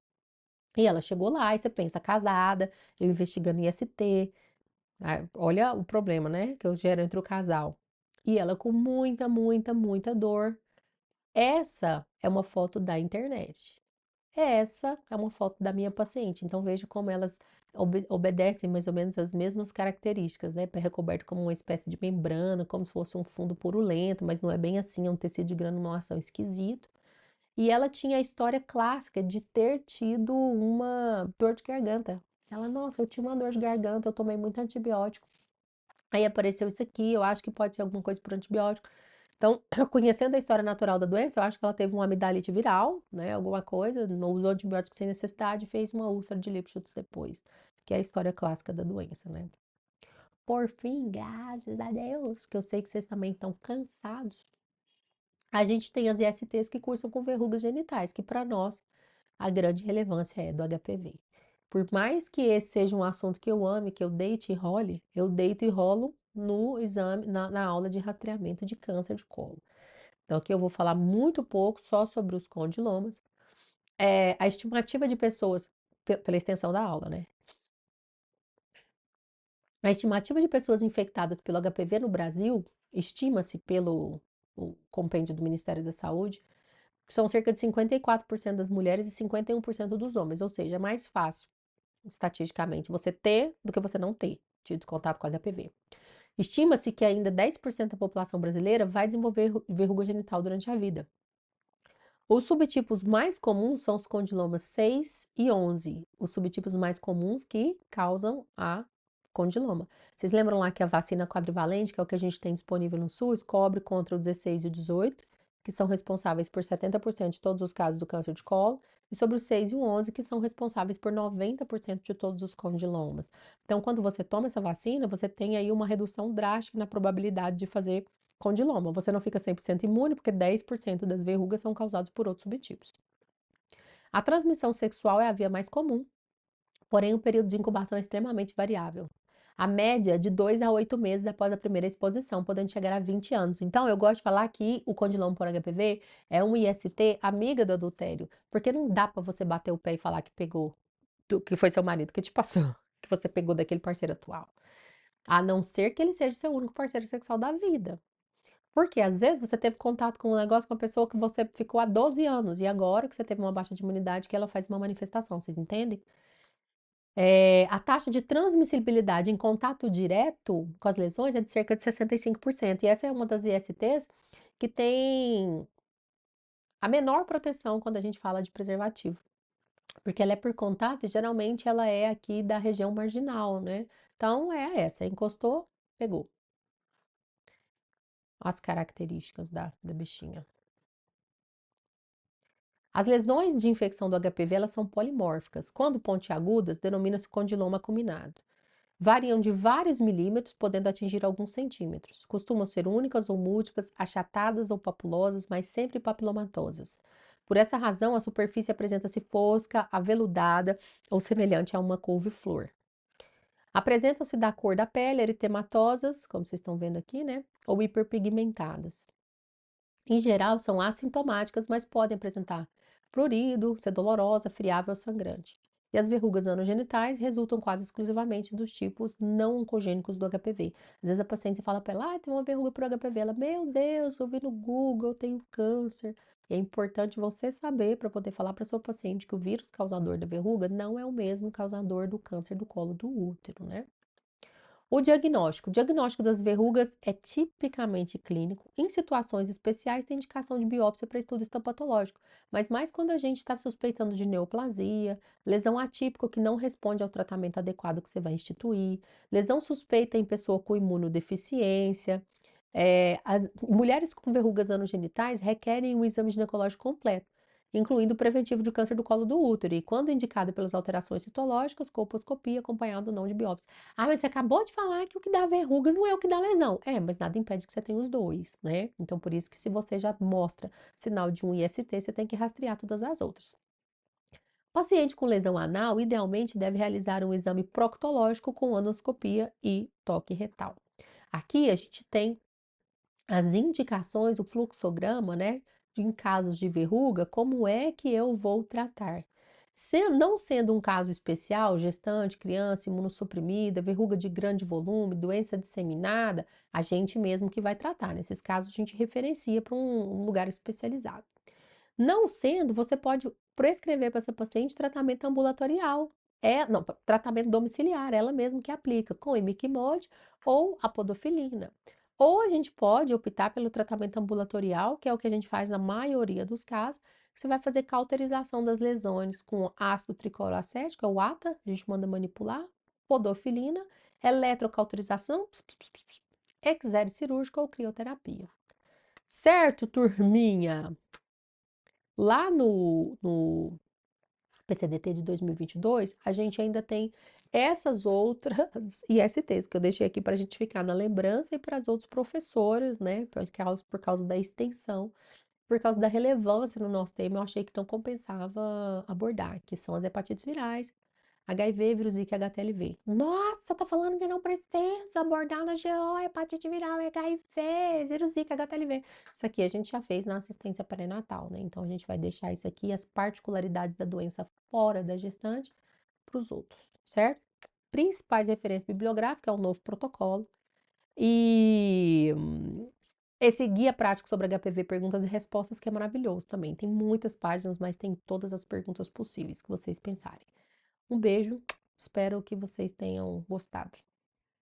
E ela chegou lá, e você pensa, casada, eu investigando IST, olha o problema, né, que eu gero entre o casal. E ela com muita, muita, muita dor. Essa é uma foto da internet. Essa é uma foto da minha paciente. Então veja como elas obedecem mais ou menos as mesmas características, né? Pé recoberto como uma espécie de membrana, como se fosse um fundo purulento, mas não é bem assim, é um tecido de granulação esquisito. E ela tinha a história clássica de ter tido uma dor de garganta. Ela, nossa, eu tinha uma dor de garganta, eu tomei muito antibiótico. Aí apareceu isso aqui, eu acho que pode ser alguma coisa por antibiótico. Então, conhecendo a história natural da doença, eu acho que ela teve uma amidalite viral, né? Alguma coisa, não usou antibiótico sem necessidade e fez uma úlcera de Lipschutz depois, que é a história clássica da doença, né? Por fim, graças a Deus, que eu sei que vocês também estão cansados, a gente tem as ISTs que cursam com verrugas genitais, que para nós a grande relevância é do HPV. Por mais que esse seja um assunto que eu ame, que eu deite e role, eu deito e rolo no exame, na aula de rastreamento de câncer de colo. Então, aqui eu vou falar muito pouco só sobre os condilomas. A estimativa de pessoas, pela extensão da aula, né? A estimativa de pessoas infectadas pelo HPV no Brasil, estima-se pelo o compêndio do Ministério da Saúde, que são cerca de 54% das mulheres e 51% dos homens, ou seja, é mais fácil, estatisticamente, você ter do que você não ter tido contato com HPV. Estima-se que ainda 10% da população brasileira vai desenvolver verruga genital durante a vida. Os subtipos mais comuns são os condilomas 6 e 11, os subtipos mais comuns que causam a condiloma. Vocês lembram lá que a vacina quadrivalente, que é o que a gente tem disponível no SUS, cobre contra o 16 e o 18, que são responsáveis por 70% de todos os casos do câncer de colo, e sobre o 6 e o 11, que são responsáveis por 90% de todos os condilomas. Então, quando você toma essa vacina, você tem aí uma redução drástica na probabilidade de fazer condiloma. Você não fica 100% imune, porque 10% das verrugas são causadas por outros subtipos. A transmissão sexual é a via mais comum, porém o período de incubação é extremamente variável. A média é de 2 a 8 meses após a primeira exposição, podendo chegar a 20 anos. Então, eu gosto de falar que o condiloma por HPV é um IST amiga do adultério, porque não dá para você bater o pé e falar que pegou, que foi seu marido que te passou, que você pegou daquele parceiro atual. A não ser que ele seja seu único parceiro sexual da vida. Porque às vezes você teve contato com um negócio com uma pessoa que você ficou há 12 anos e agora que você teve uma baixa de imunidade que ela faz uma manifestação, vocês entendem? A taxa de transmissibilidade em contato direto com as lesões é de cerca de 65%. E essa é uma das ISTs que tem a menor proteção quando a gente fala de preservativo. Porque ela é por contato e geralmente ela é aqui da região marginal, né? Então é essa, encostou, pegou. As características da bichinha. As lesões de infecção do HPV elas são polimórficas. Quando pontiagudas, denomina-se condiloma acuminado. Variam de vários milímetros, podendo atingir alguns centímetros. Costumam ser únicas ou múltiplas, achatadas ou papulosas, mas sempre papilomatosas. Por essa razão, a superfície apresenta-se fosca, aveludada ou semelhante a uma couve-flor. Apresentam-se da cor da pele, eritematosas, como vocês estão vendo aqui, né? Ou hiperpigmentadas. Em geral, são assintomáticas, mas podem apresentar prurido, ser dolorosa, friável ou sangrante. E as verrugas anogenitais resultam quase exclusivamente dos tipos não oncogênicos do HPV. Às vezes a paciente fala para ela, tem uma verruga por HPV. Ela, meu Deus, eu vi no Google, eu tenho câncer. E é importante você saber para poder falar para sua paciente que o vírus causador da verruga não é o mesmo causador do câncer do colo do útero, né? O diagnóstico das verrugas é tipicamente clínico. Em situações especiais, tem indicação de biópsia para estudo histopatológico, mas mais quando a gente está suspeitando de neoplasia, lesão atípica que não responde ao tratamento adequado que você vai instituir, lesão suspeita em pessoa com imunodeficiência. As mulheres com verrugas anogenitais requerem um exame ginecológico completo. incluindo o preventivo de câncer do colo do útero, e quando indicado pelas alterações citológicas, colposcopia acompanhado ou não de biópsia. Ah, mas você acabou de falar que o que dá verruga não é o que dá lesão. É, mas nada impede que você tenha os dois, né? Então, por isso que se você já mostra sinal de um IST, você tem que rastrear todas as outras. Paciente com lesão anal, idealmente deve realizar um exame proctológico com anoscopia e toque retal. Aqui a gente tem as indicações, o fluxograma, né, em casos de verruga, como é que eu vou tratar? Não sendo um caso especial, gestante, criança, imunossuprimida, verruga de grande volume, doença disseminada, a gente mesmo que vai tratar. Nesses casos, a gente referencia para um lugar especializado. Não sendo, você pode prescrever para essa paciente tratamento ambulatorial. Não, tratamento domiciliar, ela mesma que aplica, com imiquimod ou a podofilina. Ou a gente pode optar pelo tratamento ambulatorial, que é o que a gente faz na maioria dos casos, que você vai fazer cauterização das lesões com ácido tricloroacético, é o ATA, a gente manda manipular, podofilina, eletrocauterização, exere cirúrgica ou crioterapia. Certo, turminha? Lá no PCDT de 2022, a gente ainda tem essas outras ISTs que eu deixei aqui para a gente ficar na lembrança e para as outros professores, né? Por causa da extensão, por causa da relevância no nosso tema, eu achei que não compensava abordar, que são as hepatites virais, HIV, vírus Zika e HTLV. Nossa, tá falando que não precisa abordar na GO, hepatite viral, HIV, vírus Zika, HTLV. Isso aqui a gente já fez na assistência pré-natal, né? Então a gente vai deixar isso aqui, as particularidades da doença fora da gestante, para os outros, certo? Principais referências bibliográficas é o novo protocolo. E esse guia prático sobre HPV, perguntas e respostas, que é maravilhoso também. Tem muitas páginas, mas tem todas as perguntas possíveis que vocês pensarem. Um beijo, espero que vocês tenham gostado.